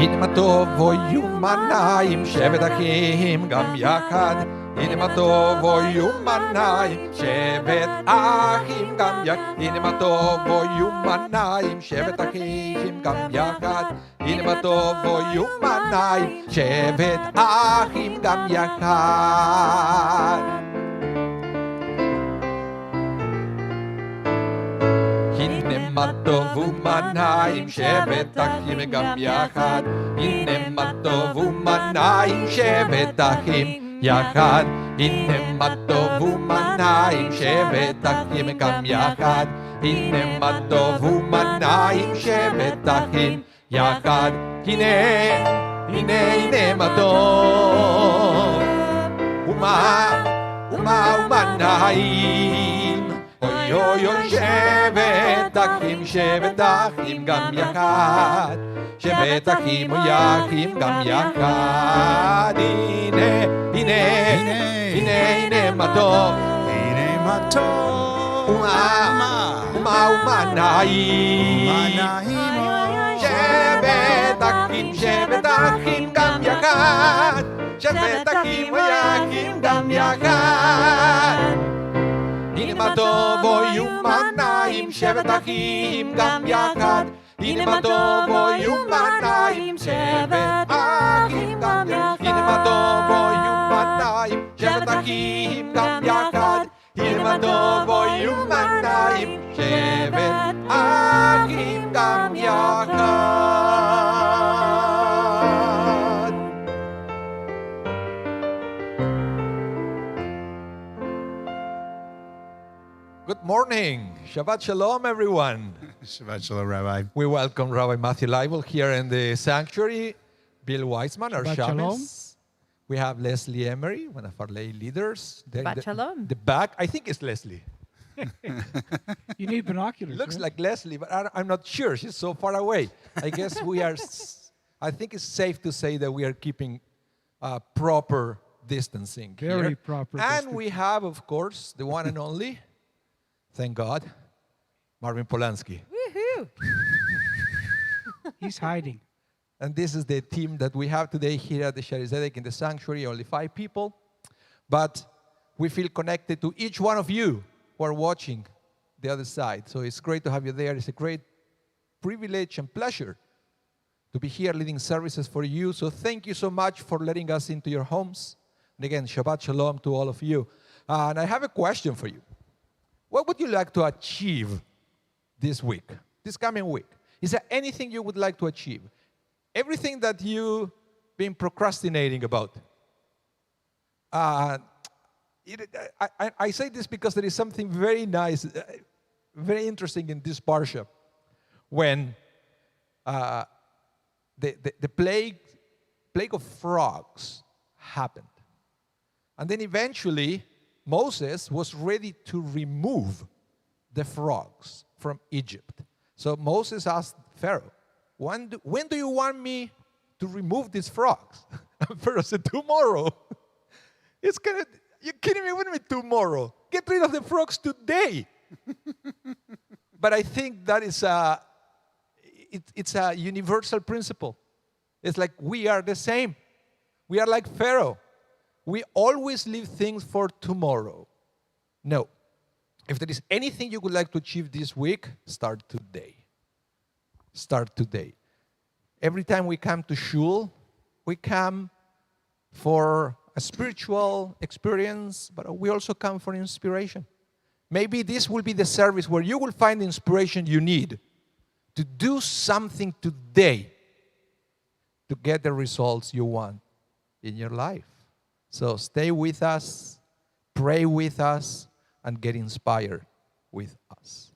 הנה מה טוב ויומנה עם שבט אחים גם יחד. הנה מה טוב ויומנה עם שבט אחים גם יחד. הנה מה טוב ויומנה עם שבט אחים גם יחד. הנה מה טוב ויומנה עם שבט אחים גם יחד. הנה מה טוב ומנה עם שבט אחים גם יחד. הנה מה טוב ומנה עם שבט אחים יחד. הנה מה טוב ומנה עם שבט אחים גם יחד. הנה מה טוב ומנה עם שבט אחים יחד. הנה מה טוב ומנה עם אוי אוי אוי שבט אחים גם יחד. שבט אחים ויחים גם יחד. הנה מה טוב ומנה עם שבט אחים גם יחד. שבט אחים ויחים גם יחד. הנה מה טוב ויומנה עם שבט אחים גם יחד. הנה מה טוב ויומנה עם שבט אחים גם יחד. הנה מה טוב ויומנה עם שבט אחים גם יחד. הנה מה טוב ויומנה עם שבט אחים גם יחד. Good morning. Shabbat Shalom, everyone. Shabbat Shalom, Rabbi. We welcome Rabbi Matthew Leibel here in the sanctuary. Bill Weissman, our shamus. We have Leslie Emery, one of our lay leaders. Shabbat Shalom. The back, I think it's Leslie. You need binoculars. Looks right? like Leslie, but I'm not sure. She's so far away. I guess we are, I think it's safe to say that we are keeping proper distancing Very here. proper And distance. we have, of course, the one and only, thank God, Marvin Polanski. Woohoo! He's hiding. And this is the team that we have today here at the Sharizedek in the sanctuary, only 5 people. But we feel connected to each one of you who are watching the other side. So it's great to have you there. It's a great privilege and pleasure to be here leading services for you. So thank you so much for letting us into your homes. And again, Shabbat Shalom to all of you. And I have a question for you. What would you like to achieve this week, this coming week? Is there anything you would like to achieve? Everything that you've been procrastinating about. I say this because there is something very nice, very interesting in this parsha. When the plague of frogs happened. And then eventually, Moses was ready to remove the frogs from Egypt. So Moses asked Pharaoh, when do you want me to remove these frogs? And Pharaoh said, tomorrow. You're kidding me with me, tomorrow. Get rid of the frogs today. But I think that is it's a universal principle. It's like we are the same. We are like Pharaoh. We always leave things for tomorrow. No. If there is anything you would like to achieve this week, start today. Start today. Every time we come to shul, we come for a spiritual experience, but we also come for inspiration. Maybe this will be the service where you will find the inspiration you need to do something today to get the results you want in your life. So stay with us, pray with us, and get inspired with us.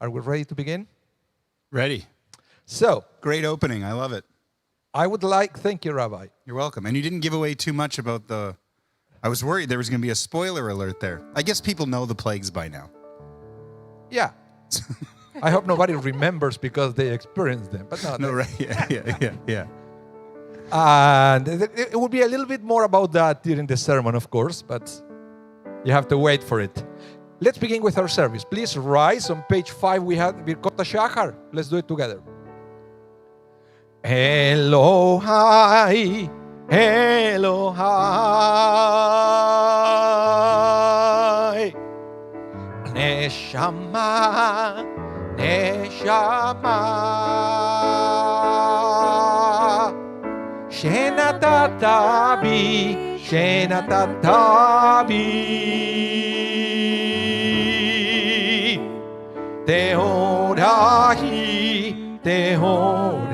Are we ready to begin? Ready. So, Great opening. I love it. thank you, Rabbi. You're welcome. And you didn't give away too much about I was worried there was going to be a spoiler alert there. I guess people know the plagues by now. Yeah. I hope nobody remembers because they experienced them. But No, right? Yeah. And it will be a little bit more about that during the sermon, of course, but you have to wait for it. Let's begin with our service. Please rise. On page 5, we have Birkot HaShachar. Let's do it together. Elohai, Elohai, Neshama, Neshama, Shenatatabi, Shenatatabi, Tehorahi, Tehorahi.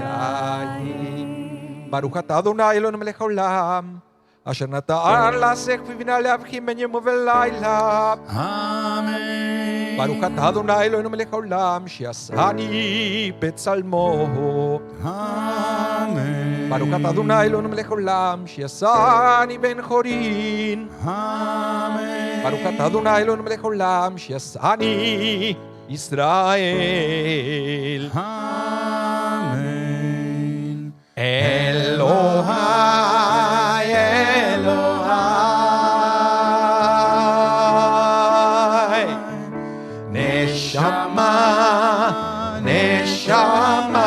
Baruch atah Adonai Eloheinu melech haolam, asher natan la'asech v'bina le'avchim ben yomo v'layla. Amen. Baruch atah Adonai Eloheinu melech haolam, she'asani betzalmo. Amen. Baruch atah Adonai Eloheinu melech haolam, she'asani ben chorin. Amen. Baruch atah Adonai Eloheinu melech haolam, she'asani Israel. Amen. Elohai, Elohai, Neshama, Neshama,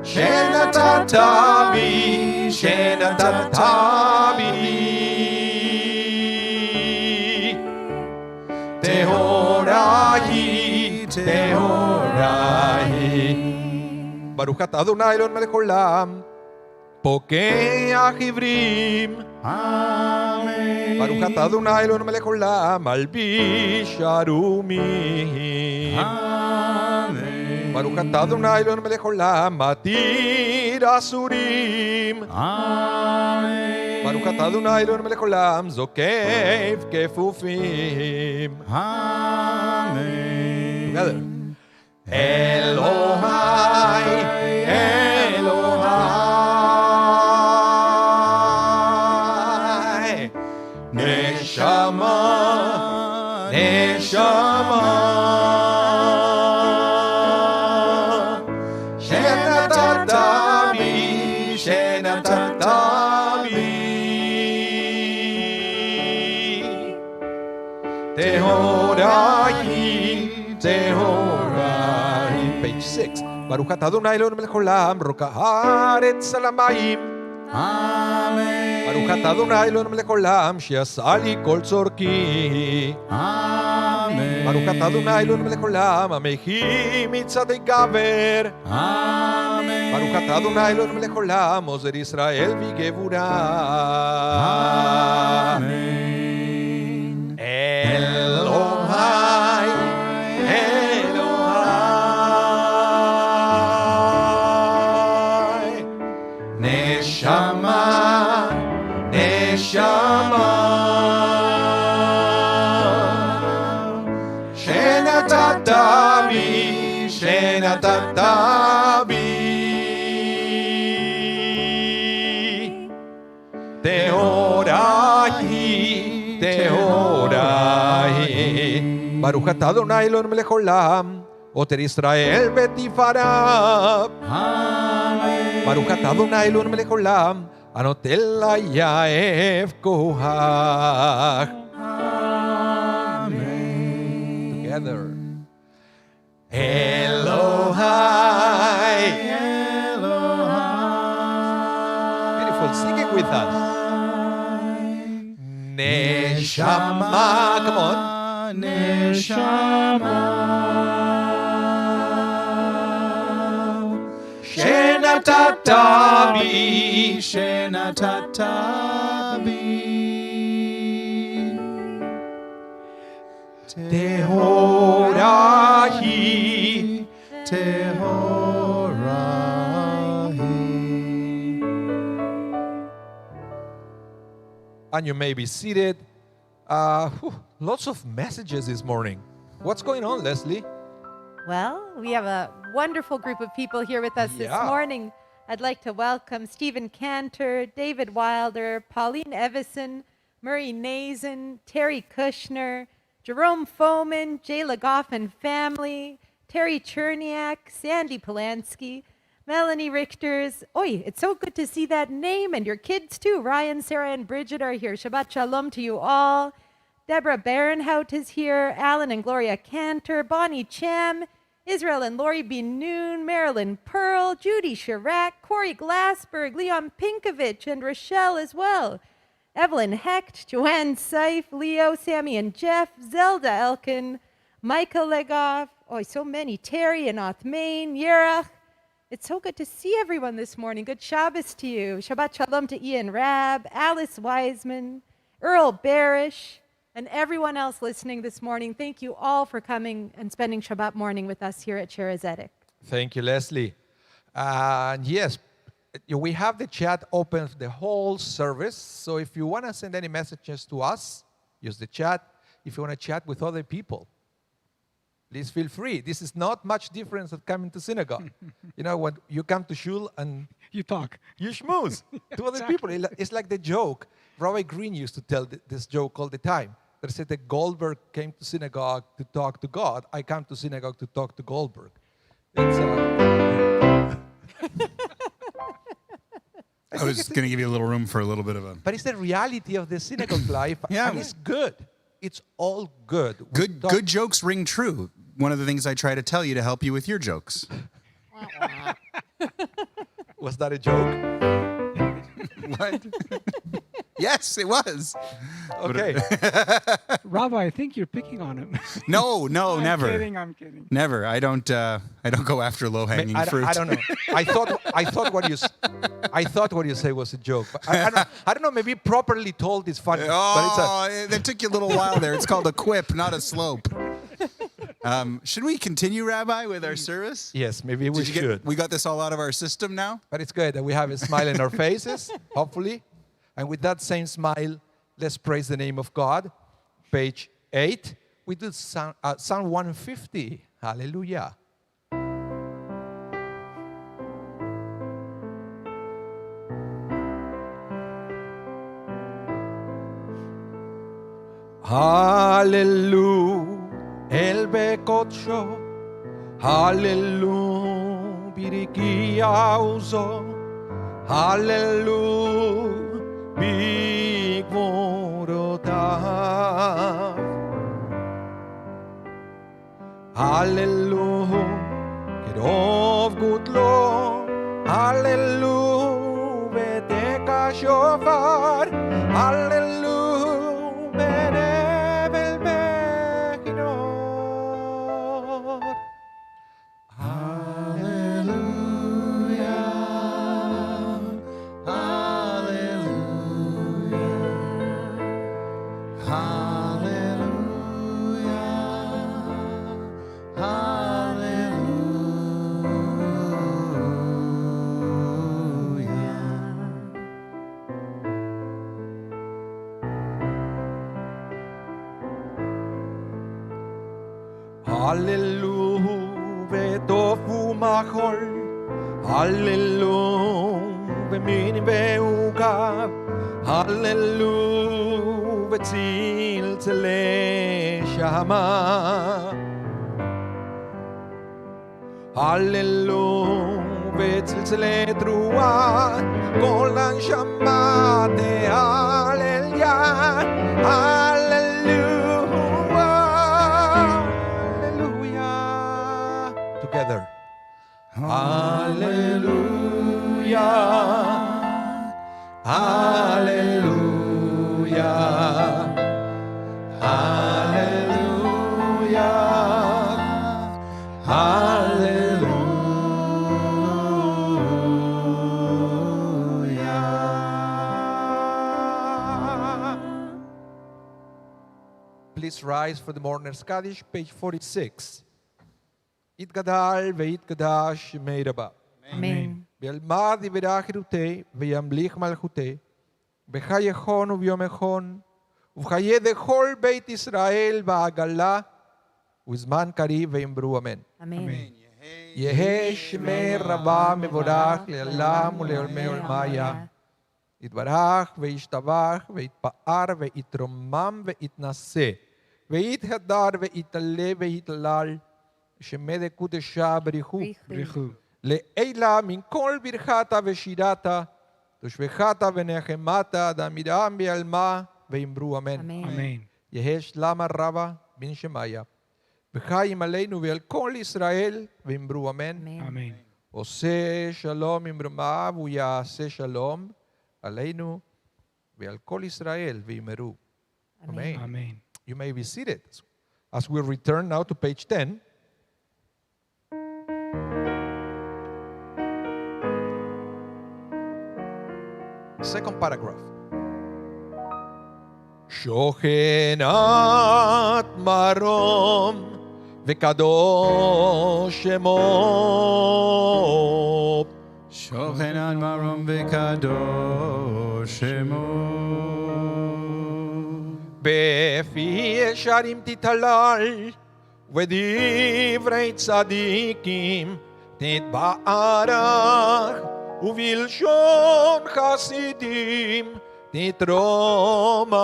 Shenatatabi, Shenatatabi, Tehorahi, Tehorahi. Baruch atah Adonai Eloheinu melech haolam, pokei achivrim. Amen. Baruch atah Adonai Eloheinu melech haolam, malbish arumim. Amen. Baruch atah Adonai Eloheinu melech haolam, matir asurim. Amen. Baruch atah Adonai Eloheinu melech haolam, zokev kefufim. Amen. Together. Elohai, Elohai, Neshama, Neshama, Shenatatabi, Shenatatabi, Tehorahi, Tehorahi. Page 6. Baruch atah Adonai Eloheinu melech haolam, roka haaretz alamayim. Amen. Baruch atah Adonai Eloheinu melech haolam, she'asa li kol tzorki. Amen. Baruch atah Adonai Eloheinu melech haolam, amechi mitzadei gaver. Amen. Baruch atah Adonai Eloheinu melech haolam, ozer Israel v'gevura. Amen. Elohai, Elohai, Neshama, Neshama, Shenatatabi, Shenatatabi, Tehorahi, Tehorahi. Baruch atah Adonai Eloheinu melech haolam, oter Israel v'tifara. Amen. Baruch atah Adonai Eloheinu melech haolam, anotel layaev kohach. Amen. Together. Elohai. Beautiful. Sing it with us. Neshama. Come on. Neshama. Shenatatabi, Shenatatabi. Tehorahi, Tehorahi. And you may be seated. Lots of messages this morning. What's going on, Leslie? Well, we have a wonderful group of people here with us this Yeah. morning. I'd like to welcome Stephen Cantor, David Wilder, Pauline Evison, Murray Nazen, Terry Kushner, Jerome Foman, Jay Legoff and family, Terry Cherniak, Sandy Polanski, Melanie Richters. Oi, it's so good to see that name, and your kids too. Ryan, Sarah, and Bridget are here. Shabbat Shalom to you all. Deborah Barenhout is here. Alan and Gloria Cantor, Bonnie Chem, Israel and Lori B. Noon, Marilyn Pearl, Judy Chirac, Corey Glassberg, Leon Pinkovich, and Rochelle as well. Evelyn Hecht, Joanne Seif, Leo, Sammy and Jeff, Zelda Elkin, Micah Legoff, oh, so many, Terry and Othmain, Yerach. It's so good to see everyone this morning. Good Shabbos to you. Shabbat Shalom to Ian Rabb, Alice Wiseman, Earl Barish, and everyone else listening this morning. Thank you all for coming and spending Shabbat morning with us here at Shira Zedek. Thank you, Leslie. And yes, we have the chat open the whole service. So if you want to send any messages to us, use the chat. If you want to chat with other people, please feel free. This is not much different than coming to synagogue. You know, when you come to shul and You talk. you schmooze to other people. It's like the joke. Rabbi Green used to tell this joke all the time. They said that Goldberg came to synagogue to talk to God. I come to synagogue to talk to Goldberg. It's, I was going to give you a little room for a little bit of a... but it's the reality of the synagogue life, Yeah. and it's good. It's all good. Good jokes ring true. One of the things I try to tell you to help you with your jokes. Was that a joke? What? Yes, it was. Okay. Rabbi, I think you're picking on him. No, never. I'm kidding. Never. I don't go after low-hanging fruit. I don't know. I thought what you say was a joke. But I don't know. Maybe properly told is funny. Oh, that took you a little while there. It's called a quip, not a slope. Should we continue, Rabbi, with our service? Yes, maybe we should. We got this all out of our system now? But it's good that we have a smile in our faces, hopefully. And with that same smile, let's praise the name of God. Page 8. We do Psalm 150. Hallelujah. Hallelujah. El Bekotcho. Hallelujah. Birikia uzo. Hallelujah. Big Morotav. Hallelujah. Kerov Gutlo. Hallelujah. Beteka Shofar. Hallelujah. Benevel Bechinor. Hallelujah. Hallelujah, vetofu machol. Hallelujah, v'min ve'ukav. Hallelujah, v'tzil tzele shama. Hallelujah, v'tzil tzele truat. Kol anshama te'hallelujah. Together. Hallelujah. Hallelujah. Hallelujah. Hallelujah. Please rise for the Mourner's Kaddish, page 46. Itgadal ve'itgadash meiraba. Amen. Be'almad iberachirute ve'yamlich malchute. Bechayechon uvyomechon. Uvchaye dechol beit Israel va'agala. Uzman kari ve'imbru amen. Amen. Yehe shmei rabba mevorach le'alam ule'olmei olmaya. Itbarach ve'ishtabach ve'itpa'ar ve'itromam ve'itnase. Ve'ithadar ve'itale ve'italal. שמד קודשה בריחו, לעילה מן כל ברכתה ושירתה, תושבחתה ונחמתה, דמירם בעלמה, ואמרו אמן. Amen. יהי שלמה רבה בן שמעיה, וחיים עלינו ועל כל ישראל, ואמרו אמן. Amen. Amen. עושה שלום עם רמיו, הוא יעשה שלום עלינו ועל כל ישראל, ואמרו אמן. Amen. You may be seated. As we return now to page 10. Second paragraph. שוכנת מרום וקדוש שמו Shochenan marom v'kadosh shemo. בפי ישרים תתהלל ודברי צדיקים תתברך ובלשון חסידים תתרומם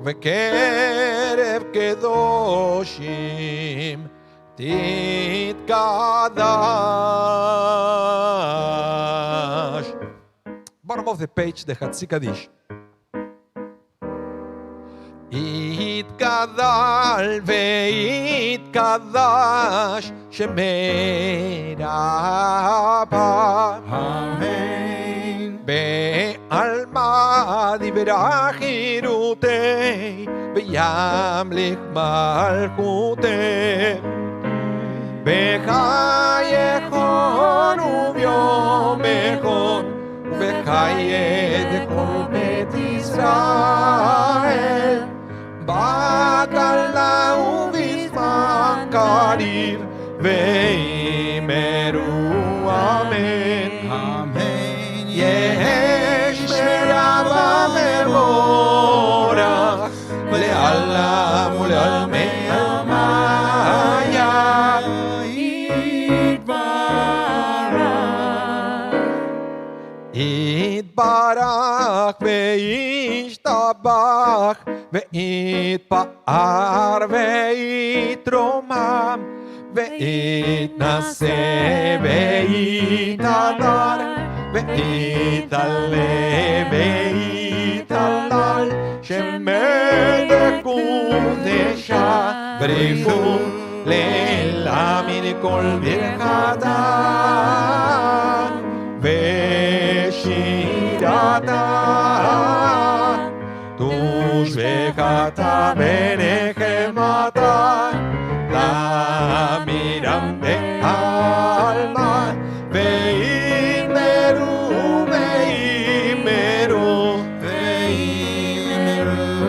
וקרב קדושים תתקדש. Bottom of the page, the חצי קדיש. יתגדל ויתקדש שמרבה Amen. בעלמא דיברה חירותי וימליך מלכותי בחייכון וביומכון ובחיי כל בית ישראל בגלה ובזמן קריב ואמרו אמן. Amen. יש מרבה מבורך לעולם ולעלמי עלמיה יתברך וישתבח ויתפאר ויתרומם ויתנשא ויתהדר ויתעלה ויתהלל שמלך קודשה בריחו לילה מכל ברכתה ושירתה תושבחתה ונחמתה תמידם בעלמא ואמרו ואמרו ואמרו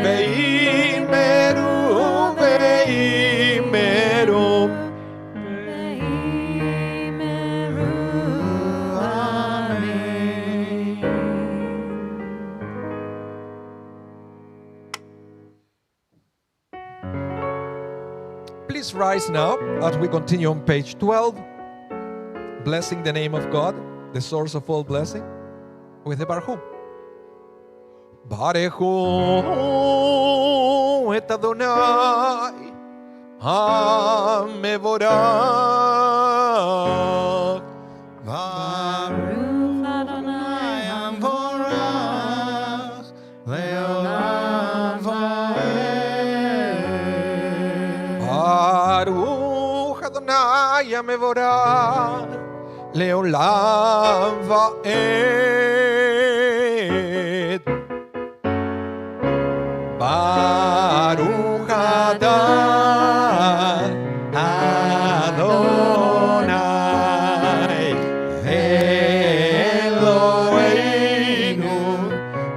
ואמרו ואמרו Please rise now as we continue on page 12, blessing the name of God, the source of all blessing, with the Baruch. Baruchu et Adonai HaMevorach. Baruch Adonai Hamvorach Leolam Vaer. Baruch Adonai HaMevorach Leolam Vaed. Baruch Adonai Eloheinu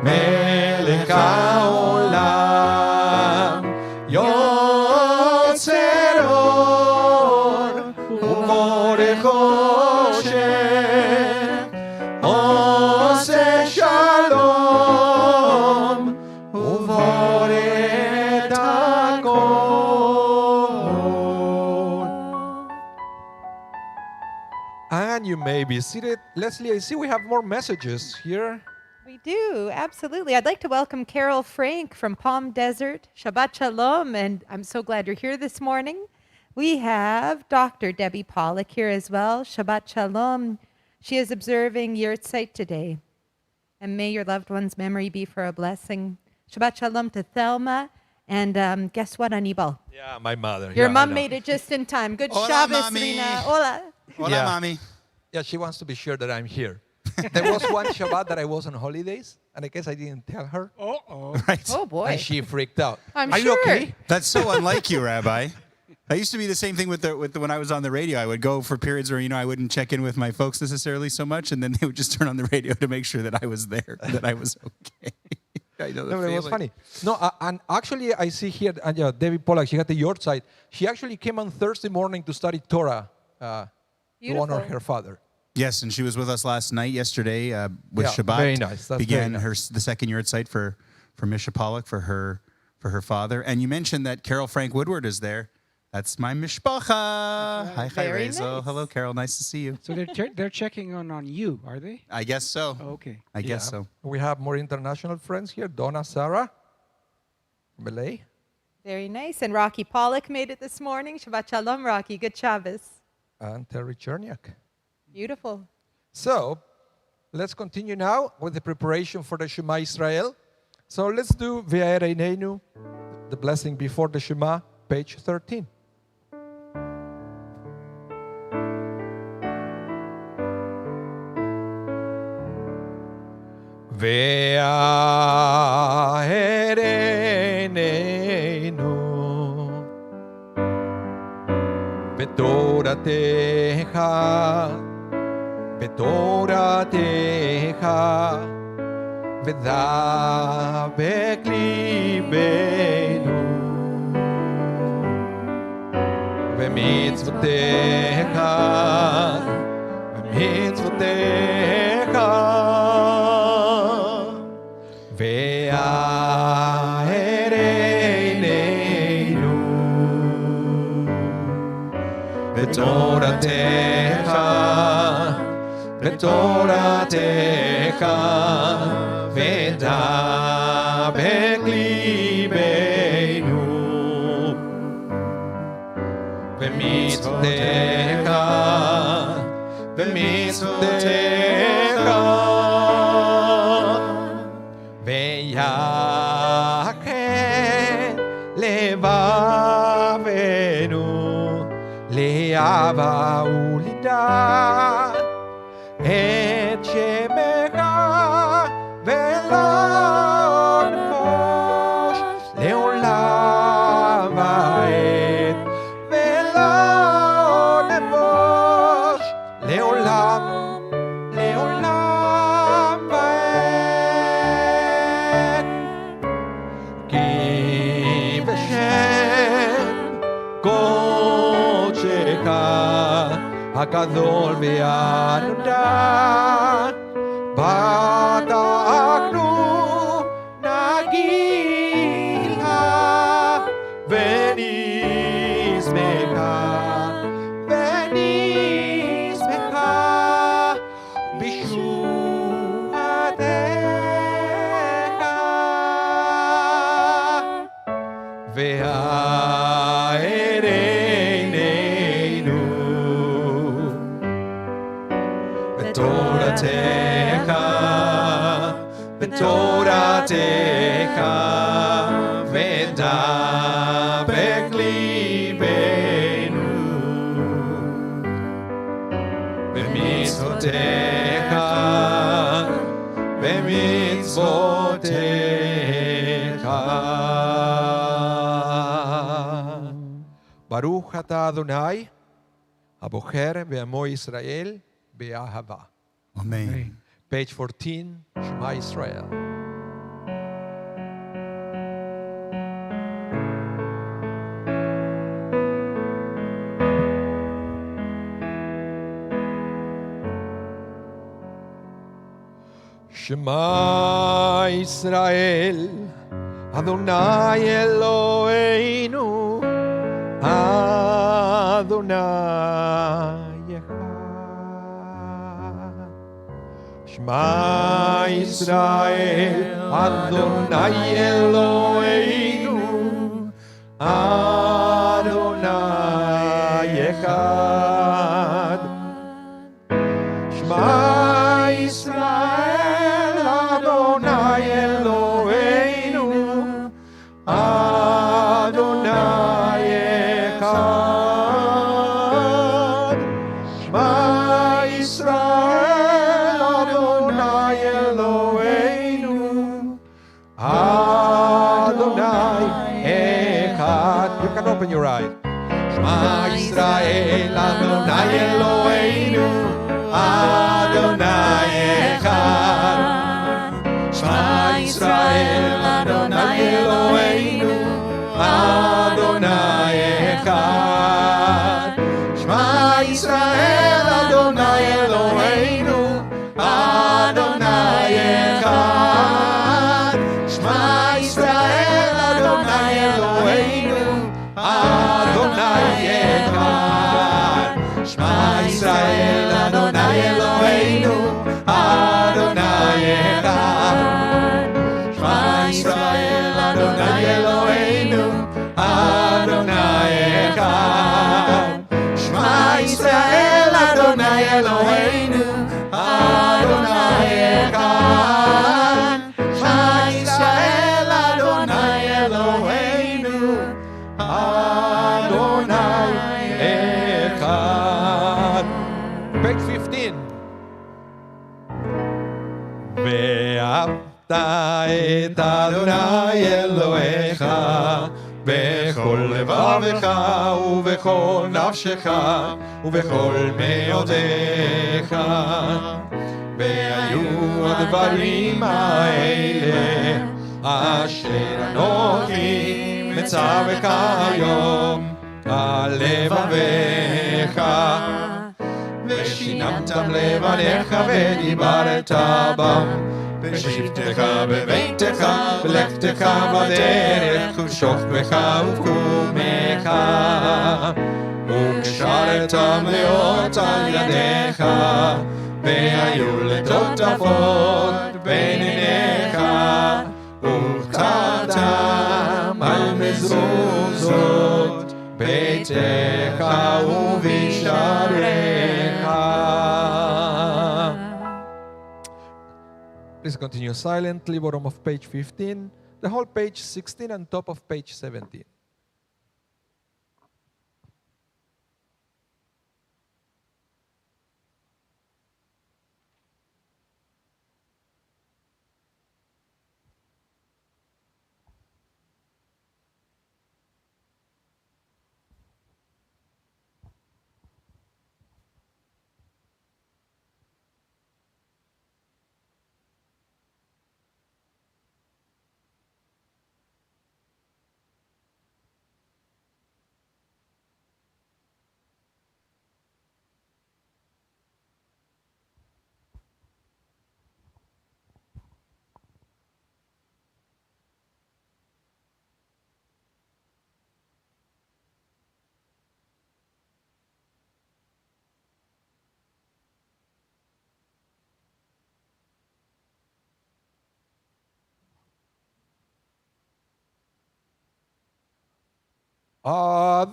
Melech haolam Yotzer or u'borech Hoshem Oseh shalom u'borech hakol. And you may be seated. Leslie, I see we have more messages here. We do, absolutely. I'd like to welcome Carol Frank from Palm Desert. Shabbat Shalom, and I'm so glad you're here this morning. We have Dr. Debbie Pollack here as well. Shabbat Shalom. She is observing Yahrzeit today. And may your loved one's memory be for a blessing. Shabbat Shalom to Thelma. And guess what, Anibal? Yeah, my mother. Your yeah, mom made it just in time. Good Hola, Shabbos, mami. Rina. Hola. Hola, Yeah. mommy. Yeah, she wants to be sure that I'm here. There was one Shabbat that I was on holidays, and I guess I didn't tell her, Uh-oh. Right. Oh, boy. and she freaked out. I'm Are sure. you okay? That's so unlike you, Rabbi. That used to be the same thing with the when I was on the radio. I would go for periods where I wouldn't check in with my folks necessarily so much, and then they would just turn on the radio to make sure that I was there, that I was okay. I know the No, but it was feeling. funny. No, and actually, I see here, Debbie Pollack, she got the yard side. She actually came on Thursday morning to study Torah to honor Beautiful. her father. Yes, and she was with us last night, yesterday, with Yeah, Shabbat. very nice. That's began very nice. the second yard site for Misha Pollack for her father. And you mentioned that Carol Frank Woodward is there. That's my mishpacha. Hi, Very Rezo. nice. Hello, Carol. Nice to see you. So they're checking on you, are they? I guess so. Okay. I guess so. We have more international friends here. Donna Sarah, Malay. Very nice. And Rocky Pollock made it this morning. Shabbat Shalom, Rocky. Good Shabbos. And Terry Cherniak. Beautiful. So, let's continue now with the preparation for the Shema Israel. So let's do Vaera Inenu, the blessing before the Shema, page 13. Vaera Inenu Betoratecha Betoratecha V'davek libenu V'mitzvotecha V'mitzvotecha Ve'aereneinu V'toratecha V'toratecha V'davek libenu V'mitzvotecha V'mitzvotecha Ve'yachet levavenu le'ava u'lidat et shemecha ve'lo nebosh le'olam va'ed ve'lo nebosh le'olam le'olam va'ed ki b'shem kodshecha הגדול והנודע בטחנו נגילה ונשמחה ונשמחה בשובתך והארננו בתורתך, בתורתך, ודבק ליבנו, במצוותיך, במצוותיך. ברוך אתה אדוני, הבוחר בעמו ישראל, באהבה. Amen. Page 14, Shema Israel. Shema Israel, Adonai Eloheinu, Adonai Echad. Shema Israel, Adonai Eloheinu, Adonai Echad. Shema Israel, Adonai Eloheinu, open your eyes. Shema Yisrael, Adonai Eloheinu, Adonai Echad. Shema Yisrael, Adonai Eloheinu, Adonai Echad. Shema Yisrael, Adonai Eloheinu, Adonai Echad. Shema Yisrael, Adonai Eloheinu, Adonai Echad. Shema Yisrael, Adonai Eloheinu, Adonai Echad. Shema Yisrael, Adonai Eloheinu, Adonai Echad. Shema Yisrael, Adonai Eloheinu, Adonai Echad. Shema Yisrael, Adonai Eloheinu, Adonai Echad. Page 15. ואהבת את אדוני אלוהיך בכל לבבך ובכל נפשך ובכל מאודיך. והיו הדברים האלה אשר אנוכי מצווך היום על לבביך. ושיננתם לבניך ודיברת בם בשבתך בביתך בלכתך בדרך ובשוכבך ובקומך. וקשרתם לאות על ידיך והיו לטוטפות בין עיניך וכתבתם על מזוזות ביתך ובשעריך. Please continue silently, bottom of page 15, the whole page 16 and top of page 17.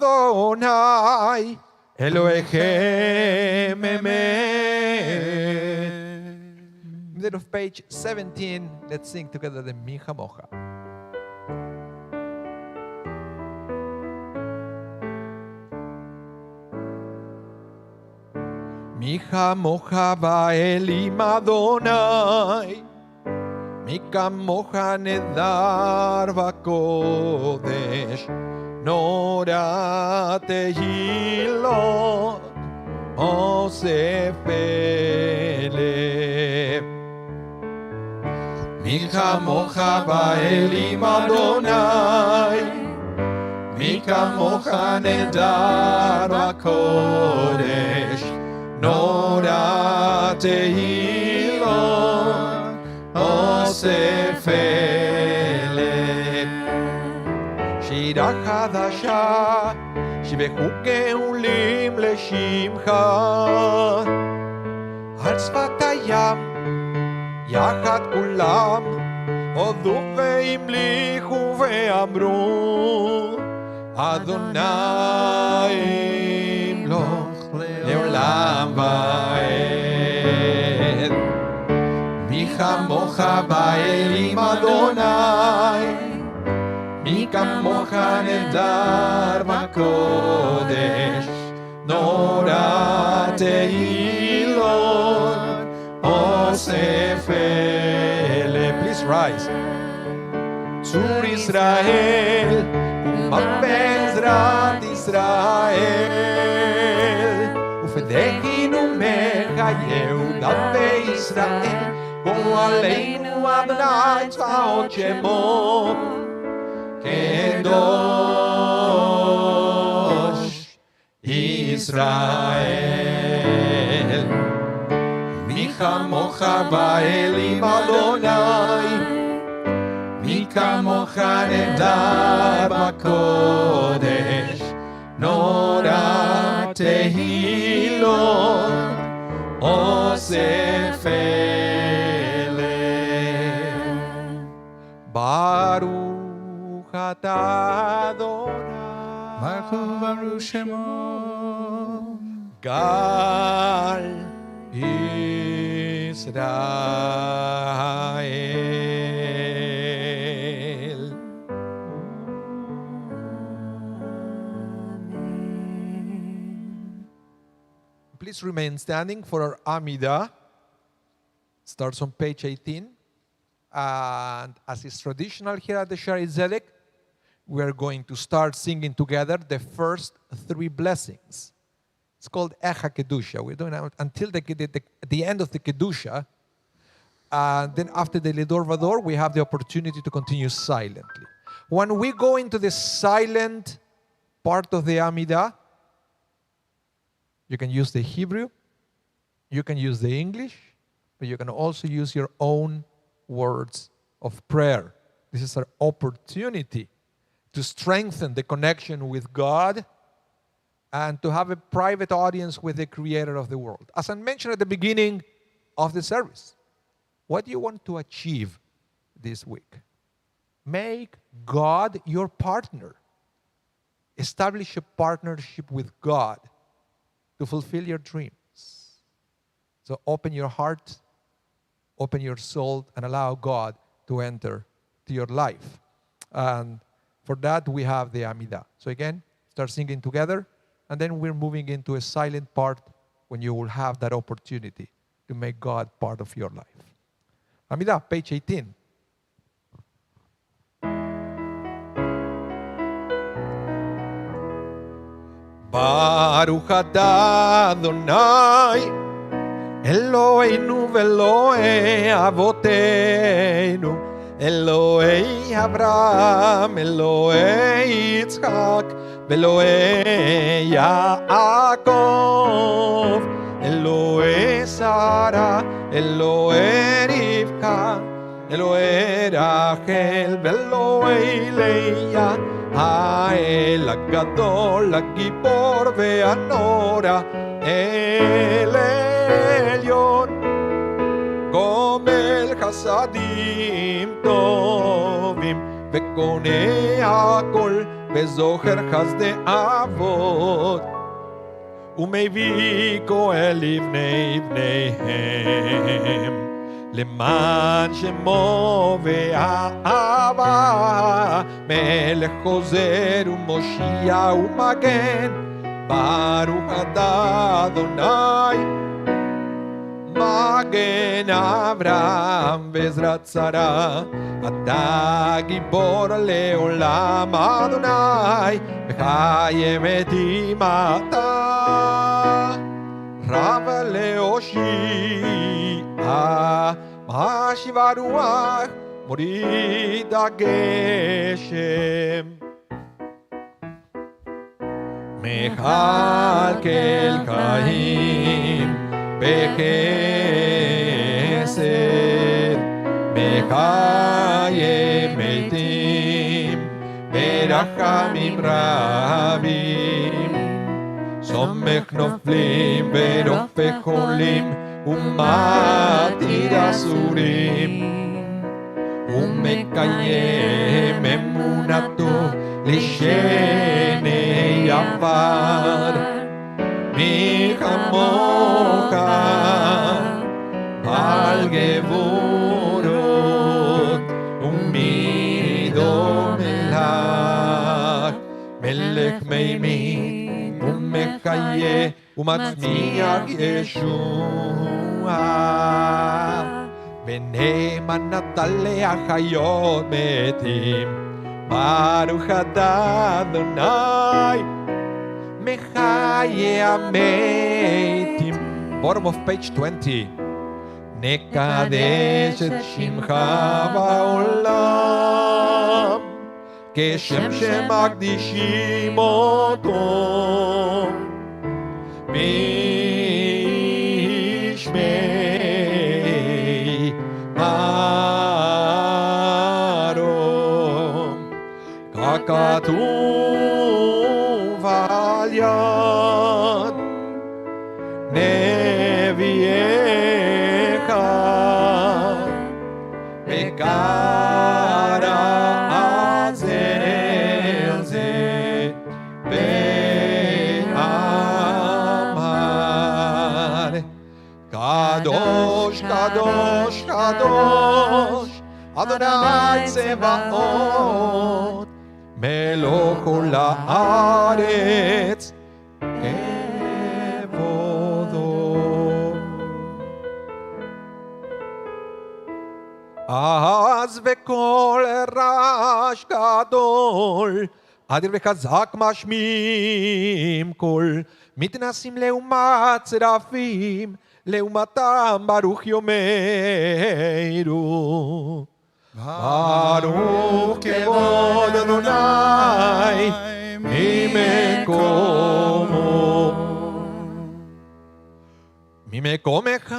Adonai Elohechem Emet. Middle of page 17, let's sing together the Mi Chamocha. Mi Chamocha Ba'elim Adonai, Mi Chamocha Nedar V'Kodesh, Nora Tehilot Osef Elef. Mi Chamocha Ba'elim Adonai, Mi Chamocha Nedar V'Kodesh, Nora Tehilot Osef Elef. שירה חדשה שיבחו גאולים לשמך על שפת הים יחד כולם הודו והמליכו ואמרו אדוני ימלוך לעולם ועד. מי כמוך באלים אדוני, מי כמוך נהדר בקודש, נורא תהילות אוסף אלה. Please rise. צור ישראל, בעזרת ישראל, ופדחנו מחייהו דפי ישראל, גואלנו אדוני צבאות שמו, קדוש ישראל. מי כמוך באלים אדוני, מי כמוך נהדר בקודש, נורא תהילות אוסף אלה. ברוך אתה אדוני, ברוך שמו, גל ישראל. Please remain standing for our Amidah. Starts on page 18. And as is traditional here at the Shari Zedek, we are going to start singing together the first three blessings. It's called Echa Kedusha. We're doing it until the end of the Kedusha. And then after the Lidor Vador, we have the opportunity to continue silently. When we go into the silent part of the Amidah, you can use the Hebrew, you can use the English, but you can also use your own words of prayer. This is our opportunity to strengthen the connection with God and to have a private audience with the Creator of the world. As I mentioned at the beginning of the service, what do you want to achieve this week? Make God your partner. Establish a partnership with God to fulfill your dreams. So open your heart, open your soul, and allow God to enter to your life. And for that, we have the Amidah. So again, start singing together, and then we're moving into a silent part when you will have that opportunity to make God part of your life. Amidah, page 18. Baruch atah Adonai, Eloheinu ve'Elohei avoteinu, Elohei Avraham, Elohei Yitzchak, ve'Elohei Yaakov, Elohei Sarah, Elohei Rivka, Elohei Rachel, ve'Elohei Leah, האל הגדול, הגיבור והנורא, אל עליון, גומל חסדים טובים, וקונה הכל, וזוכר חסדי אבות, ומביא כהן לבני בניהם, למען שמו ואהבה, מלך חוזר ומושיע ומגן, ברוך אתה אדוני, מגן אברהם ועזרת שרה, אתה גיבור לעולם אדוני, וחי מתים אתה, רב להושיע, משיב הרוח, מוריד הגשם. מכלכל חיים בחסד, מקיים מתים ברחמים רבים, סומך נופלים ורופא חולים ומתיר אסורים, ומקיים אמונתו לשני עפר. מי כמוך בעל גבורות, ומי דומה לך, מלך מימין ומחיה ומצמיח ישועה. ונאמן נתן להחיות מתים, Baruch atah Adonai Mechaye Ameitim. Bottom of page 20. Nekadesh et Shimcha ba'olam Keshem shemakdishim oto Mishmei Aron Kakatuv al yad Neviecha Bekara azel ze Be'amar Kadosh, Kadosh, Kadosh Adonai Tzevaot Melech kol haaretz אז וכל רעש גדול, אדיר וחזק משמיעים קול, מתנסים לעומת צרפים, לעומתם ברוך יאמרו. ברוך כבוד אדוני ממקומו. ממקומך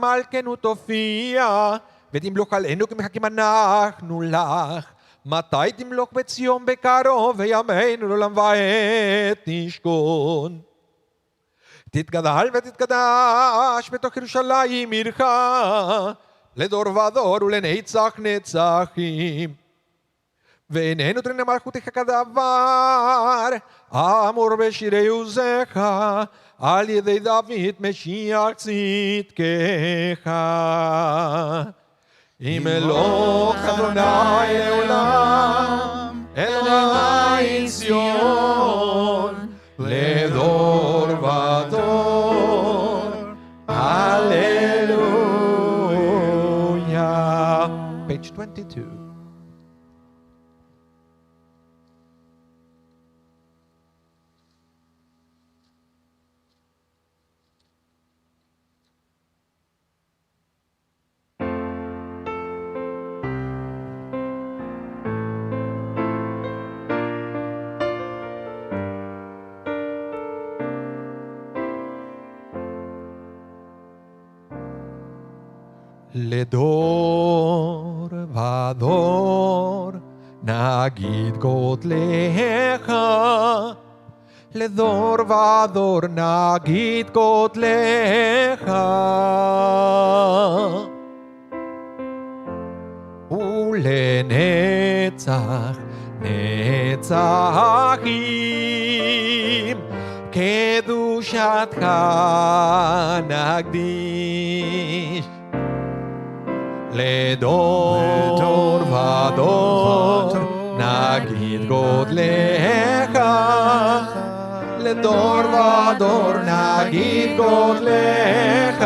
מלכנו תופיע, ותמלוך עלינו כי מחכים אנחנו לך. מתי תמלוך בציון בקרוב, וימינו לעולם ועד נשכון. תתגדל ותתקדש בתוך ירושלים עירך, לדור ודור ולנצח נצחים. ואיננו תרנה מלכותך כדבר, אמור בשירי עוזך, על ידי דוד משיח צדקך. אם אלוך אדוני לעולם, אלוהי ציון, לדור ודור, הללויה. Page 22. לדור ודור נגיד גודלך, לדור ודור נגיד גודלך, ולנצח נצחים קדושתך נקדיש. לדור ודור נגיד גודלך, לדור ודור נגיד גודלך,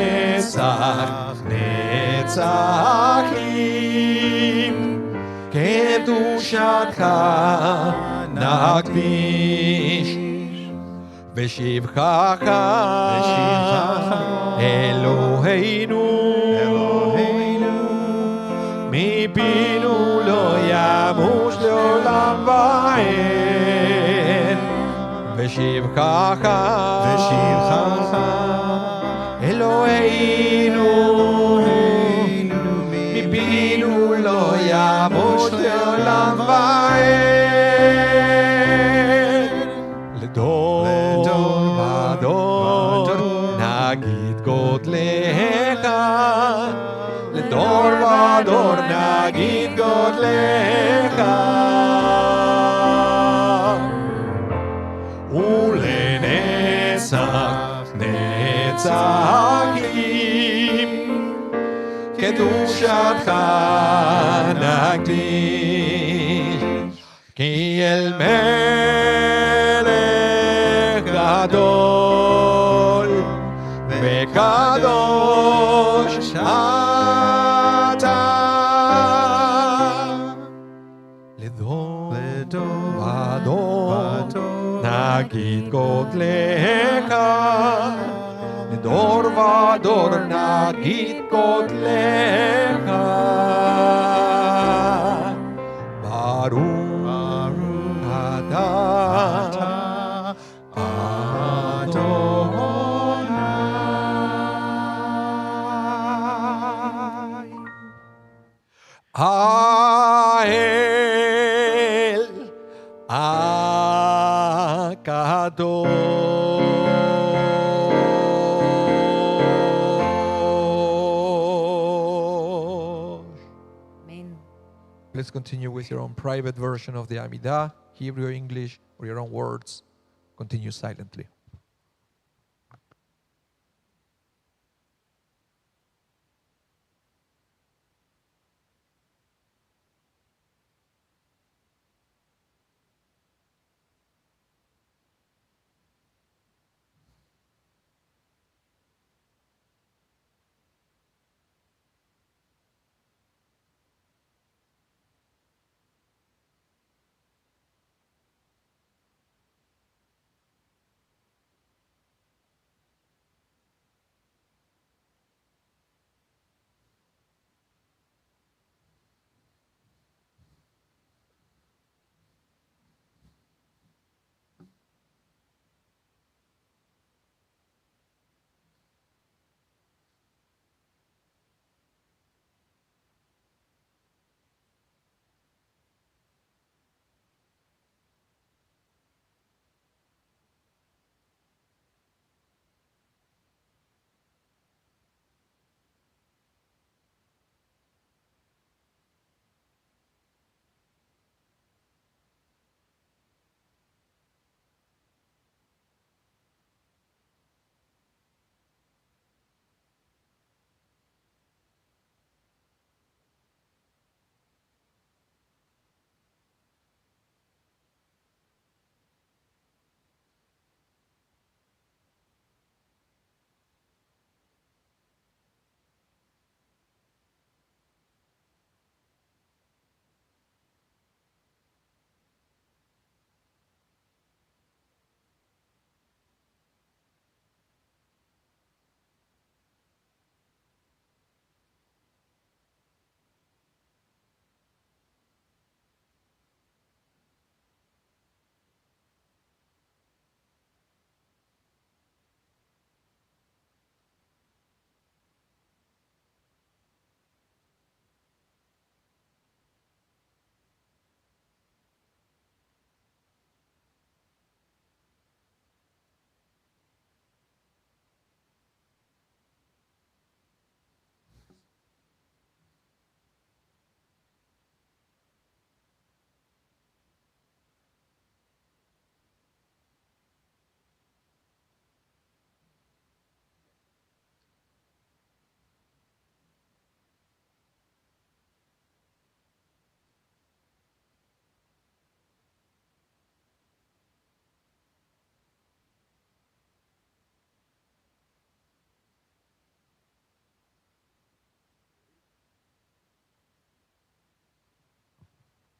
ולנצח נצחים קדושתך נקדיש. בשבחך אלוהינו מפינו לא ימוש לעולם ועד. בשבחך אלוהינו מפינו לא ימוש לעולם ועד. לדור נגיד גודלך, לדור ודור נגיד גודלך, ולנצח נצחים קדושתך נקדיש. כי אל מלך גדול וקדוש nagit kotlecha. Dor vador nagit kotlecha. Baruch atah Adonai. Hael Akadosh. Amen. Let's continue with your own private version of the Amidah, Hebrew or English, or your own words. Continue silently.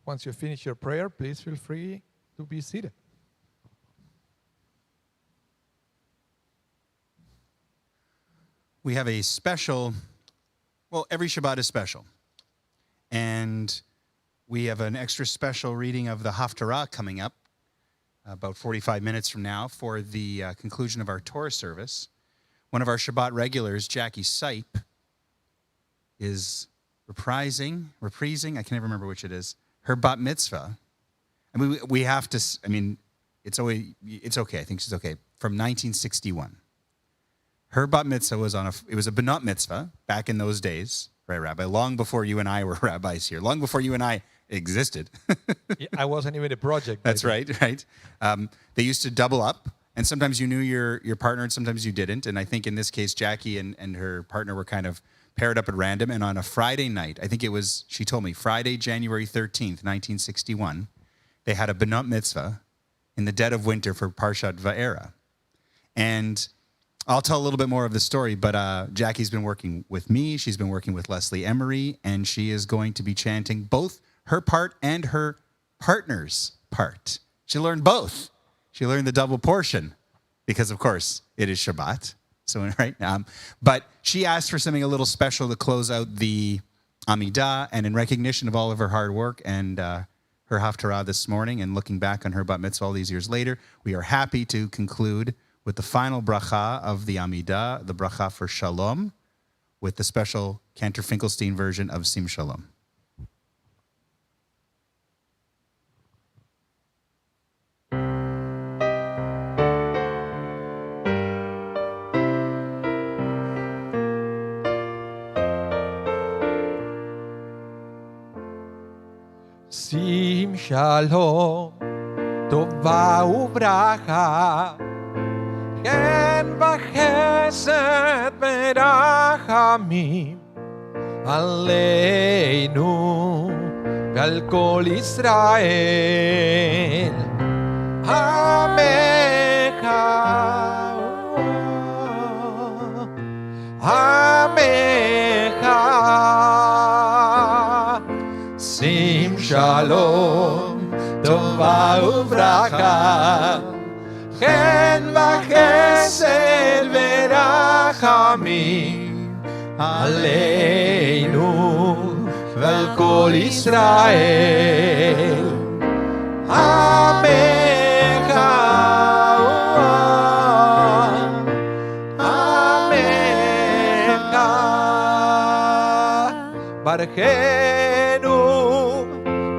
Once you finish your prayer, please feel free to be seated. We have a special, well, every Shabbat is special. And we have an extra special reading of the Haftarah coming up about 45 minutes from now for the conclusion of our Torah service. One of our Shabbat regulars, Jackie Sipe, is reprising, I can never remember which it is, her bat mitzvah. I mean, we have to, I mean, it's okay, I think she's okay, from 1961. Her bat mitzvah was it was a benot mitzvah back in those days, right, Rabbi? Long before you and I were rabbis here, long before you and I existed. Yeah, I wasn't even a project. That's right. They used to double up, and sometimes you knew your partner and sometimes you didn't. And I think in this case, Jackie and her partner were kind of paired up at random. And on a Friday night, I think it was, she told me, Friday, January 13th, 1961, they had a benot mitzvah in the dead of winter for Parshat Vaera. And I'll tell a little bit more of the story, but Jackie's been working with me. She's been working with Leslie Emery, and she is going to be chanting both her part and her partner's part. She learned both. She learned the double portion because, of course, it is Shabbat. So, right? But she asked for something a little special to close out the Amidah, and in recognition of all of her hard work and her Haftarah this morning and looking back on her Bat Mitzvah all these years later, we are happy to conclude with the final bracha of the Amidah, the bracha for Shalom, with the special Cantor Finkelstein version of Sim Shalom. Sim Shalom, Tova ubracha, Chen v'chesed v'rachamim, Aleinu v'al kol Yisrael, Amecha, Amecha. Sim Shalom, Tova ubracha, Chen v'chesed v'rachamim, Aleinu v'al kol Yisrael, Amecha, Amecha.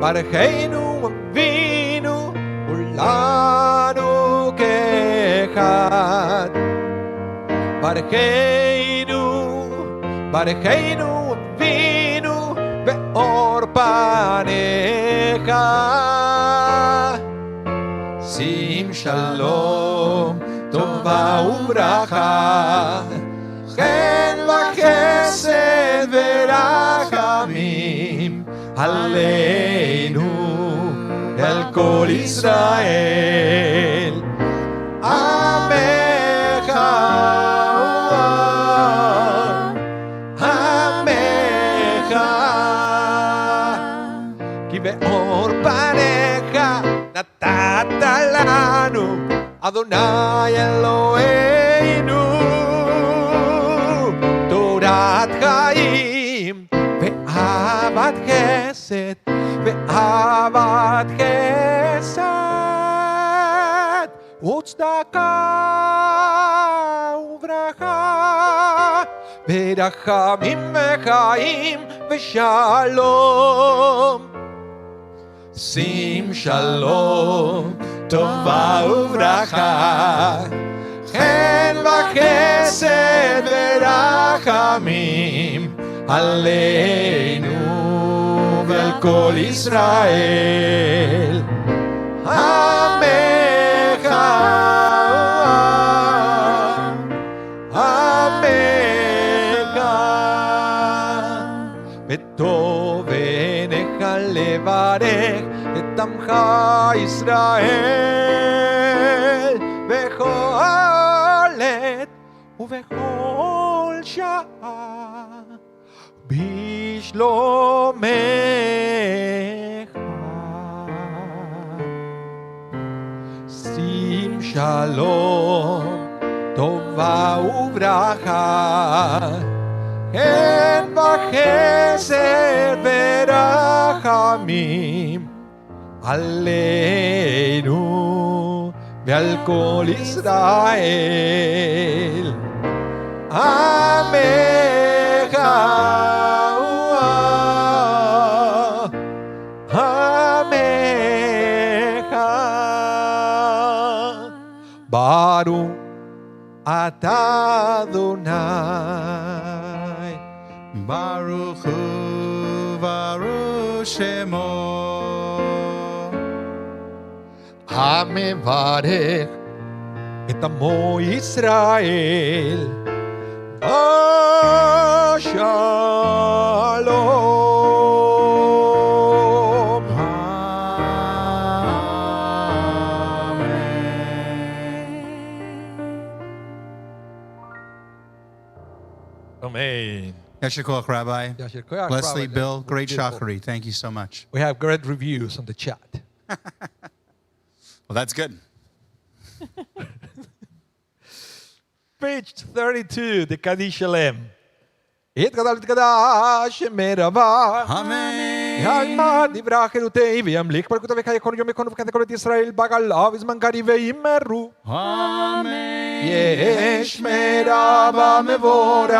Barcheinu Avinu Ulanu Kechad. Barcheinu Avinu Ve'or Panecha. Sim Shalom Tova ubracha, Chen v'chesed v'rachamim, Aleinu el kol Yisrael, Amecha, Amecha. Ki be'or panecha natata lanu, Adonai Eloheinu, Torat chaim ve'avat chesed, ve'avat chesed, u'tzedaka u'bracha, ve'rachamim ve'chaim ve'shalom. Sim Shalom, Tova u'bracha, Chen v'chesed ve'rachamim, Aleinu v'al kol Yisrael, Amecha, Amecha. V'tov enecha levarech et amcha Yisrael, bechol עת ובכל שעה, בשלומך. שים שלום, טובה וברכה, כן וחסד ורחמים, עלינו ועל כל ישראל. עמך, עמך, ברוך אתה אדוני, ברוך הוא ברוך שמו, המברך את עמו ישראל בשלום. Amen. Yasher Koach, Rabbi. Yasher Koach, Leslie, Rabbi. Bill, great Beautiful. shachari. Thank you so much. We have great reviews on the chat. Well, that's good. page 32, the Kaddish Shalem. התקדש מרבה. Amen. יעלמה דברה חירותי וימליך מלכותו ויקום יום יקום וכתב כל בית ישראל בגלה בזמן קריב וימרו. Amen. יש מרבה מבורך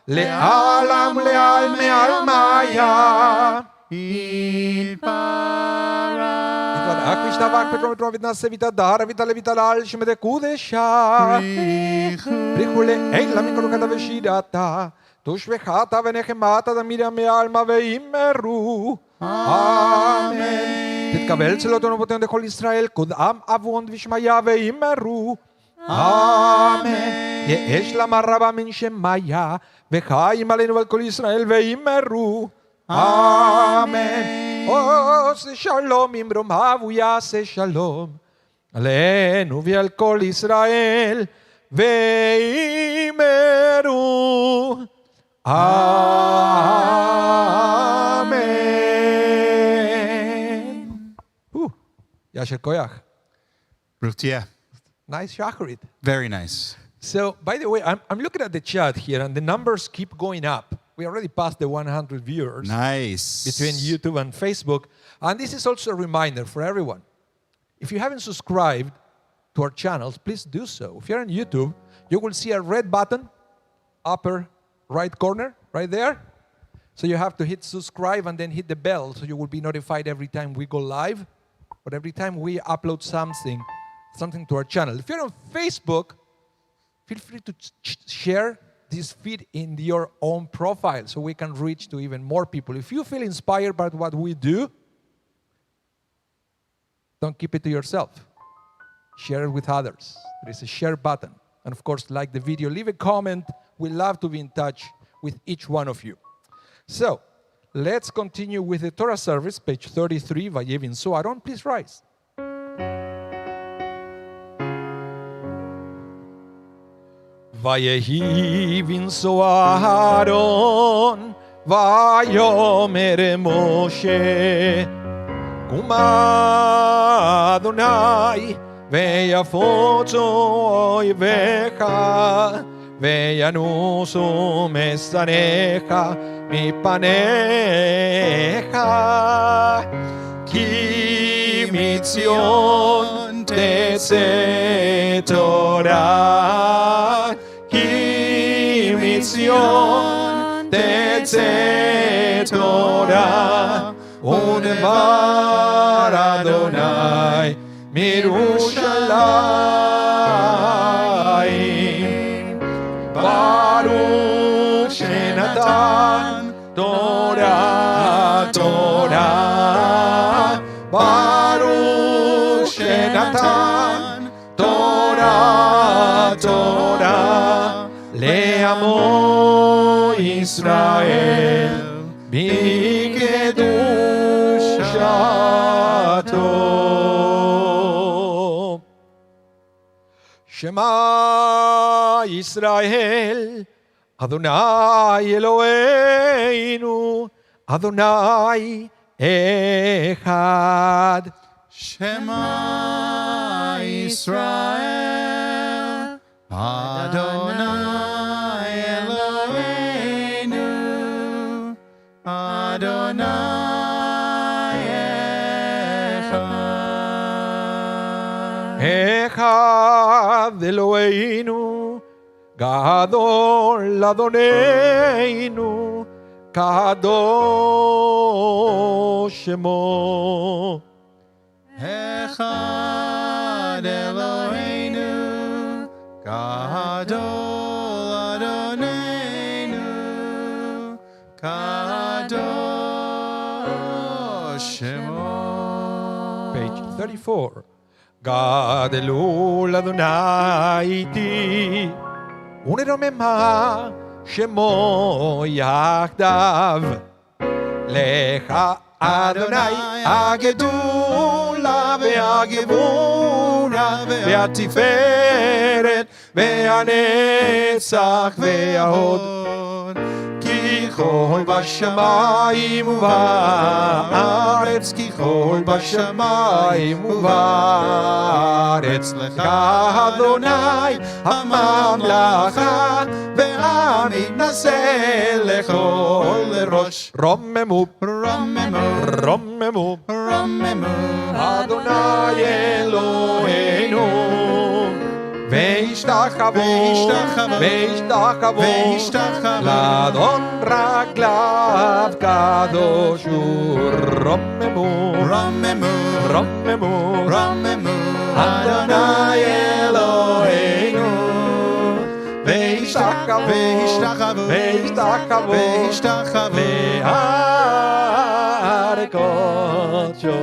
לעלם ולעלמי עלמיה. יתברך וישתבח פתרון ותרומה ותנשא ותהדר ותעלה ותעלל שמדי קודשה. בריחו לעילה מכל כתב ושירתה. תושבחת ונחמת דמירה מעלמה וימרו. אמן. תתקבל צלותינו ובותינו לכל ישראל, קודעם אבון ושמיה וימרו. אמן. יש למה רבה מן שמיה, וחיים עלינו ועל כל ישראל וימרו. אמן. עושה שלום ממרומיו הוא יעשה שלום עלינו ועל כל ישראל וימרו. Amen. Yasher Koyach. Yeah. Nice shacharit. Very nice. So, by the way, I'm looking at the chat here, and the numbers keep going up. We already passed the 100 viewers Nice. between YouTube and Facebook. And this is also a reminder for everyone. If you haven't subscribed to our channels, please do so. If you're on YouTube, you will see a red button, upper right corner, right there. So you have to hit subscribe and then hit the bell so you will be notified every time we go live or every time we upload something to our channel. If you're on Facebook, feel free to share this feed in your own profile so we can reach to even more people. If you feel inspired by what we do, don't keep it to yourself. Share it with others. There is a share button. And of course, like the video, leave a comment. We love to be in touch with each one of you. So, let's continue with the Torah service, page 33, Vayevin Soaron. Please rise. Vayevin Soaron, Vayomer Moshe, Kuma Adonai, Veyafotzo Oivecha, וינוסו משנאיך מפניך כי מציון תצא תורה כי מציון תצא תורה ודבר אדוני מירושלים Baruch Shenatan Torah Torah Baruch Shenatan Torah Torah Le'amo Israel B'kedushato Shema Israel, Adonai Eloheinu, Adonai Echad. Shema Israel, Adonai Eloheinu, Adonai Echad. Echad Eloheinu, Gadol Adoneinu, Kadosh Shemo. Echad Eloheinu, Gadol Adoneinu, Kadosh Shemo. Page 34. God Elul Adonai Ti Uneromema Shemo Yachdav Lecha Adonai Agedula Ve'agevura Ve'atiferet Ve'anetzach Ve'ahod Ki כחול בשמיים ובארץ, כחול בשמיים ובארץ. לך אדוני הממלכה, והעם יתנשא לכל ראש. רוממו, רוממו, רוממו, רוממו, אדוני אלוהינו, והשתחוו, והשתחוו, לאדון רגליו קדוש הוא. רוממו, רוממו, רוממו, רוממו, אדוני אלוהינו, והשתחוו, והשתחוו, והשתחוו, והר קודשו,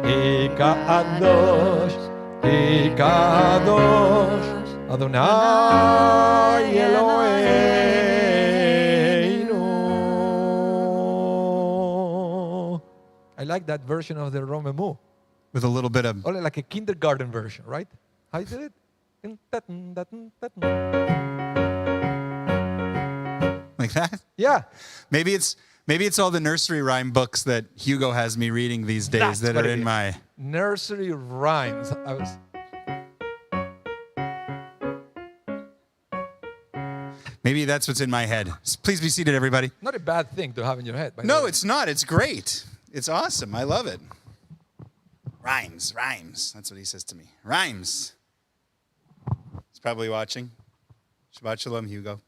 יקדוש, יקדוש, אדוני אלוהינו. I like that version of the Romemu. With a little bit of... Only like a kindergarten version, right? How you did it? Like that? Yeah. Maybe it's all the nursery rhyme books that Hugo has me reading these days That's that what are it in is. my... Nursery rhymes. Maybe that's what's in my head. Please be seated, everybody. Not a bad thing to have in your head. By the No, way. it's not. It's great. It's awesome. I love it. Rhymes, rhymes. That's what he says to me. Rhymes. He's probably watching. Shabbat shalom, Hugo.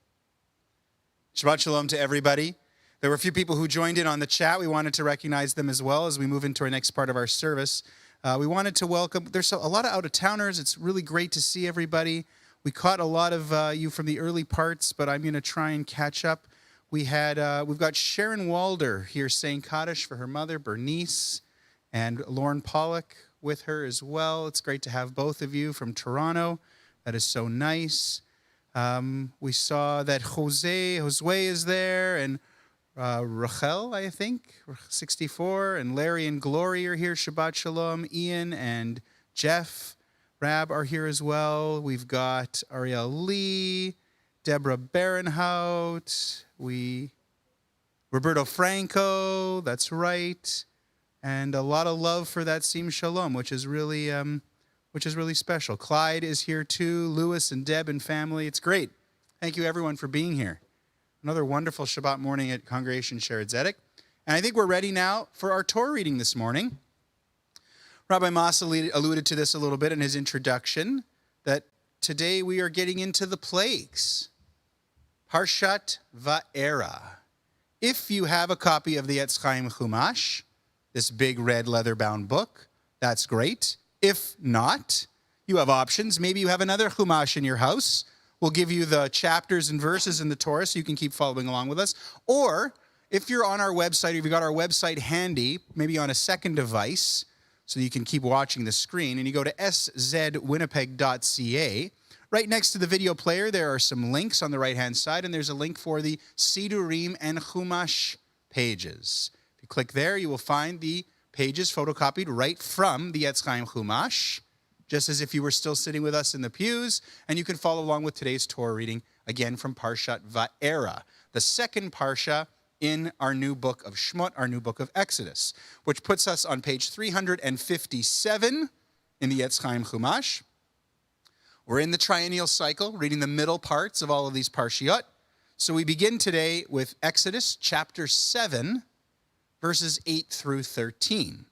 Shabbat shalom to everybody. There were a few people who joined in on the chat. We wanted to recognize them as well as we move into our next part of our service. We wanted to welcome, there's a lot of out-of-towners. It's really great to see everybody. We caught a lot of you from the early parts, but I'm going to try and catch up. We've got Sharon Walder here saying Kaddish for her mother, Bernice, and Lauren Pollock with her as well. It's great to have both of you from Toronto. That is so nice. We saw that Josue is there, and Rachel, I think, 64, and Larry and Glory are here. Shabbat Shalom. Ian and Jeff Rab are here as well. We've got Ariel Lee, Deborah Barenhout, Roberto Franco, that's right, and a lot of love for that Sim Shalom, which is really special. Clyde is here too, Lewis and Deb and family. It's great. Thank you everyone for being here. Another wonderful Shabbat morning at Congregation Shered Zedek. And I think we're ready now for our Torah reading this morning. Rabbi Moss alluded to this a little bit in his introduction, that today we are getting into the plagues. Parshat Vaera. If you have a copy of the Etz Chaim Chumash, this big red leather-bound book, that's great. If not, you have options. Maybe you have another Chumash in your house. We'll give you the chapters and verses in the Torah so you can keep following along with us. Or if you're on our website, or you've got our website handy, maybe on a second device, so you can keep watching the screen, and you go to szwinnipeg.ca. Right next to the video player, there are some links on the right-hand side, and there's a link for the Sidurim and Chumash pages. If you click there, you will find the pages photocopied right from the Etz Chaim Chumash, just as if you were still sitting with us in the pews, and you can follow along with today's Torah reading, again from Parshat Vaera, the second Parsha in our new book of Shmot, our new book of Exodus, which puts us on page 357 in the Etz Chaim Chumash. We're in the triennial cycle, reading the middle parts of all of these parshiot. So we begin today with Exodus chapter 7, verses 8 through 13.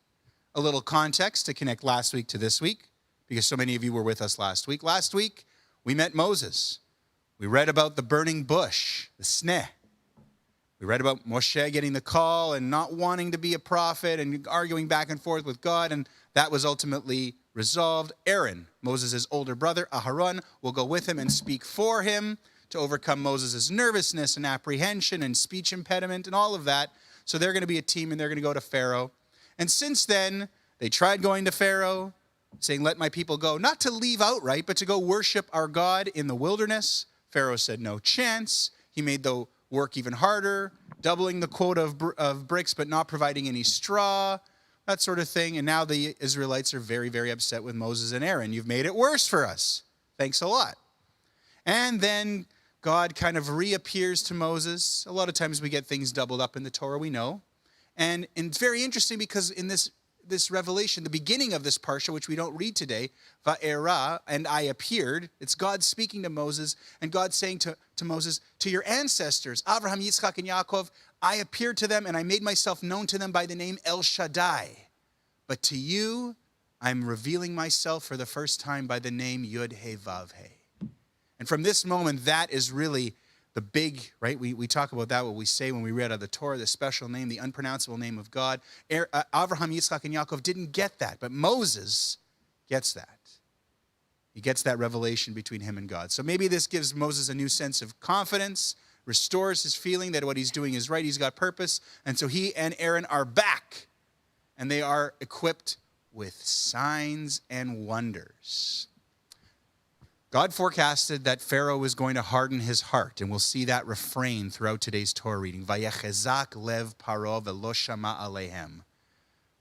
A little context to connect last week to this week, because so many of you were with us last week. Last week, we met Moses. We read about the burning bush, the sneh. We read about Moshe getting the call and not wanting to be a prophet and arguing back and forth with God, and that was ultimately resolved. Aaron, Moses' older brother, Aharon, will go with him and speak for him to overcome Moses' nervousness and apprehension and speech impediment and all of that. So they're going to be a team, and they're going to go to Pharaoh. And since then, they tried going to Pharaoh, saying, "Let my people go," not to leave outright, but to go worship our God in the wilderness. Pharaoh said no chance. He made the work even harder, doubling the quota of bricks, but not providing any straw, that sort of thing. And now the Israelites are very, very upset with Moses and Aaron. You've made it worse for us. Thanks a lot. And then God kind of reappears to Moses. A lot of times we get things doubled up in the Torah, we know. And it's very interesting because in this revelation, the beginning of this parsha, which we don't read today, Vaera, and I appeared, it's God speaking to Moses, and God saying to Moses, to your ancestors, Abraham, Yitzchak, and Yaakov, I appeared to them and I made myself known to them by the name El Shaddai. But to you, I'm revealing myself for the first time by the name Yud He Vav He. And from this moment, that is really the big, right? We talk about that, what we say when we read out of the Torah, the special name, the unpronounceable name of God. Abraham, Yitzchak, and Yaakov didn't get that, but Moses gets that. He gets that revelation between him and God. So maybe this gives Moses a new sense of confidence, restores his feeling that what he's doing is right, he's got purpose. And so he and Aaron are back, and they are equipped with signs and wonders. God forecasted that Pharaoh was going to harden his heart, and we'll see that refrain throughout today's Torah reading. Vayechezak lev paro velo shama alehem.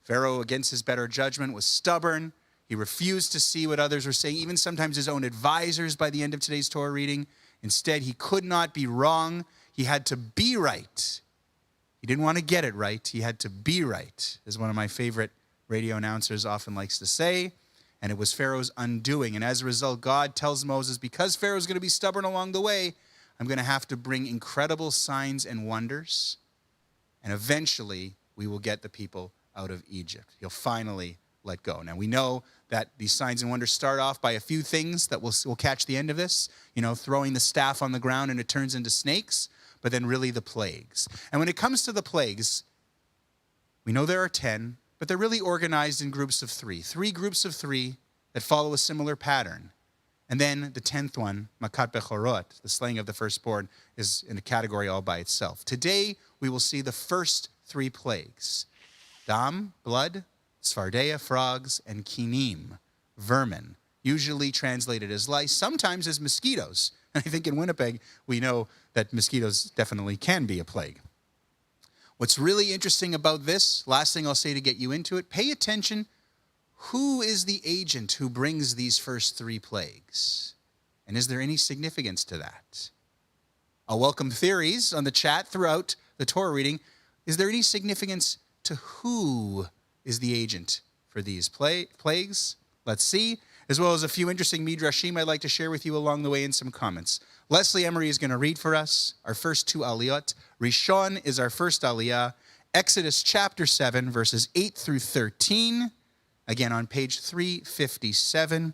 Pharaoh, against his better judgment, was stubborn. He refused to see what others were saying, even sometimes his own advisors by the end of today's Torah reading. Instead, he could not be wrong. He had to be right. He didn't want to get it right. He had to be right, as one of my favorite radio announcers often likes to say. And it was Pharaoh's undoing. And as a result, God tells Moses, because Pharaoh's going to be stubborn along the way, I'm going to have to bring incredible signs and wonders. And eventually, we will get the people out of Egypt. He'll finally let go. Now, we know that these signs and wonders start off by a few things that we'll catch the end of this. You know, throwing the staff on the ground and it turns into snakes. But then really the plagues. And when it comes to the plagues, we know there are 10. But they're really organized in groups of 3. 3 groups of 3 that follow a similar pattern. And then the 10th one, Makat Bechorot, the slaying of the firstborn, is in a category all by itself. Today, we will see the first 3 plagues. Dam, blood, Sfardeia, frogs, and Kinim, vermin, usually translated as lice, sometimes as mosquitoes. And I think in Winnipeg, we know that mosquitoes definitely can be a plague. What's really interesting about this, last thing I'll say to get you into it, pay attention. Who is the agent who brings these first 3 plagues? And is there any significance to that? I'll welcome theories on the chat throughout the Torah reading. Is there any significance to who is the agent for these plagues? Let's see. As well as a few interesting midrashim I'd like to share with you along the way in some comments. Leslie Emery is going to read for us our first 2 aliyot. Rishon is our first aliyah. Exodus chapter 7, verses 8 through 13. Again, on page 357.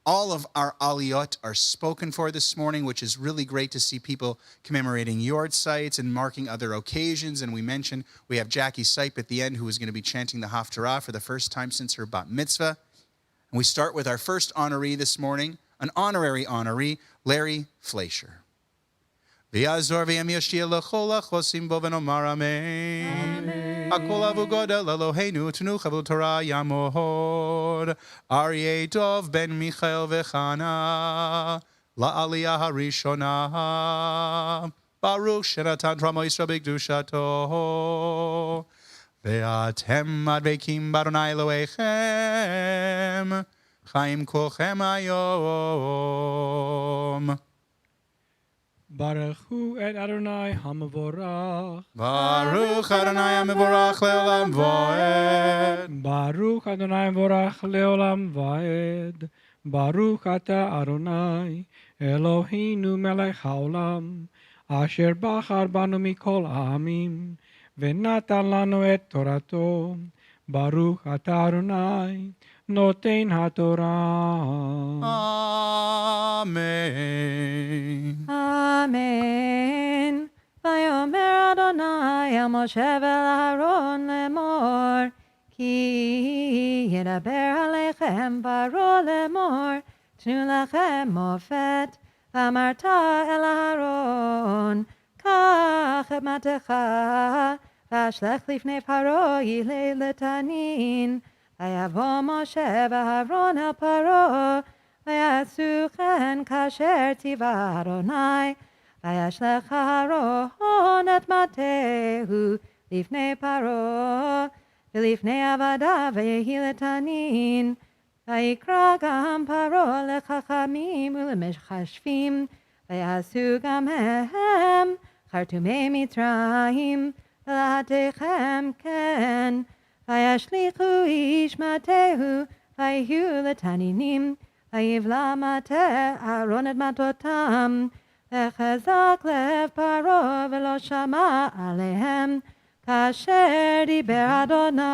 All of our aliyot are spoken for this morning, which is really great to see people commemorating yard sites and marking other occasions. And we mentioned we have Jackie Sipe at the end, who is going to be chanting the Haftarah for the first time since her bat mitzvah. And we start with our first honoree this morning, an honorary honoree, Larry Fleischer. V'yazor v'yem yashia l'chol ha'chosim bo v'nomar amen. Hakol avu godel Eloheinu tenu chavu Torah yamod. Aryeh Dov ben Michael v'chana la'aliyah harishona. Baruch shenatan Ramo Yisrael b'kedushato. Ve'atem advekim b'Adonai Elohechem chaim kolchem hayom. Baruch hu et Adonai hamavorach. Baruch Adonai hamavorach leolam vaed. Baruch Adonai vorach leolam vaed. Baruch ata Adonai Eloheinu melech haolam. Asher bachar banu mikol ha'amim. Venatan lanu et torato. Baruch ata Adonai noten haTorah. Amen. Amen. Vayomer Adonai el Moshe ve'Aaron lemor, ki yedaber alechem baro lemor, tnu lachem mofet, v'amarta el Aaron, kach et matecha, v'ashlech lifnei paro yilei letanin, vayavo Moshe ve'Aaron el paro, v'yatzu chen kasher tiva Adonai, v'yashlech Aaron et matehu lifnei paro, v'lifnei avadav v'yehi letanin, v'yikra gam paro lechachamim u'lemeshchashvim, ויעשו גם הם חרטומי מצרים, ולעתיכם כן. וישליכו איש מטהו, ויהיו לתנינים, ויבלע מטה אהרון את מטותם, וחזק לב פרעה ולא שמע עליהם, כאשר דיבר אדוני.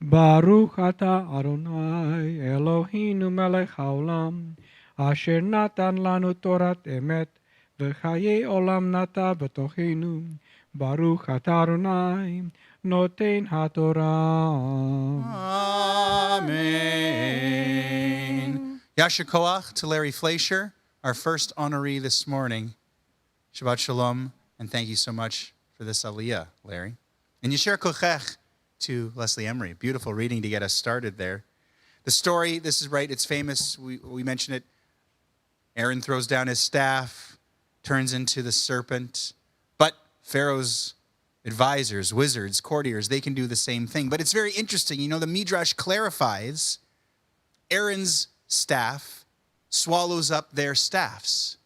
ברוך אתה אדוני אלוהינו מלך העולם, אשר נתן לנו תורת אמת, וחיי עולם נטע בתוכנו. ברוך אתה אדוני נותן התורה. Amen. Yasher Koach to Larry Fleischer, our first honoree this morning. Shabbat Shalom, and thank you so much for this aliyah, Larry. And Yasher Kochech to Leslie Emery. Beautiful reading to get us started there. The story, this is right, it's famous. We mentioned it. Aaron throws down his staff, turns into the serpent. But Pharaoh's advisors, wizards, courtiers, they can do the same thing. But it's very interesting. You know, the Midrash clarifies Aaron's staff swallows up their staffs.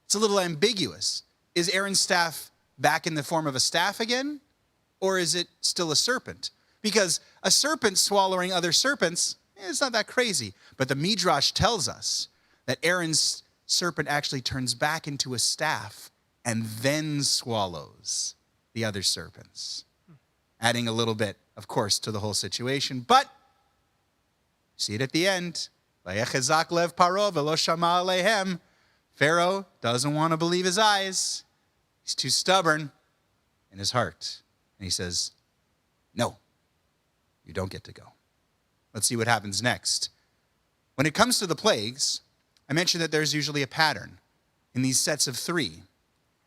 It's a little ambiguous. Is Aaron's staff back in the form of a staff again? Or is it still a serpent? Because a serpent swallowing other serpents, it's not that crazy. But the Midrash tells us that Aaron's serpent actually turns back into a staff and then swallows the other serpents. Adding a little bit, of course, to the whole situation. But, see it at the end. Vayechezak lev paro velo shama alehem. Pharaoh doesn't want to believe his eyes. He's too stubborn in his heart. And he says, no, you don't get to go. Let's see what happens next. When it comes to the plagues, I mentioned that there's usually a pattern in these sets of 3.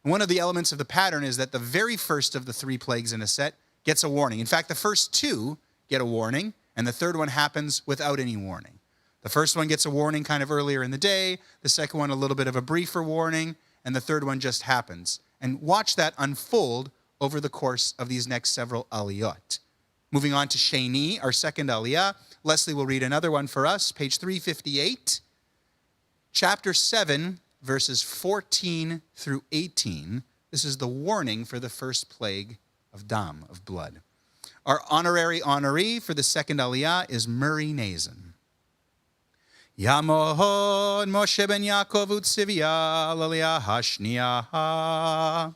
And one of the elements of the pattern is that the very first of the 3 plagues in a set gets a warning. In fact, the first 2 get a warning, and the third one happens without any warning. The first one gets a warning kind of earlier in the day, the second one a little bit of a briefer warning, and the third one just happens. And watch that unfold over the course of these next several aliyot. Moving on to Sheni, our second aliyah. Leslie will read another one for us, page 358. Chapter 7, verses 14 through 18. This is the warning for the first plague of dam, of blood. Our honorary honoree for the second aliyah is Murray Nazin. Yamod Moshe ben Yaakov utzivia l'aliyah hashniah.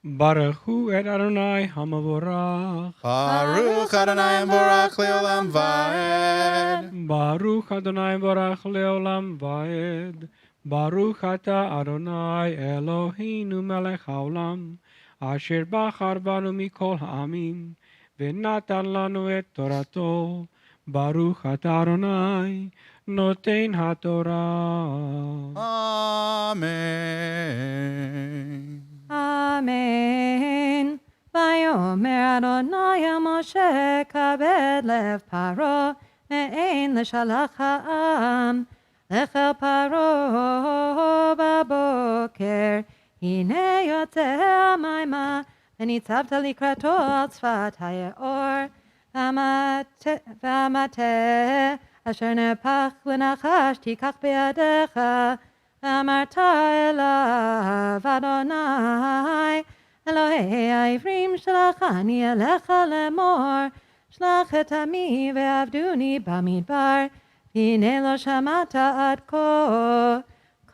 Baruch hu et Adonai hamavorach. Baruch Adonai Borach leolam vaed. Baruch Adonai Borach leolam vaed. Baruch ata Adonai Eloheinu melech haolam, asher bachar banu mikol ha'amim, v'natan lanu et torato. Baruch ata Adonai noten haTorah. Amen. Amen. Vayomer Adonai el Moshe kabed lev paro me'ein l'shalach ha'am lechel paro baboker hine yotze ha'mayma v'nitzavta likrato al tzfat ha'yeor v'amate asher nepach l'nachash tikach be'adecha אמרת אליו אדוני אלוהי העברים שלחני אליך לאמור שלח את עמי ועבדוני במדבר והנה לא שמעת עד כה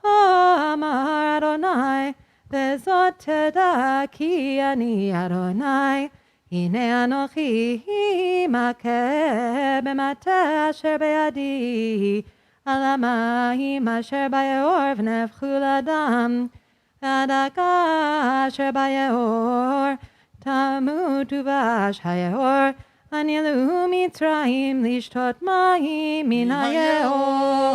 כה אמר אדוני וזאת תדע כי אני אדוני הנה אנוכי מכה במטה אשר בידי על המים אשר ביאור ונהפכו לדם, והדגה אשר ביאור תמות ובאש היאור, הנעלו מצרים לשתות מים מן היאור.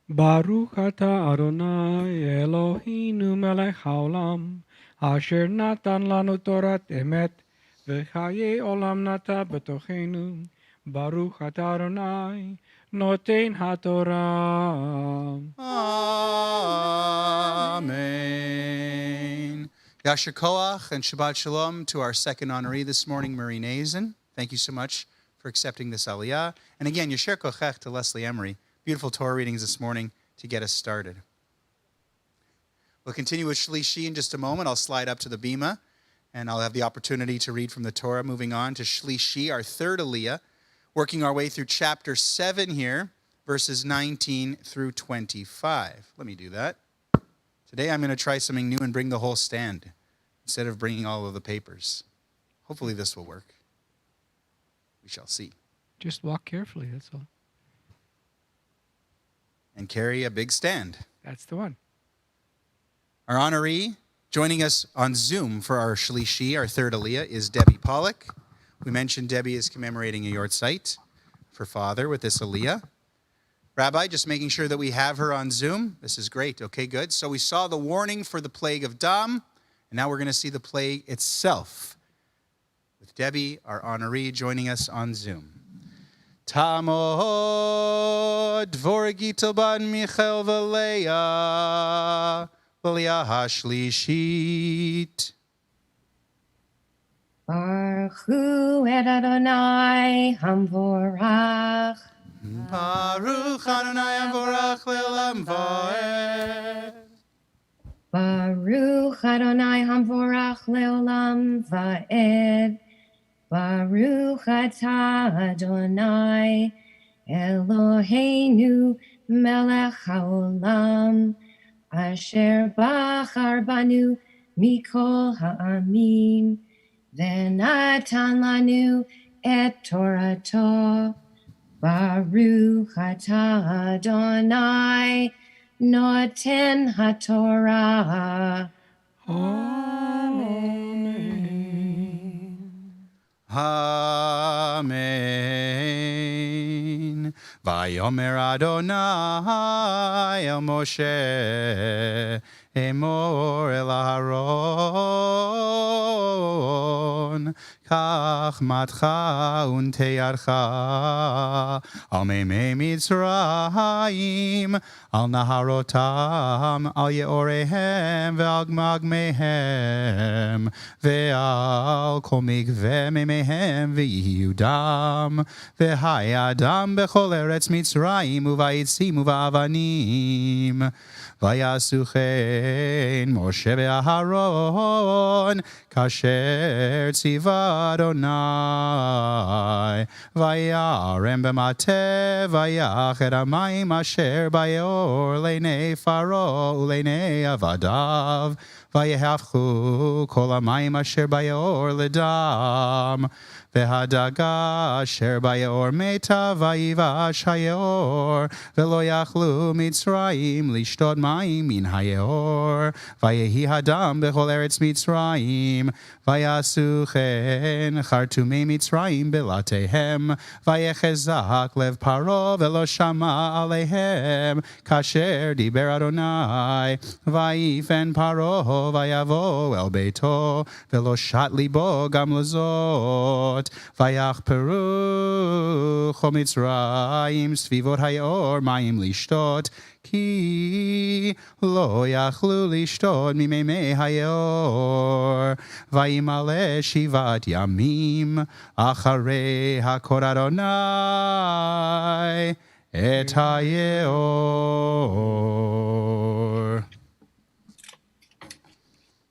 ברוך אתה אדוני אלוהינו מלך העולם, אשר נתן לנו תורת אמת, וחיי עולם נטע בתוכנו. Baruch atah Adonai, noten haTorah. Amen. Yasher Koach and Shabbat Shalom to our second honoree this morning, Murray Nazin. Thank you so much for for accepting this aliyah. And again, Yasher Kochech to Leslie Emery. Beautiful Torah readings this morning to get us started. We'll continue with Shlishi in just a moment. I'll slide up to the bima, and I'll have the opportunity to read from the Torah. Moving on to Shlishi, our third aliyah, working our way through chapter 7 here, verses 19 through 25. Let me do that. Today I'm going to try something new and bring the whole stand instead of bringing all of the papers. Hopefully this will work. We shall see. Just walk carefully, that's all. And carry a big stand. That's the one. Our honoree joining us on Zoom for our Shlishi, our third aliyah, is Debbie Pollock. We mentioned Debbie is commemorating a yortzeit for father with this aliyah. Rabbi, just making sure that we have her on Zoom. This is great. Okay, good. So we saw the warning for the plague of Dam, and now we're going to see the plague itself. With Debbie, our honoree, joining us on Zoom. Tamod Dvorgitel ban Michael Valeya Valia Hashlishit. Baruch Hu et Adonai Hamvorach. Baruch Adonai Hamvorach Le'olam Va'ed. Baruch Adonai Hamvorach Le'olam Va'ed. Baruch Atah Adonai Eloheinu Melech HaOlam Asher Bachar Banu Mikol Ha'amim V'natan Lanu Et Torato Baruch Atah Adonai Noten HaTorah. Amen. Vayomer Adonai el Moshe Emor el Aharon Kach matcha unteyarcha al meimei Mitzrayim al naharotam al yeorehem ve'al gmagmehem ve'al kol mikveh meimehem ve'yihu dam ve'hayadam bechol eretz Mitzrayim uvayitzim uva'avanim vayasu chen Moshe ve'Aharon kasher tziva Adonai vayarem b'mateh vayached hamayim asher bayor leinei Faro uleinei avadav vayehafchu kol hamayim asher bayor ledam v'hadaga asher bayor meta vayivash hayor v'lo yachlu Mitzrayim lishtod mayim min hayor vayehi hadam b'chol eretz Mitzrayim vayasu chen chartumei Mitzrayim belatehem vayechezak lev Paro v'lo shama aleihem kasher diber Adonai vayifen Paro vayavo el beito v'lo shat libo gam lezot vayach peru cho Mitzrayim svivot hayor mayim lishtot ki lo yachlu lishtod mimeimei hayor vayimale shivat yamim acharei hakor Adonai et hayor.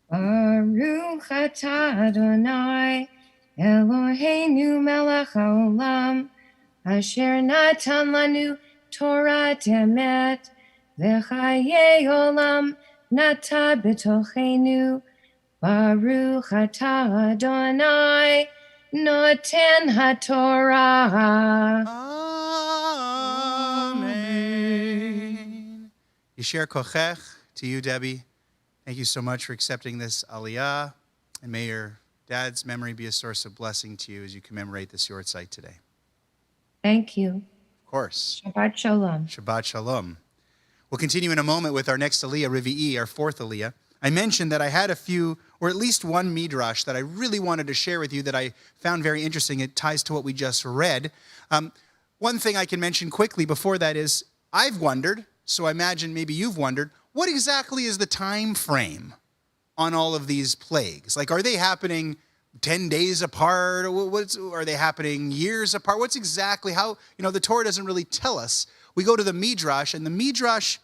Baruch Atah Adonai Eloheinu Melech HaOlam Asher Natan Lanu Torah Emet V'chayei Olam Nata B'tochenu Baruch Atah Adonai Noten HaTorah. Amen. Yasher Kochech to you, Debbie. Thank you so much for accepting this aliyah, and may your dad's memory be a source of blessing to you as you commemorate this yortzeit today. Thank you. Of course. Shabbat Shalom. Shabbat Shalom. We'll continue in a moment with our next aliyah, Revi'i, our fourth aliyah. I mentioned that I had a few, or at least one midrash that I really wanted to share with you that I found very interesting. It ties to what we just read. One thing I can mention quickly before that is I've wondered, so I imagine maybe you've wondered, what exactly is the time frame on all of these plagues? Like, are they happening 10 days apart? Are they happening years apart? What's exactly how, the Torah doesn't really tell us. We go to the Midrash, and the Midrash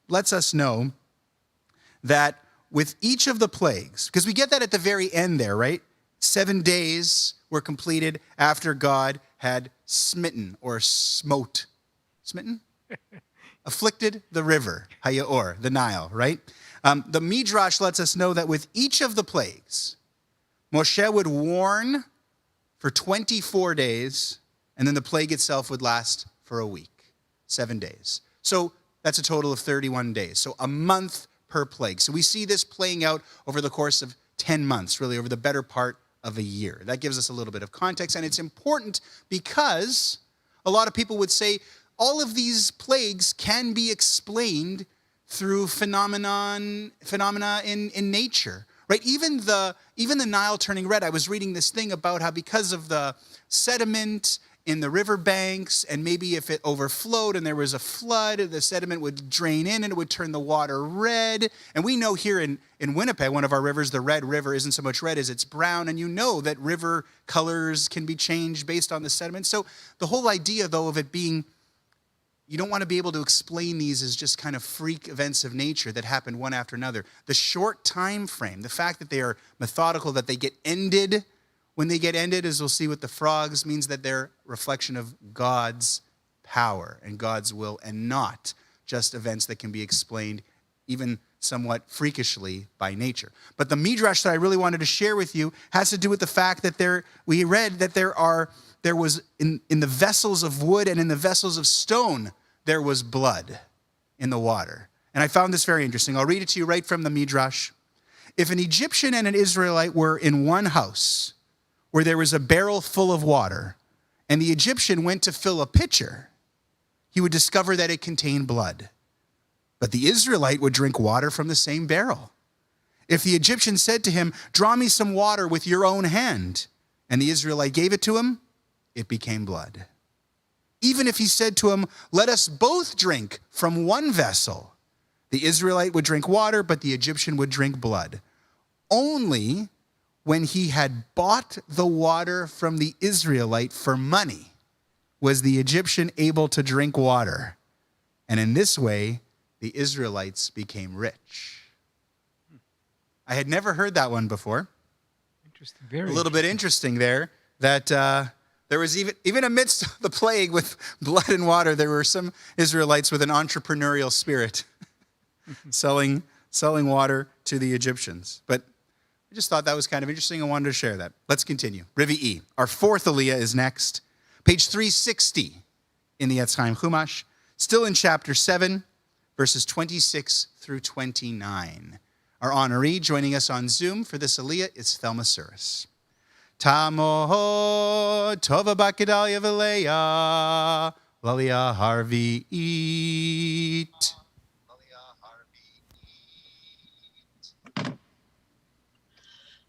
lets us know that with each of the plagues, because we get that at the very end there, right? 7 days were completed after God had smitten or smote. Smitten? Afflicted the river, Hayaor, the Nile, right? The Midrash lets us know that with each of the plagues, Moshe would warn for 24 days, and then the plague itself would last for a week, 7 days. So that's a total of 31 days. So a month per plague. So we see this playing out over the course of 10 months, really over the better part of a year. That gives us a little bit of context, and it's important because a lot of people would say all of these plagues can be explained through phenomena in nature, right? Even the Nile turning red. I was reading this thing about how because of the sediment in the riverbanks, and maybe if it overflowed and there was a flood, the sediment would drain in and it would turn the water red. And we know here in Winnipeg, one of our rivers, the Red River, isn't so much red as it's brown. And you know that river colors can be changed based on the sediment. So the whole idea, though, of it being, you don't want to be able to explain these as just kind of freak events of nature that happen one after another. The short time frame, the fact that they are methodical, that they get ended when they get ended, as we'll see with the frogs, means that they're a reflection of God's power and God's will, and not just events that can be explained even somewhat freakishly by nature. But the Midrash that I really wanted to share with you has to do with the fact that we read that there was in the vessels of wood and in the vessels of stone, there was blood in the water. And I found this very interesting. I'll read it to you right from the Midrash. If an Egyptian and an Israelite were in one house, where there was a barrel full of water, and the Egyptian went to fill a pitcher, he would discover that it contained blood. But the Israelite would drink water from the same barrel. If the Egyptian said to him, "Draw me some water with your own hand," and the Israelite gave it to him, it became blood. Even if he said to him, "Let us both drink from one vessel," the Israelite would drink water, but the Egyptian would drink blood. Only when he had bought the water from the Israelite for money was the Egyptian able to drink water. And in this way, the Israelites became rich. I had never heard that one before. Interesting. Very A little bit interesting there, that there was even amidst the plague with blood and water, there were some Israelites with an entrepreneurial spirit selling water to the Egyptians. But I just thought that was kind of interesting. I wanted to share that. Let's continue. Rivi'i. Our fourth Aliyah is next. Page 360 in the Etz Chaim Chumash. Still in chapter 7, verses 26 through 29. Our honoree joining us on Zoom for this Aliyah is Thelma Suris. Tamo tova bakedalia v'leya lalia harvi'it.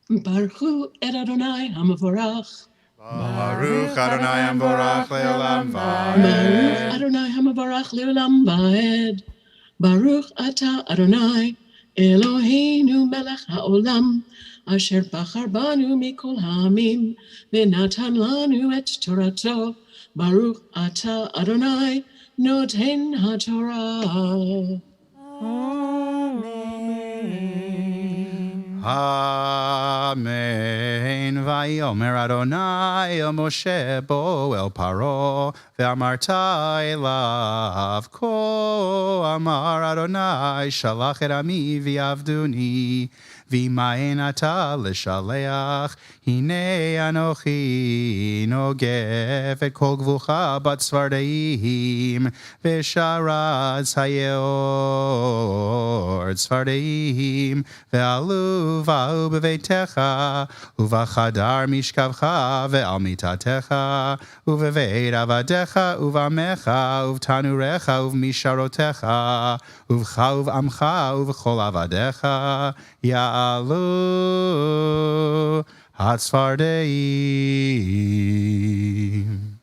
Baruch hu et Adonai hamavorach. Baruch Adonai Hamvorach Le'olam Baruch Vaed. Adonai hamavorach le'olam vaed. Baruch ata Adonai Eloheinu melech haolam asher bachar banu mikol ha'amim v'natan lanu et torato. Baruch ata Adonai noten haTorah. Amen. Vayomer Adonai el Moshe bo el Paro ve'amarta elav ko amar Adonai shalach et ami v'yavduni v'maen ata l'shaleach hine anochi nogef et kol gvucha bat tzvardeim v'sharaz hayeor tzvardeim ve'alu va'u b'veitecha uvachadar mishkavcha ve'al mitatecha uveveit avadecha uvamecha uvtanurecha uvmisharotecha uvcha uvamcha uvchol avadecha ya'alu hatzvardeim.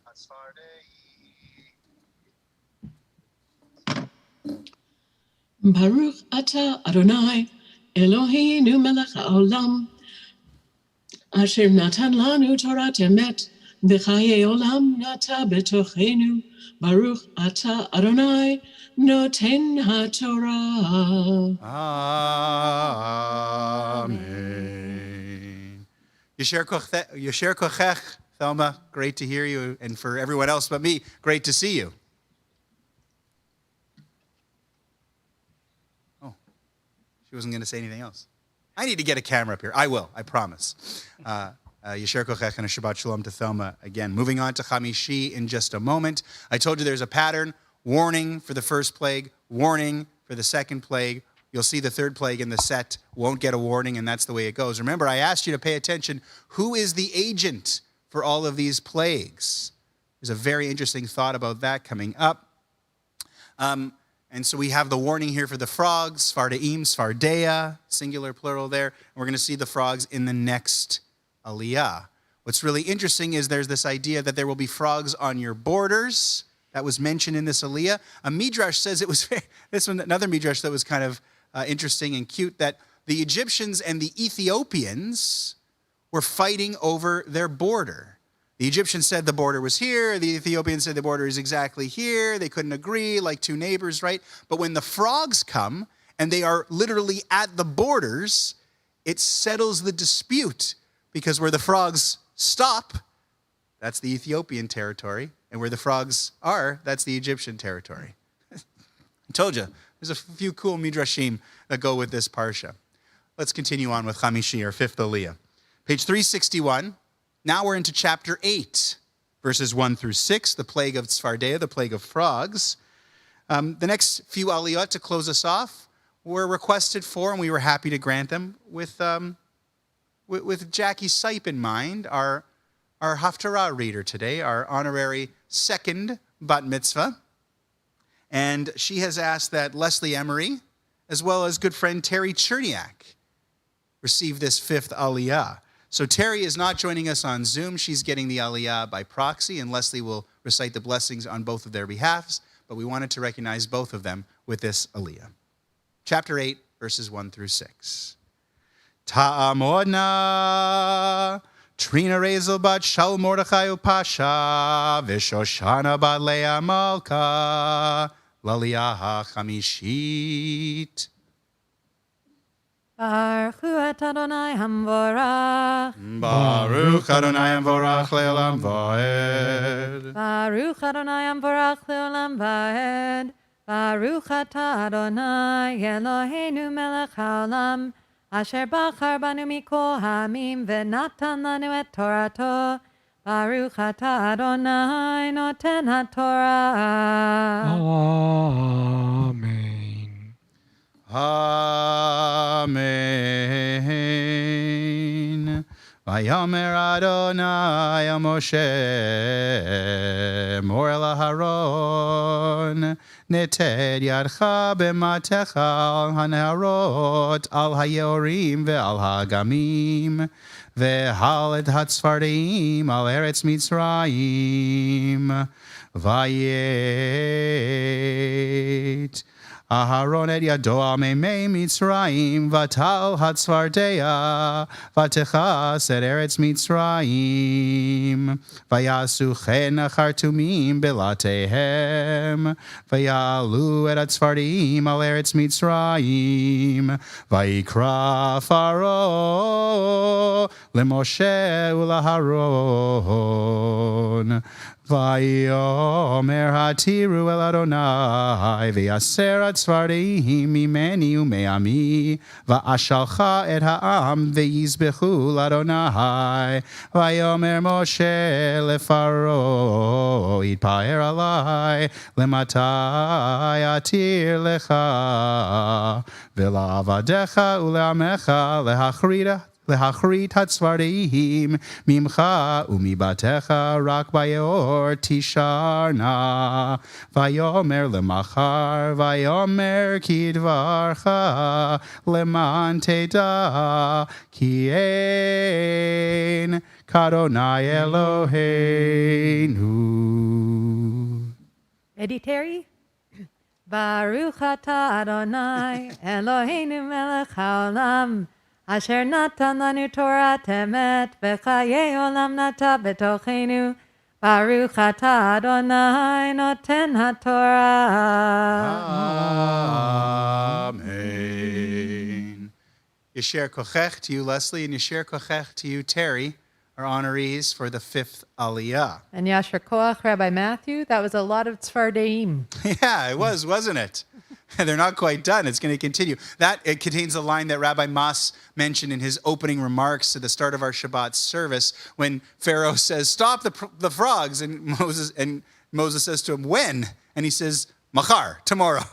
Baruch ata Adonai Eloheinu melech haolam Asher natan lanu Torat emet, v'chaye olam nata betochenu, Baruch ata Adonai, noten haTorah. Amen. Yasher kochech, Thelma, great to hear you. And for everyone else but me, great to see you. Oh, she wasn't going to say anything else. I need to get a camera up here. I will, I promise. Yasher kochech and a Shabbat Shalom to Thelma again. Moving on to Chamishi in just a moment. I told you there's a pattern. Warning for the first plague, warning for the second plague. You'll see the third plague in the set won't get a warning, and that's the way it goes. Remember, I asked you to pay attention. Who is the agent for all of these plagues? There's a very interesting thought about that coming up. And so we have the warning here for the frogs, Sfardaim, Sfardea, singular, plural there. And we're going to see the frogs in the next Aliyah. What's really interesting is there's this idea that there will be frogs on your borders. That was mentioned in this Aliyah. A Midrash says it was, this one, another Midrash that was kind of interesting and cute, that the Egyptians and the Ethiopians were fighting over their border. The Egyptians said the border was here. The Ethiopians said the border is exactly here. They couldn't agree, like two neighbors, right? But when the frogs come and they are literally at the borders, it settles the dispute, because where the frogs stop, that's the Ethiopian territory. And where the frogs are, that's the Egyptian territory. I told you, there's a few cool midrashim that go with this parsha. Let's continue on with Chamishi, our fifth Aliyah. Page 361. Now we're into chapter 8, verses 1 through 6, the plague of Tzfardea, the plague of frogs. The next few Aliyot to close us off were requested for, and we were happy to grant them, with Jackie Sipe in mind, our Haftarah reader today, our honorary second bat mitzvah. And she has asked that Leslie Emery, as well as good friend Terry Cherniak, receive this fifth Aliyah. So Terry is not joining us on Zoom. She's getting the Aliyah by proxy, and Leslie will recite the blessings on both of their behalves. But we wanted to recognize both of them with this Aliyah. Chapter 8, verses 1 through 6. Ta'amodna Trina Rezel bat Shal Mordechai Upasha Vishoshana bat Leah Malka Laliah Chamishit. Baruch hu et Adonai Hamvorach. Baruch Adonai Hamvorach le'olam va'ed. Baruch Adonai Hamvorach le'olam va'ed. Baruch atah Adonai Eloheinu melech haolam. Asher bachar banu mikol hamim v'natan lanu et Torato. Baruch atah Adonai noten haTorah. Amen. Amen. Vayomer Adonai el Moshe mor el Aharon neted yadcha b'matecha al haneharot al hayorim ve'al hagamim ve'hal et hatzfardeim al eretz Mitzrayim vayet Aharon et yado al meimei Mitzrayim vatal hatzfardea vatechas et eretz Mitzrayim vayasu chen achartumim belatehem vayalu et hatzfardeim al eretz Mitzrayim vayikra Faro leMoshe ulaharon Vayomer hatiru el Adonai v'yaser hatzfardeim mimeni umeami va'ashalcha et ha'am v'yizbechu l'Adonai Vayomer Moshe lefaro yitpaer alai lematai atir lecha v'la'avadecha ule'amecha lehachrit hatzvardeim mimcha umibatecha rak bayor tisharna vayomer lemachar vayomer kidvarcha leman teda ki ein kadonai Eloheinu. Ready, Terry? Baruch atah Adonai Eloheinu melech haolam. Asher natan lanu Torah temet, v'chaye olam nata betochenu. Baruch atah Adonai noten haTorah. Amen. Yasher Kochech to you, Leslie, and Yasher Kochech to you, Terry, our honorees for the 5th Aliyah. And Yasher Koach, Rabbi Matthew, that was a lot of Tzfardeim. Yeah, it was, wasn't it? They're not quite done. It's going to continue. It contains a line that Rabbi Mas mentioned in his opening remarks to the start of our Shabbat service when Pharaoh says, "Stop the frogs," and Moses says to him, "When?" And he says, "Machar, tomorrow."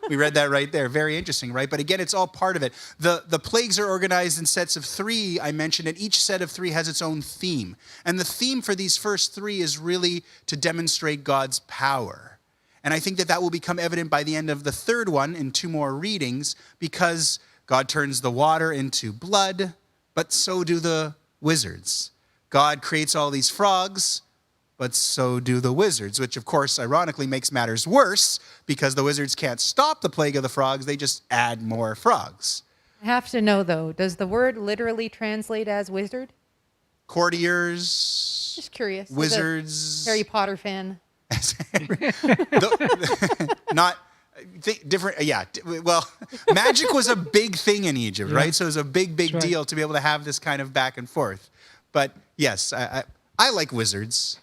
We read that right there. Very interesting, right? But again, it's all part of it. The plagues are organized in sets of 3, I mentioned, and each set of 3 has its own theme. And the theme for these first 3 is really to demonstrate God's power. And I think that will become evident by the end of the 3rd one in 2 more readings, because God turns the water into blood, but so do the wizards. God creates all these frogs, but so do the wizards, which of course ironically makes matters worse because the wizards can't stop the plague of the frogs, they just add more frogs. I have to know, though, does the word literally translate as wizard? Courtiers. Just curious. Wizards. Harry Potter fan. Different, yeah. Well, magic was a big thing in Egypt, right? So it was a big deal to be able to have this kind of back and forth. But yes, I like wizards.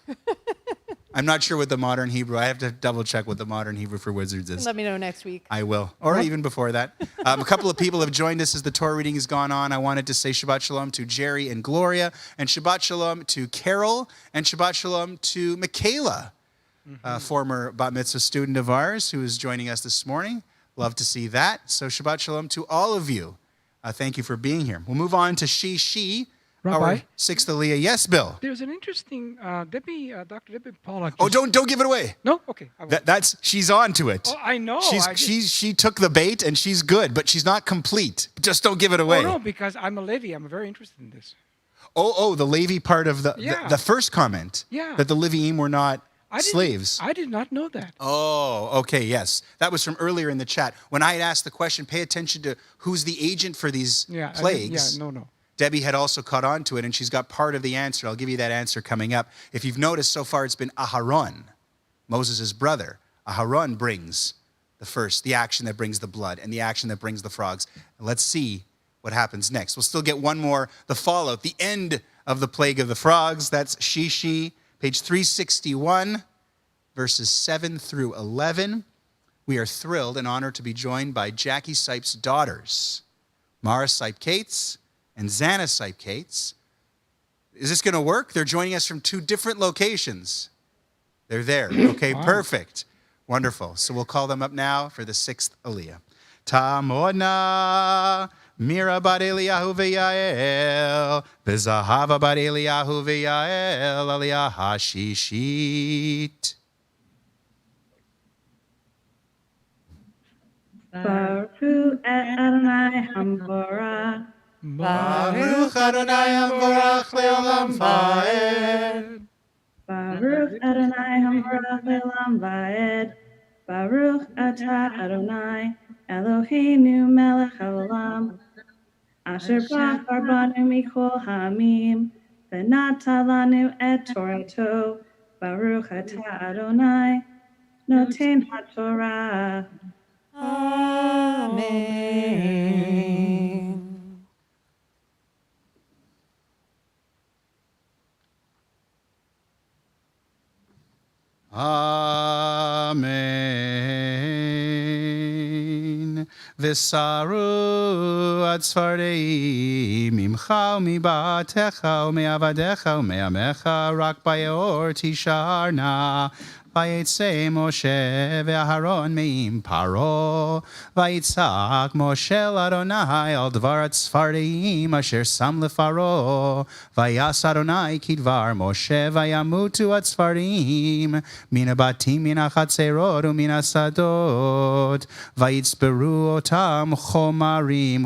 I'm not sure what the modern Hebrew. I have to double check what the modern Hebrew for wizards is. Let me know next week. I will, or even before that. A couple of people have joined us as the Torah reading has gone on. I wanted to say Shabbat Shalom to Jerry and Gloria, and Shabbat Shalom to Carol, and Shabbat Shalom to Michaela. Former Bat Mitzvah student of ours who is joining us this morning. Love to see that. So Shabbat Shalom to all of you. Thank you for being here. We'll move on to she, Rabbi? our 6th Aliyah. Yes, Bill. There's an interesting Dr. Debbie Pollack. Oh, don't give it away. No? Okay. I won't. She's on to it. Oh, I know. She took the bait and she's good, but she's not complete. Just don't give it away. Oh, no, because I'm a Levi. I'm very interested in this. Oh, the Levi part of the first comment. Yeah. That the Leviim were not slaves. I did not know that. Oh, okay, yes. That was from earlier in the chat. When I had asked the question, pay attention to who's the agent for these plagues. No. Debbie had also caught on to it, and she's got part of the answer. I'll give you that answer coming up. If you've noticed, so far it's been Aharon, Moses' brother. Aharon brings the action that brings the blood, and the action that brings the frogs. And let's see what happens next. We'll still get one more, the fallout, the end of the plague of the frogs. That's Shishi. Page 361, verses 7 through 11. We are thrilled and honored to be joined by Jackie Sipe's daughters, Mara Sipe-Cates and Xana Sipe-Cates. Is this going to work? They're joining us from 2 different locations. They're there. Okay, wow. Perfect. Wonderful. So we'll call them up now for the 6th Aliyah. Tamodna. Mira bar Eliyahu v'Yael, Bezahava bar Eliyahu v'Yael, Aliyah hashishit. Baruch Adonai Hamborah. Baruch Adonai Hamborach le'olam va'ed. Baruch Adonai Hamborach le'olam va'ed. Baruch atah Adonai Eloheinu melech haolam. Asher bachar banu mikol ha'amim, v'nata lanu et Torato. Baruch atah Adonai noten haTorah. Amen. Amen. V'saru ad tzfarei mimcha u'mibatecha u'me'avadecha u'me'amecha rak bayor tisharna. Vayetze Moshe ve'Aharon me'im Paro. Vayitzak Moshe l'Adonai al dvar tzfardeim asher sam lefaro. Vayas Adonai kidvar Moshe vayamutu atzfardeim min habatim min hachatzerot u'min hasadot. Vayitzberu otam chomarim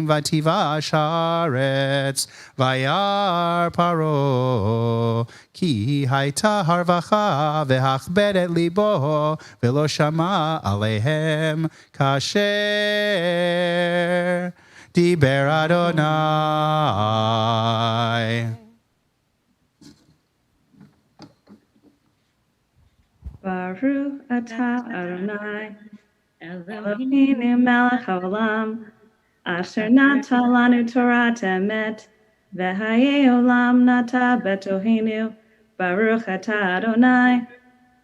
vativash haaretz. Vayar Paro ki hayta harvacha ve'achbed et libo ve'lo shama alehem kasher Diber Adonai. Baruch atah Adonai, Eloheinu melech haolam, asher nata lanu Torah emet, v'hayei olam nata betohenu. Baruch atah Adonai,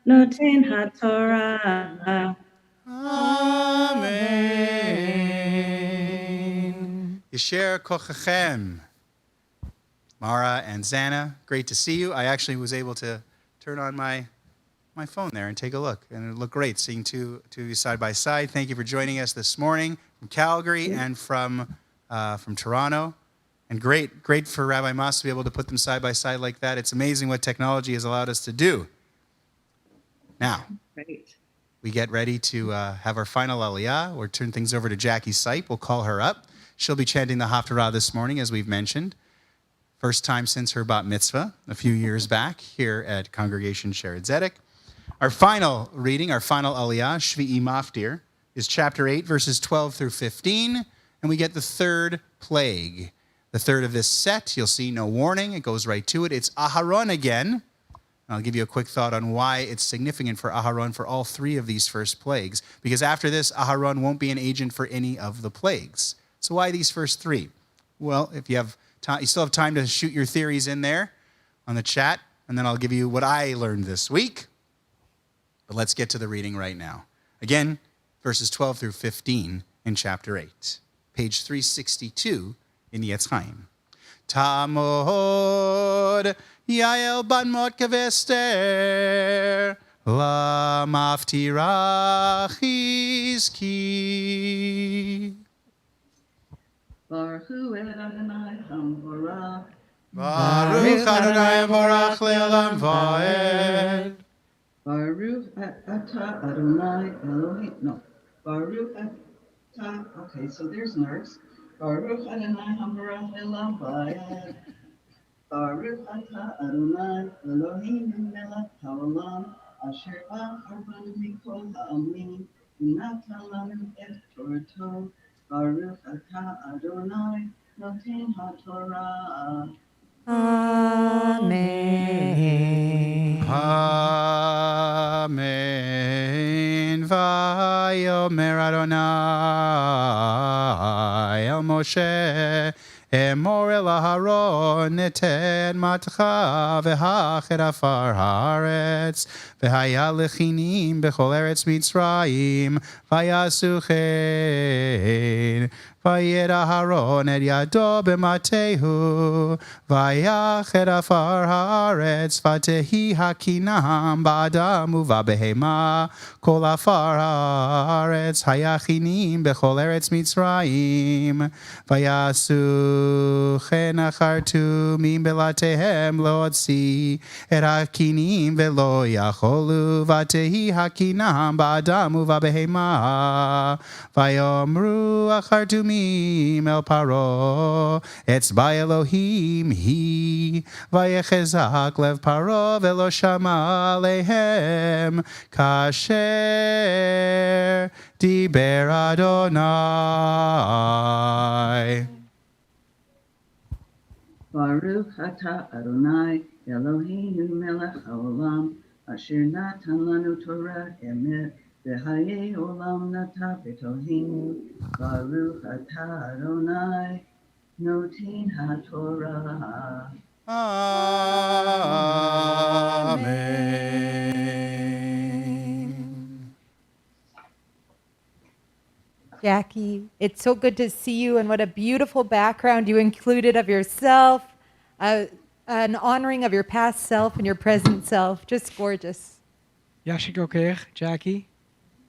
noten haTorah. Amen. Yasher kochachem. Mara and Zana, great to see you. I actually was able to turn on my phone there and take a look, and it looked great seeing two of you side by side. Thank you for joining us this morning from Calgary and from Toronto. And great for Rabbi Moss to be able to put them side by side like that. It's amazing what technology has allowed us to do. Now, Great. we get ready to have our final aliyah. We'll turn things over to Jackie Sipe. We'll call her up. She'll be chanting the Haftarah this morning, as we've mentioned. First time since her bat mitzvah a few years back here at Congregation Shered Zedek. Our final reading, our final aliyah, Shvi'i Maftir, is chapter 8, verses 12 through 15, and we get the third plague. The third of this set, you'll see no warning. It goes right to it. It's Aharon again. I'll give you a quick thought on why it's significant for Aharon for all three of these first plagues, because after this, Aharon won't be an agent for any of the plagues. So why these first three? Well, if you have time, you still have time to shoot your theories in there on the chat, and then I'll give you what I learned this week. But let's get to the reading right now. Again, verses 12 through 15 in chapter 8, page 362 in the Etz Chaim. Tamod Yael ban mot kavester la maftirach izki. Baruch Adonai Hamorah. Baruch Adonai Borach le'olam va'ed. Baruch atah Adonai Elohim. No. Baruch atah. Okay, so there's nerves. Baruch Adonai Hamorah le'olam va'ed. Baruch atah Adonai Elohim melech haolam asher bachar banu mikol ha'amim v'natan lanu et Torto. Baruch atah Adonai noten haTorah. Amen. Amen. Vayomer Adonai el Moshe Emor el Aharon neten matcha v'hachet afar haaretz v'haya lechinim b'chol eretz Mitzrayim vayasu chen vayed Aharon et yado b'matehu vayachet afar haaretz vatehi hakinam ba'adam u'va'behema kol afar haaretz hayachinim b'chol eretz Mitzrayim vayasu chen achartu min belatehem lo otzi et hakinim velo yacholu vatehi hakinam ba'adam u'va'behema vayomru achartu mim el paro etzba Elohim hi vayechezak lev paro velo shama alehem kasher diber Adonai. Baruch atah Adonai Eloheinu melech haolam asher natan lanu Torah emet v'hayei olam nata betohenu. Baruch atah Adonai noten haTorah. Amen. Jackie, it's so good to see you, and what a beautiful background you included of yourself, an honoring of your past self and your present self. Just gorgeous. Yashikoker, Jackie.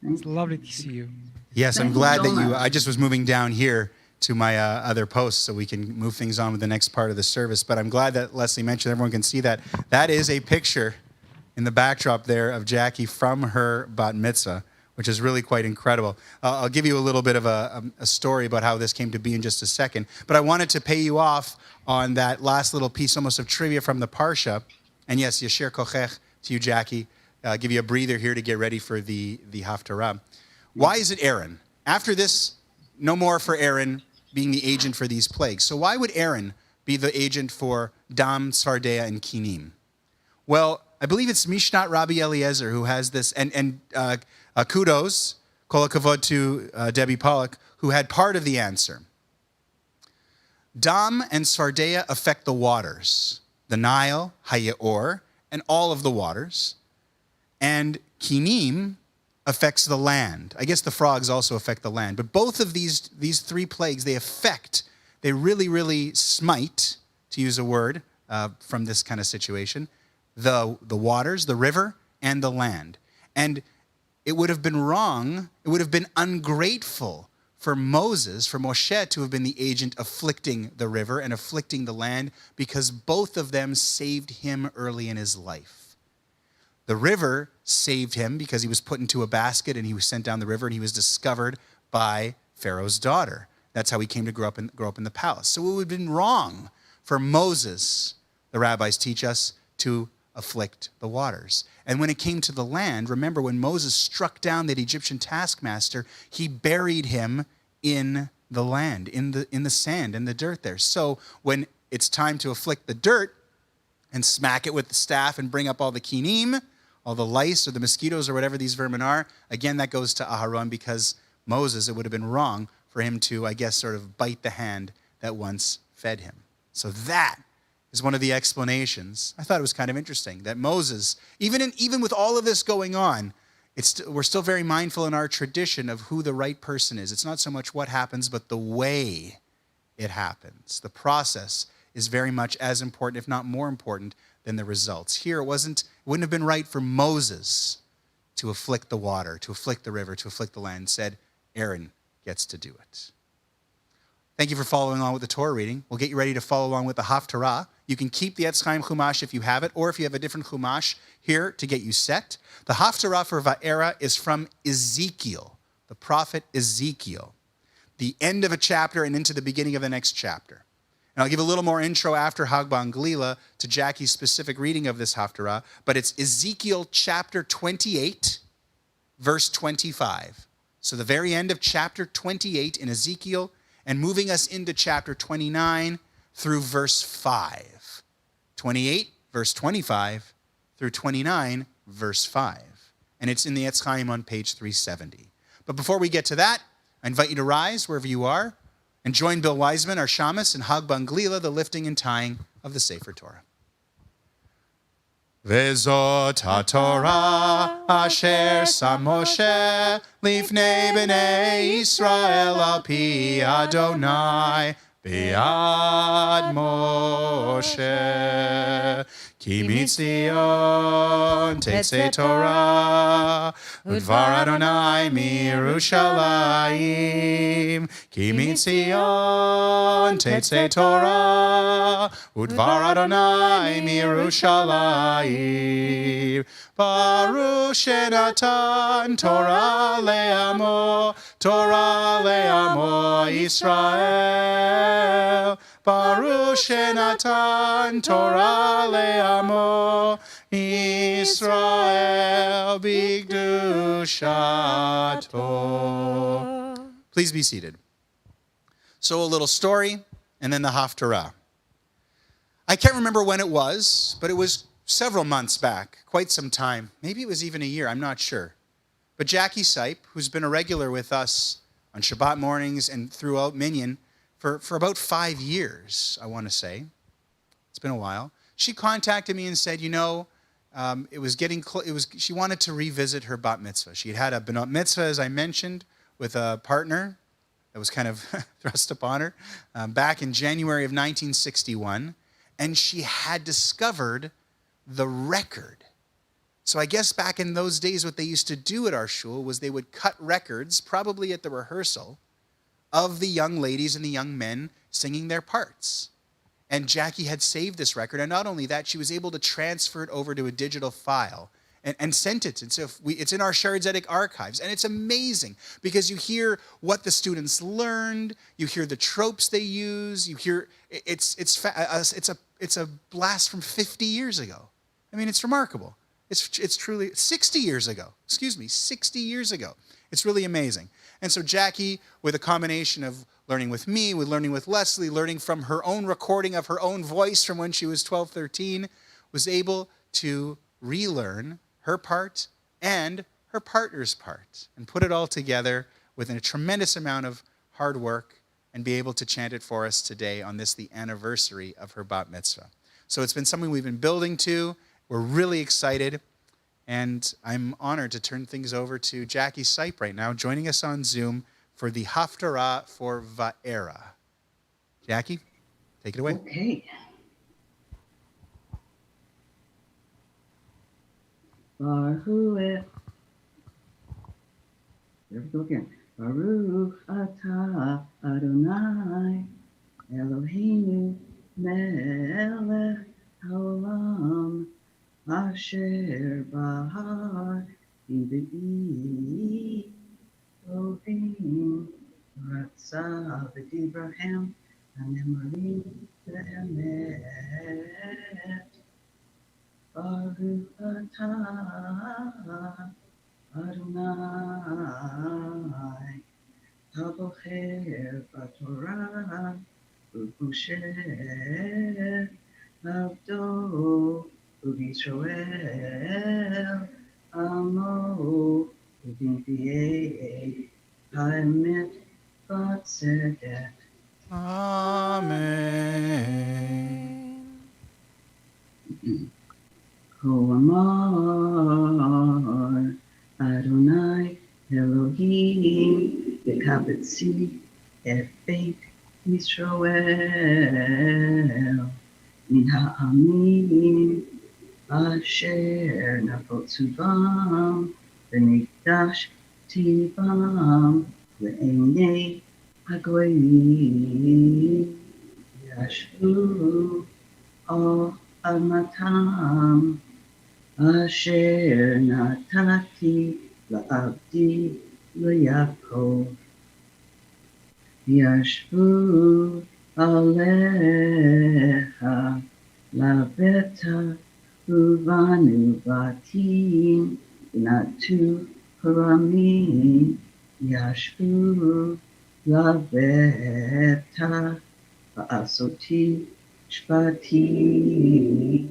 It's lovely to see you. Yes, I'm Thank you glad so that you. much. I just was moving down here to my other posts so we can move things on with the next part of the service. But I'm glad that Leslie mentioned everyone can see that. That is a picture in the backdrop there of Jackie from her bat mitzvah, which is really quite incredible. I'll give you a little bit of a story about how this came to be in just a second. But I wanted to pay you off on that last little piece almost of trivia from the Parsha. And yes, Yasher Kochech to you, Jackie. Give you a breather here to get ready for the Haftarah. Why is it Aaron? After this, no more for Aaron. being the agent for these plagues. So why would Aaron be the agent for Dam, Tzfardea, and Kinim? Well, I believe it's Mishnat Rabbi Eliezer who has this, and kudos, kol hakavod to Debbie Pollack, who had part of the answer. Dam and Tzfardea affect the waters, the Nile, Hayeor, and all of the waters. And Kinim affects the land. I guess the frogs also affect the land. But both of these three plagues, they really, really smite, to use a word from this kind of situation, the waters, the river, and the land. And it would have been wrong, it would have been ungrateful for Moses, for Moshe to have been the agent afflicting the river and afflicting the land, because both of them saved him early in his life. The river saved him because he was put into a basket and he was sent down the river and he was discovered by Pharaoh's daughter. That's how he came to grow up in the palace. So it would have been wrong for Moses, the rabbis teach us, to afflict the waters. And when it came to the land, remember when Moses struck down that Egyptian taskmaster, he buried him in the land, in the sand, in the dirt there. So when it's time to afflict the dirt and smack it with the staff and bring up all the kinim, all the lice or the mosquitoes or whatever these vermin are, again, that goes to Aharon, because Moses, it would have been wrong for him to, I guess, sort of bite the hand that once fed him. So that is one of the explanations. I thought it was kind of interesting that Moses, even with all of this going on, we're still very mindful in our tradition of who the right person is. It's not so much what happens, but the way it happens. The process is very much as important, if not more important, than the results. Here, it wouldn't have been right for Moses to afflict the water, to afflict the river, to afflict the land. Instead, Aaron gets to do it. Thank you for following along with the Torah reading. We'll get you ready to follow along with the Haftarah. You can keep the Etz Chaim Chumash if you have it, or if you have a different Chumash here to get you set. The Haftarah for Vaera is from Ezekiel, the prophet Ezekiel, the end of a chapter and into the beginning of the next chapter. And I'll give a little more intro after Hagban Glila to Jackie's specific reading of this Haftarah, but it's Ezekiel chapter 28, verse 25. So the very end of chapter 28 in Ezekiel, and moving us into chapter 29 through verse 5. 28, verse 25, through 29, verse 5. And it's in the Etz Chaim on page 370. But before we get to that, I invite you to rise wherever you are and join Bill Wiseman, our shamus, and Hagban Glila, the lifting and tying of the Sefer Torah. Vezot HaTorah asher sam Moshe lifnei b'nei Yisrael al pi Adonai bi'ad Moshe. Ki mitzion tetzei Torah udvar Adonai miYerushalayim. Ki mitzion tetzei Torah udvar Adonai miYerushalayim. Baruch shenatan Torah le'amo Yisrael. Baruch shenatan Torah le'amo Yisrael b'kedushato. Please be seated. So a little story, and then the Haftarah. I can't remember when it was, but it was several months back, quite some time. Maybe it was even a year, I'm not sure. But Jackie Sipe, who's been a regular with us on Shabbat mornings and throughout Minyan for about 5 years, I want to say. It's been a while. She contacted me and said, she wanted to revisit her bat mitzvah. She had a bat mitzvah, as I mentioned, with a partner that was kind of thrust upon her back in January of 1961. And she had discovered the record. So I guess back in those days, what they used to do at our shul was they would cut records, probably at the rehearsal, of the young ladies and the young men singing their parts. And Jackie had saved this record, and not only that, she was able to transfer it over to a digital file and sent it. And so it's in our Shared Zedek archives, and it's amazing because you hear what the students learned, you hear the tropes they use, you hear it's a blast from 50 years ago. I mean, it's remarkable. It's truly 60 years ago. 60 years ago. It's really amazing. And so Jackie, with a combination of learning with me, with learning with Leslie, learning from her own recording of her own voice from when she was 12, 13, was able to relearn her part and her partner's part and put it all together within a tremendous amount of hard work and be able to chant it for us today on this, the anniversary of her bat mitzvah. So it's been something we've been building to. We're really excited. And I'm honored to turn things over to Jackie Sipe right now, joining us on Zoom for the Haftarah for Vaera. Jackie, take it away. Okay. Baruch, there we go again. Baruch atah Adonai Eloheinu melech haolam asher bahar b'be'i Elohim ratzah v'divraham הנאמרים באמת. Baruch atah Adonai הבוחר בתורה ובמשה עבדו ובישראל עמו ובנביאי האמת והצדק. Amen. כה אמר אדוני אלוהים וקבצי את בית ישראל מן העמים אשר נפוצו בם ונקדשתי בם לעיני הגויים ישבו על אדמתם אשר נתתי לעבדי ליעקב ישבו עליך לביתה ובנו בתים ונטו כרמים ישבו לביתה ועשותי שבטים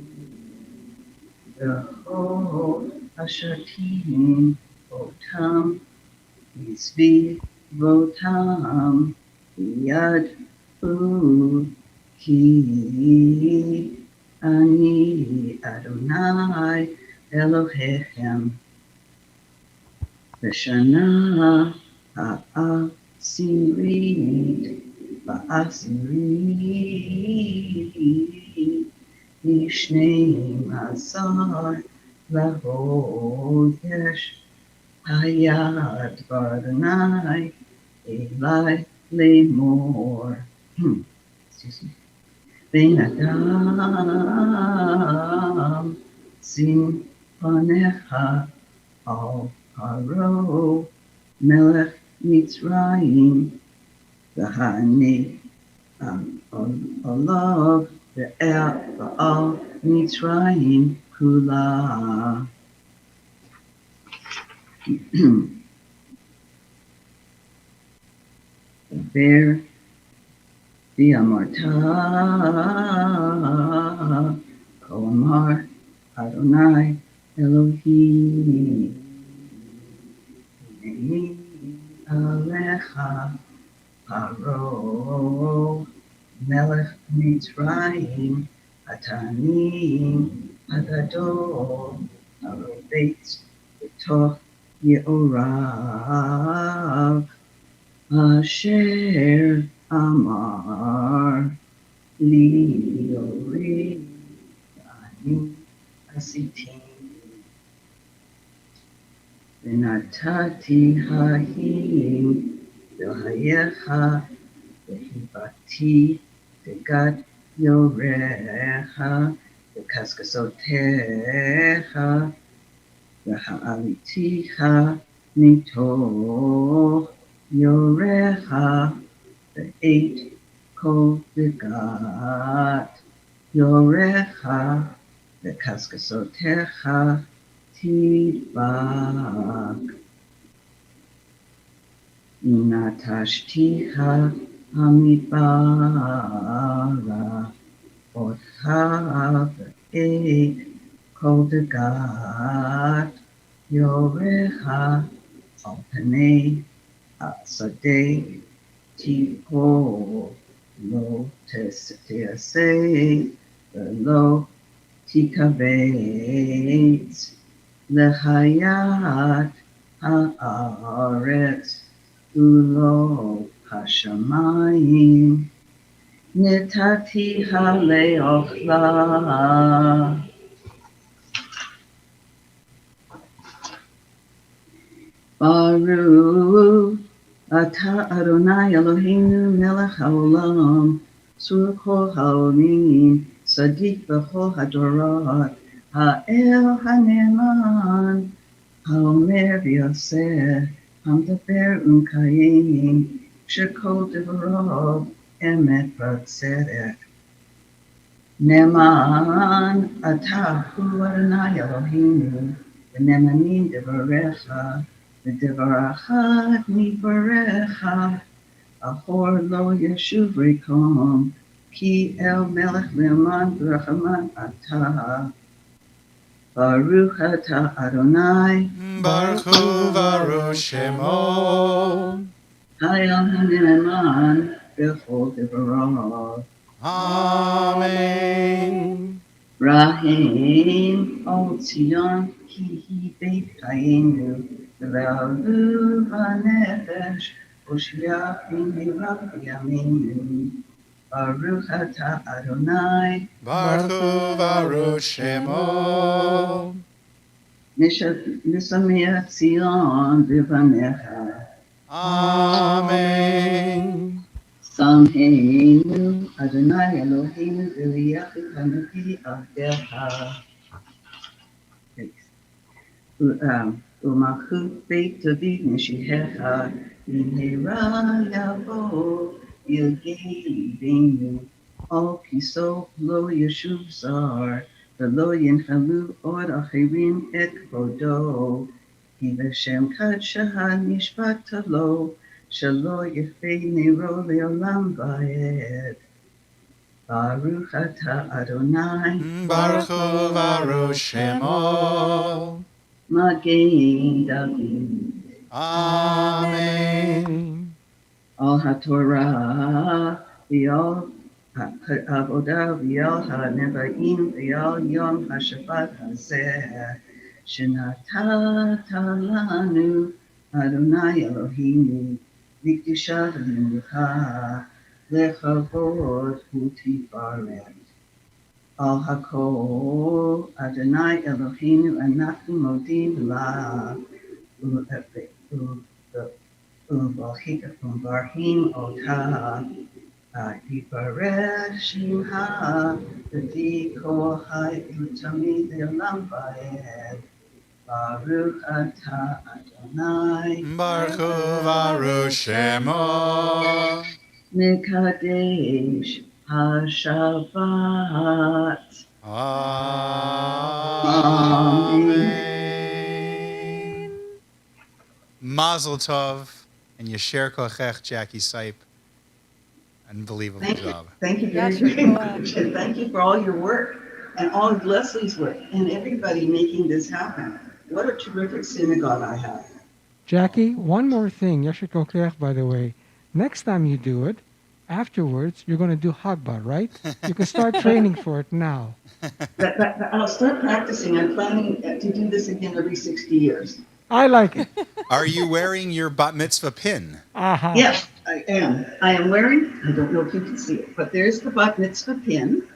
וכל השתים אותם מסביבותם וידעו כי אני אדוני אלוהיכם. בשנה העשירית ל12 לחודש היה דבר אדוני אלי לאמור. בן אדם שים פניך על פרעה מלך מצרים והנה עליו ועל מצרים כולה. דבר ואמרת כה אמר אדוני אלוהים הנני עליך פרעה מלך מצרים התנין הגדול הרובץ בתוך יאוריו אשר אמר לי יוריד ואני עשיתי ונתתי ההים ואהייך והיבדתי בגד יוריך וקשקשותיך והעליתיך מתוך יוריך ואת כל בגד יוריך וקשקשותיך תדבק. Inatashtiha Hamibara Otha Ve'et Kodegat Yorecha Alpane Asade Tipo Lo Tesiase Lo Tikavet Lehayat Haaretz Ulo Hashamayim Nitati Haleochla Baruch Ata Adonai Eloheinu Melech Haolam Sur Kol Haolim Sadiq B'Chol Hadorot Ha'el Haneman Haomer V'Yoseh Hamdaber U'Kayim Shekol Devorot Emet V'Tzedek Neman Ata Hu Adonai Eloheinu V'Nemanim Devarecha V'Devaracha Nivarecha Ahor Lo Yeshuv Rikom Ki El Melech Leman V'Rachaman Ata Baruch Ata Adonai Baruch Hu Baruch Shemo. Hayel Haneman B'Chol Devarot Amen. Rahim Ol Tzion Ki Hi Beit Hayenu V'Le'alu V'Nefesh Ushliach V'Nirach B'Yameinu Baruch Ata Adonai Baruch Hu Baruch Shemo. Nishameh Tzion V'Vanecha Amen. Samheinu Adonai Eloheinu V'Liyachid Hanavi Avdecha U'Malchut Beit David Meshihecha Yimhera Yavo Yilgeinu Al Piso Lo Yeshuv Zar V'Lo Yinchalu Od Achirim Et Kvodo Ki V'Shem Kadshaha Nishbat Lo Shelo Yefei Nero Le'olam Va'ed Baruch Ata Adonai Baruch Hu Baruch Shemo. Magen David Amen. Al HaTorah V'Al Avodah V'Al HaNevaim V'Al Yom HaShabbat Hazeh Shenatata Lanu Adonai Eloheinu V'Kedusha V'Mincha Lechavod U'Tifaret Al Hakol Adonai Eloheinu Anachnu Modim La U'Barhim Ota Yipared Shimha V'Dikol Hai U'Tamid Le'olam Va'ed Baruch Ata Adonai Baruch Hu Baruch Shemo. Mekadesh HaShabbat Amen. Mazel Tov and Yasher Kochech, Jackie Sipe. Unbelievable job. Thank you very, Yasher very Koach. much. And thank you for all your work and all of Leslie's work and everybody making this happen. What a terrific synagogue I have. Jackie, one more thing. Yasher Koach, by the way. Next time you do it, afterwards, you're going to do Hagbah, right? You can start training for it now. I'll start practicing. I'm planning to do this again every 60 years. I like it. Are you wearing your bat mitzvah pin? Aha. Yes, I am. I am wearing, I don't know if you can see it, but there's the bat mitzvah pin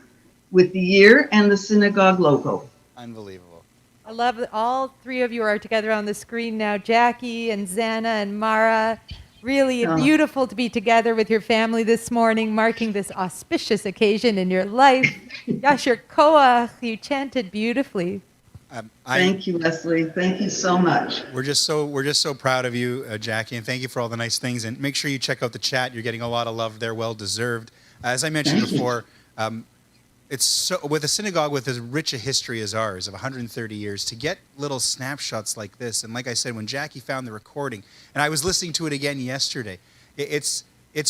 with the year and the synagogue logo. Unbelievable. I love that all three of you are together on the screen now. Jackie and Zana and Mara. Really beautiful to be together with your family this morning, marking this auspicious occasion in your life. Yasher Koach, you chanted beautifully. Thank you, Leslie. Thank you so much. We're just so proud of you, Jackie, and thank you for all the nice things. And make sure you check out the chat. You're getting a lot of love there, well deserved. As I mentioned before, it's so, with a synagogue with as rich a history as ours of 130 years, to get little snapshots like this. And like I said, when Jackie found the recording, and I was listening to it again yesterday, it's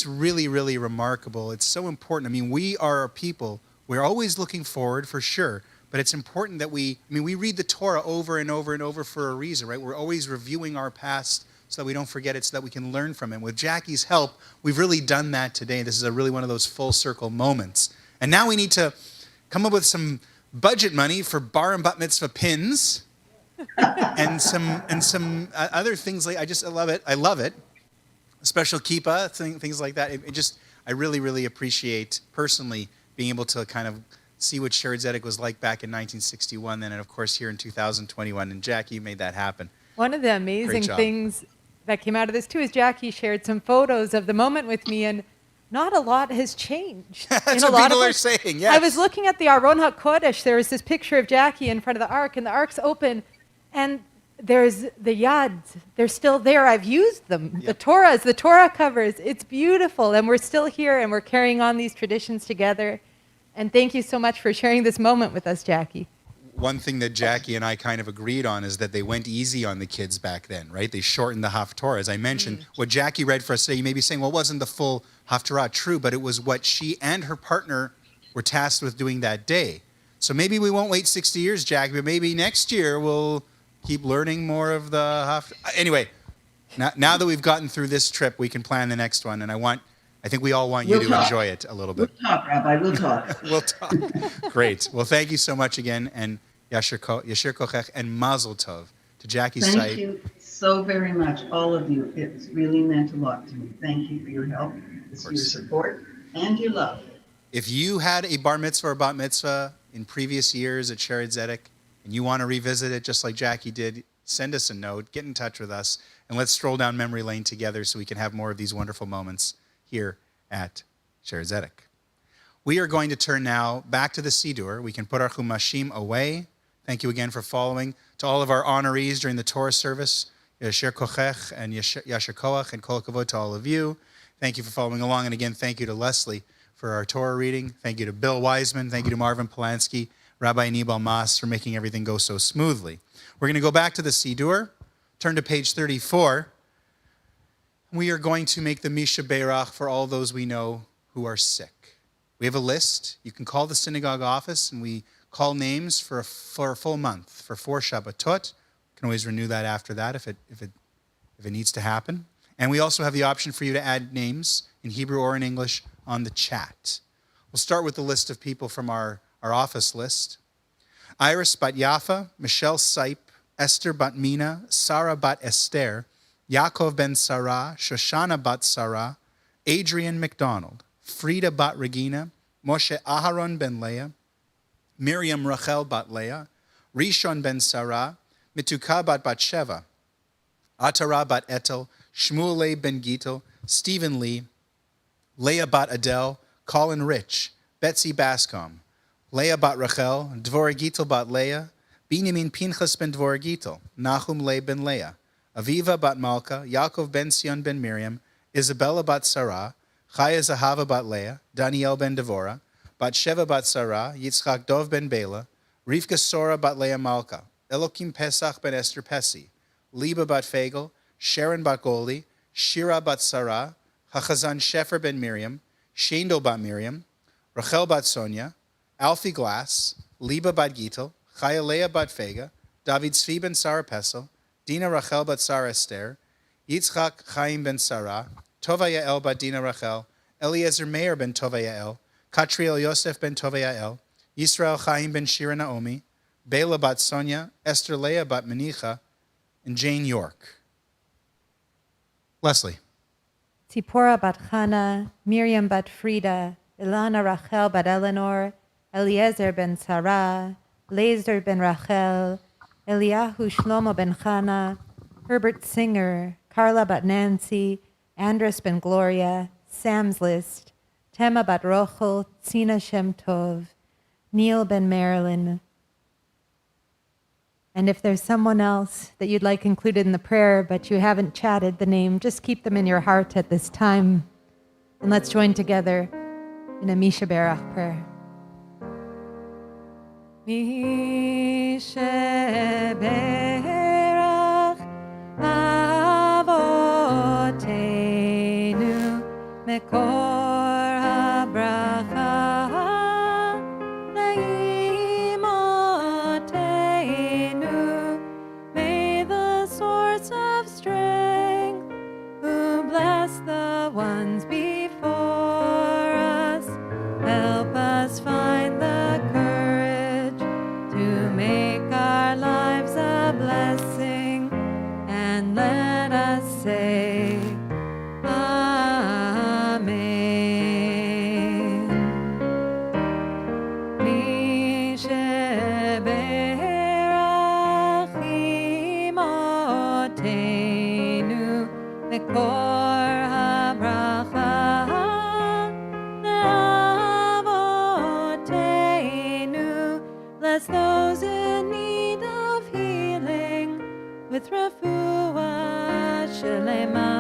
really, really remarkable. It's so important. I mean, we are a people, we're always looking forward for sure, but it's important that we read the Torah over and over and over for a reason, right? We're always reviewing our past so that we don't forget it, so that we can learn from it. With Jackie's help, we've really done that today. This is really one of those full circle moments. And now we need to come up with some budget money for bar and bat mitzvah pins and some other things. Like I love it. I love it. A special kippah, things like that. I really, really appreciate personally being able to kind of see what Shared Zedek was like back in 1961, then, and of course here in 2021. And Jackie made that happen. One of the amazing things that came out of this too is Jackie shared some photos of the moment with me, and not a lot has changed. That's what people are saying, yes. I was looking at the Aron HaKodesh. There was this picture of Jackie in front of the Ark, and the Ark's open, and there's the Yads. They're still there. I've used them. Yep. The Torah covers. It's beautiful, and we're still here, and we're carrying on these traditions together. And thank you so much for sharing this moment with us, Jackie. One thing that Jackie and I kind of agreed on is that they went easy on the kids back then, right? They shortened the Haftorah. As I mentioned, what Jackie read for us today, you may be saying, well, it wasn't the full Haftorah. True, but it was what she and her partner were tasked with doing that day. So maybe we won't wait 60 years, Jackie, but maybe next year we'll keep learning more of the Haftorah. Anyway, now that we've gotten through this trip, we can plan the next one. And I think we all want you to enjoy it a little bit. We'll talk, Rabbi. We'll talk. We'll talk. Great. Well, thank you so much again, and Yashir Kochech and Mazel Tov to Jackie's site. Thank you so very much, all of you. It's really meant a lot to me. Thank you for your help, for your support, and your love. If you had a bar mitzvah or bat mitzvah in previous years at Shared Zedek, and you want to revisit it just like Jackie did, send us a note, get in touch with us, and let's stroll down memory lane together so we can have more of these wonderful moments here at Shared Zedek. We are going to turn now back to the Siddur. We can put our Chumashim away. Thank you again for following. To all of our honorees during the Torah service, Yashir Kochech and Yashir Koach, and Kol Kavod to all of you. Thank you for following along. And again, thank you to Leslie for our Torah reading. Thank you to Bill Wiseman. Thank you to Marvin Polanski, Rabbi Nibal Mas for making everything go so smoothly. We're going to go back to the Siddur. Turn to page 34. We are going to make the Misha Beirach for all those we know who are sick. We have a list. You can call the synagogue office, and we call names for a full month, for 4 Shabbatot. You can always renew that after that if it needs to happen. And we also have the option for you to add names in Hebrew or in English on the chat. We'll start with the list of people from our office list. Iris Bat Yafa, Michelle Sipe, Esther Bat Mina, Sarah Bat Esther, Yaakov ben Sarah, Shoshana Bat Sarah, Adrian McDonald, Frida Bat Regina, Moshe Aharon ben Leah, Miriam Rachel Bat Leah, Rishon ben Sarah, Mituka Bat Batsheva, Atara Bat Etel, Shmuel ben Gittel, Stephen Lee, Leah Bat Adele, Colin Rich, Betsy Bascom, Leah Bat Rachel, Dvorah Gittel Bat Leah, Binyamin Pinchas ben Dvorah Gittel, Nahum Leah ben Leah, Aviva Bat Malka, Yaakov ben Sion ben Miriam, Isabella Bat Sarah, Chaya Zahava Bat Leah, Daniel ben Devorah, Bat Sheva Bat Sarah, Yitzchak Dov ben Bela, Rivka Sora Bat Leah Malka, Elokim Pesach ben Esther Pesi, Liba Bat Fagel, Sharon Bat Goldi, Shira Bat Sarah, Hachazan Shefer ben Miriam, Shendel Bat Miriam, Rachel Bat Sonia, Alfie Glass, Liba Bat Gittel, Chaya Leah Bat Fega, David Tzvi ben Sarah Pesel, Dina Rachel Bat Sarah Esther, Yitzchak Chaim ben Sarah, Tova Yael Bat Dina Rachel, Eliezer Meir ben Tova Yael, Katriel Yosef ben Tova Yael, Yisrael Chaim ben Shira Naomi, Bela Bat Sonia, Esther Leah Bat Menicha, and Jane York. Leslie. Tzipora Bat Chana, Miriam Bat Frida, Ilana Rachel Bat Eleanor, Eliezer ben Sarah, Lazer ben Rachel, Eliyahu Shlomo ben Chana, Herbert Singer, Carla Bat Nancy, Andres ben Gloria, Sam's List, Tema Bat Rochel, Tzina Shem Tov, Neil ben Marilyn. And if there's someone else that you'd like included in the prayer, but you haven't chatted the name, just keep them in your heart at this time. And let's join together in a Misha Berach prayer. Mi sheberach avoteinu mekor habracha leimotenu. May the source of strength, who bless the ones before us, help us find the courage to make our lives a blessing, and let us say, Amen. Mi sheberach imotenu mekor habracha leavotenu. Bless those in need of healing with refuah shelema,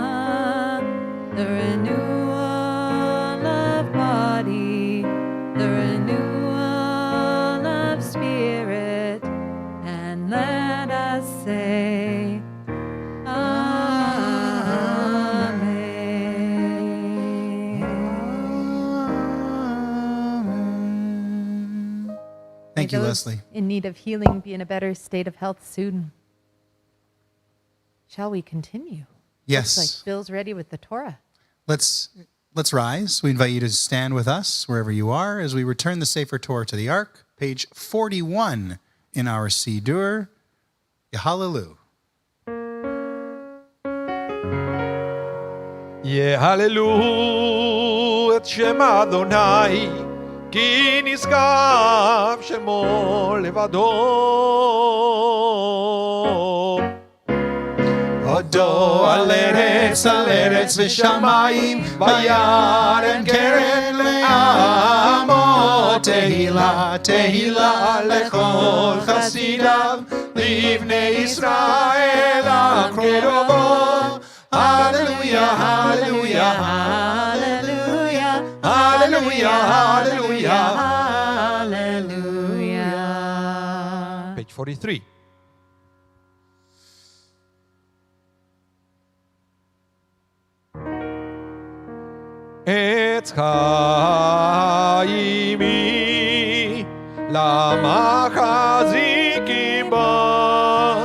the renewal of body, the renewal of spirit, and let us say, Amen. Thank May you, those Leslie. in need of healing be in a better state of health soon. Shall we continue? Yes. Looks like Bill's ready with the Torah. Let's rise. We invite you to stand with us wherever you are as we return the Sefer Torah to the Ark, page 41 in our Siddur. Hallelujah. יהללו את שם אדוני, כי נשגב שמו לבדו. הודו על ארץ ושמיים, וירן קרן לעמו. תהילה, תהילה לכל חסידיו, לבני ישראל הקרובו. Hallelujah, hallelujah, Hallelujah, hallelujah, hallelujah, hallelujah. Page 43. עץ חיימי, למה חזיקים בה,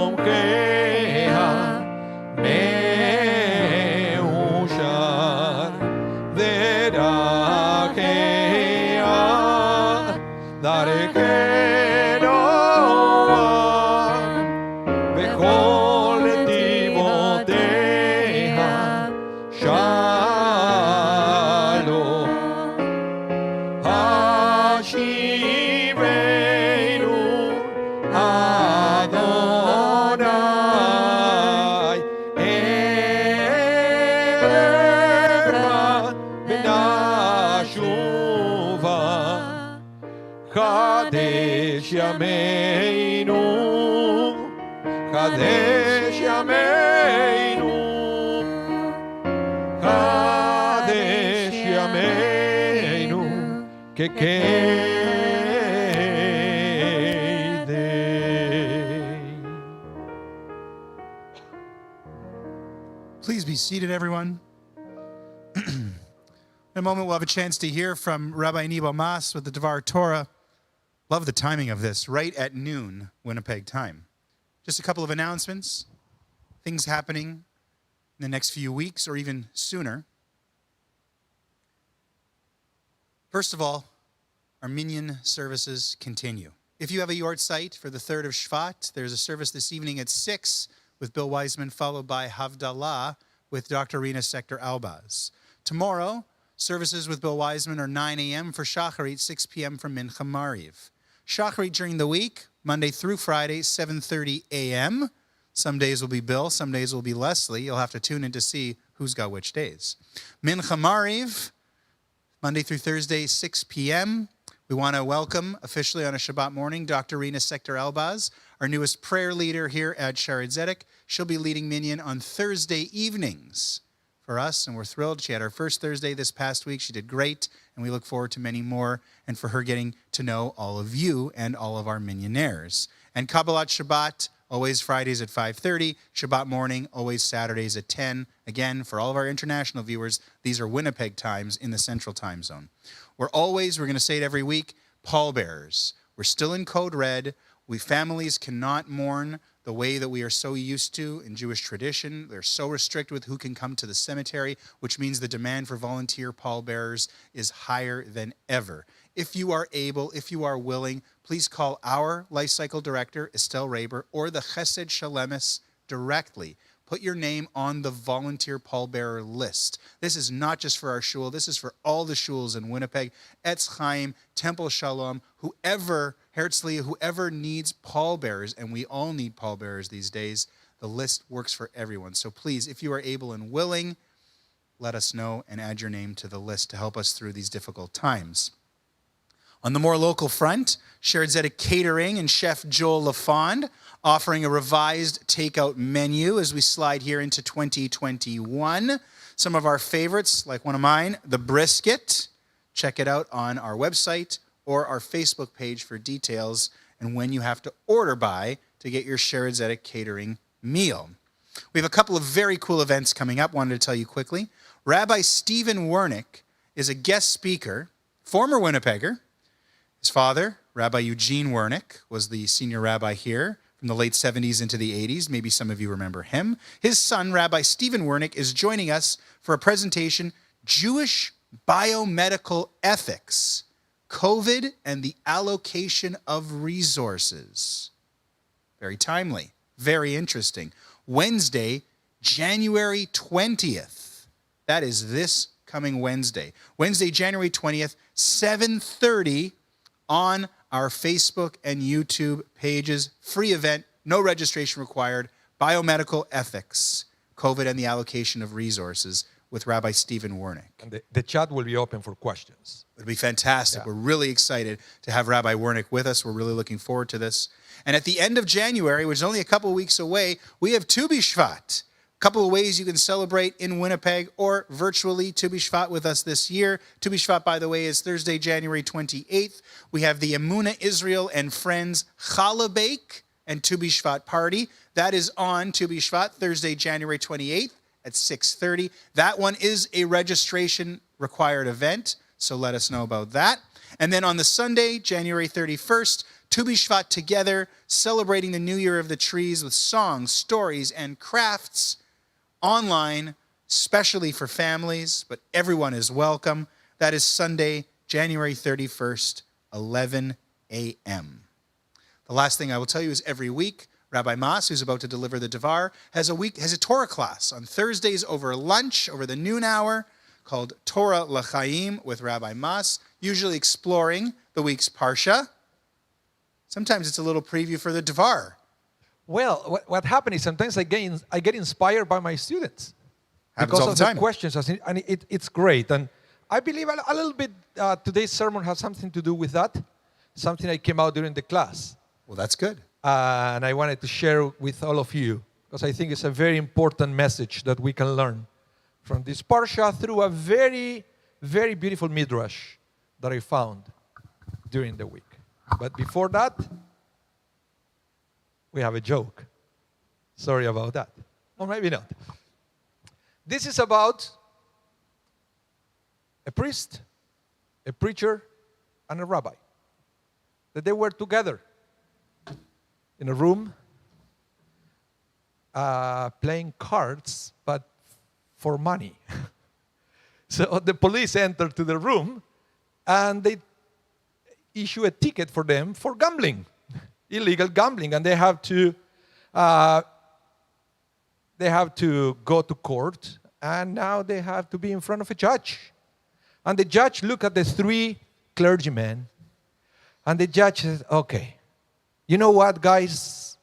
ותומכיה מאושר, ודרכיה דרכי נועם, וכל נתיבותיה שלום. השיבנו אדוני אליך ונשובה. חדש ימינו, חדש ימינו, חדש ימינו כקדם. Please be seated, everyone. In a moment, we'll have a chance to hear from Rabbi Nebo Mas with the Devar Torah. Love the timing of this, right at noon, Winnipeg time. Just a couple of announcements, things happening in the next few weeks or even sooner. First of all, our minyan services continue. If you have a yort site for the 3rd of Shvat, there's a service this evening at 6 with Bill Wiseman, followed by Havdalah with Dr. Rina Sector Albaz. Tomorrow, services with Bill Wiseman are 9 a.m. for Shacharit, 6 p.m. for Mincha Mariv. Shacharit during the week, Monday through Friday, 7:30 a.m. Some days will be Bill, some days will be Leslie. You'll have to tune in to see who's got which days. Mincha Mariv, Monday through Thursday, 6 p.m. We want to welcome officially on a Shabbat morning Dr. Rina Sector Albaz, our newest prayer leader here at Sharet Zedek. She'll be leading minyan on Thursday evenings for us, and we're thrilled. She had our first Thursday this past week. She did great, and we look forward to many more, and for her getting to know all of you and all of our millionaires. And Kabbalat Shabbat, always Fridays at 5:30. Shabbat morning, always Saturdays at 10. Again, for all of our international viewers, these are Winnipeg times in the Central Time Zone. We're going to say it every week, pallbearers. We're still in Code Red. We families cannot mourn the way that we are so used to in Jewish tradition. They're so restricted with who can come to the cemetery, which means the demand for volunteer pallbearers is higher than ever. If you are able, if you are willing, please call our Life Cycle Director, Estelle Raber, or the Chesed Shalemis directly. Put your name on the volunteer pallbearer list. This is not just for our shul. This is for all the shuls in Winnipeg, Etz Chaim, Temple Shalom, whoever, Herzliya, whoever needs pallbearers, and we all need pallbearers these days. The list works for everyone. So please, if you are able and willing, let us know and add your name to the list to help us through these difficult times. On the more local front, Shared Zedek Catering and Chef Joel LaFond offering a revised takeout menu as we slide here into 2021. Some of our favorites, like one of mine, the brisket. Check it out on our website or our Facebook page for details and when you have to order by to get your Shared Zedek Catering meal. We have a couple of very cool events coming up. Wanted to tell you quickly. Rabbi Stephen Wernick is a guest speaker, former Winnipegger. His father, Rabbi Eugene Wernick, was the senior rabbi here from the late 70s into the 80s. Maybe some of you remember him. His son, Rabbi Stephen Wernick, is joining us for a presentation, Jewish Biomedical Ethics, COVID and the Allocation of Resources. Very timely, very interesting. Wednesday, January 20th. That is this coming Wednesday. Wednesday, January 20th, 7:30 on our Facebook and YouTube pages. Free event, no registration required. Biomedical Ethics, COVID and the Allocation of Resources with Rabbi Stephen Wernick. And the chat will be open for questions. It'll be fantastic. Yeah. We're really excited to have Rabbi Wernick with us. We're really looking forward to this. And at the end of January, which is only a couple of weeks away, we have Tu B'Shvat. Couple of ways you can celebrate in Winnipeg or virtually Tu B'Shvat with us this year. Tu B'Shvat, by the way, is Thursday, January 28th. We have the Emunah Israel and Friends Challah Bake and Tu B'Shvat party. That is on Tu B'Shvat, Thursday, January 28th at 6:30. That one is a registration required event, so let us know about that. And then on the Sunday, January 31st, Tu B'Shvat together, celebrating the New Year of the Trees with songs, stories, and crafts. Online, especially for families, but everyone is welcome. That is Sunday, January 31st, 11 a.m. The last thing I will tell you is every week, Rabbi Mas, who's about to deliver the Devar, has a Torah class on Thursdays over lunch, over the noon hour, called Torah L'Chaim with Rabbi Mas, usually exploring the week's Parsha. Sometimes it's a little preview for the Devar. Well, what happened is sometimes I get inspired by my students. Happens all the time. The questions, and it's great. And I believe a little bit today's sermon has something to do with that, something I came out during the class. Well, that's good. And I wanted to share with all of you, because I think it's a very important message that we can learn from this Parsha through a very, very beautiful midrash that I found during the week. But before that, we have a joke. Sorry about that. Or maybe not. This is about a priest, a preacher, and a rabbi. That they were together in a room playing cards, but for money. So the police entered to the room and they issue a ticket for them for gambling. Illegal gambling, and they have to go to court, and now they have to be in front of a judge. And the judge looked at the three clergymen, and the judge says, okay, you know what, guys?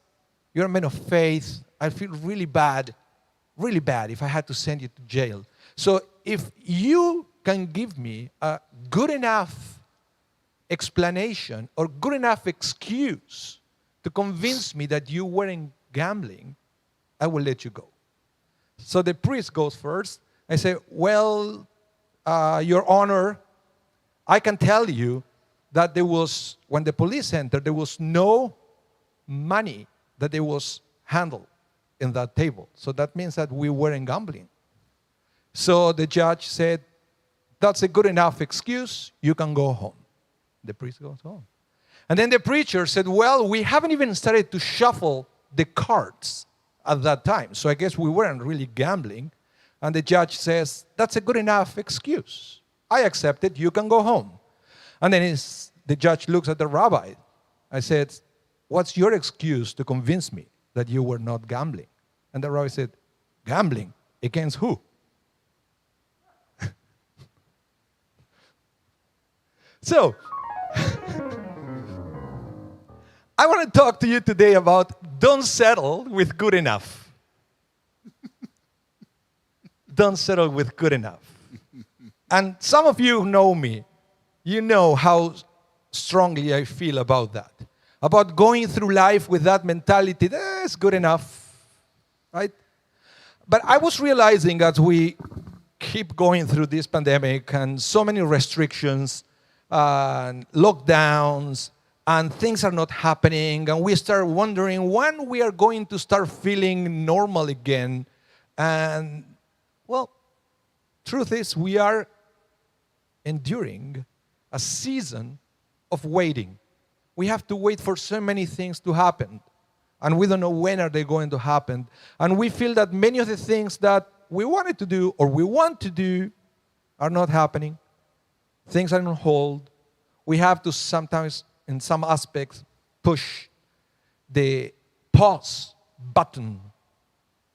You're men of faith. I feel really bad if I had to send you to jail. So if you can give me a good enough explanation or good enough excuse to convince me that you weren't gambling, I will let you go. So the priest goes first, I say, well, Your Honor, I can tell you that when the police entered, there was no money that they was handled in that table. So that means that we weren't gambling. So the judge said, that's a good enough excuse. You can go home. The priest goes home. And then the preacher said, well, we haven't even started to shuffle the cards at that time. So I guess we weren't really gambling. And the judge says, that's a good enough excuse. I accept it. You can go home. And then the judge looks at the rabbi. I said, what's your excuse to convince me that you were not gambling? And the rabbi said, gambling? Against who? So, I want to talk to you today about don't settle with good enough. Don't settle with good enough. And some of you know me. You know how strongly I feel about that. About going through life with that mentality, it's good enough, right? But I was realizing as we keep going through this pandemic and so many restrictions, and lockdowns, and things are not happening, and we start wondering when we are going to start feeling normal again. And, well, truth is we are enduring a season of waiting. We have to wait for so many things to happen, and we don't know when are they going to happen. And we feel that many of the things that we wanted to do or we want to do are not happening. Things are on hold. We have to sometimes, in some aspects, push the pause button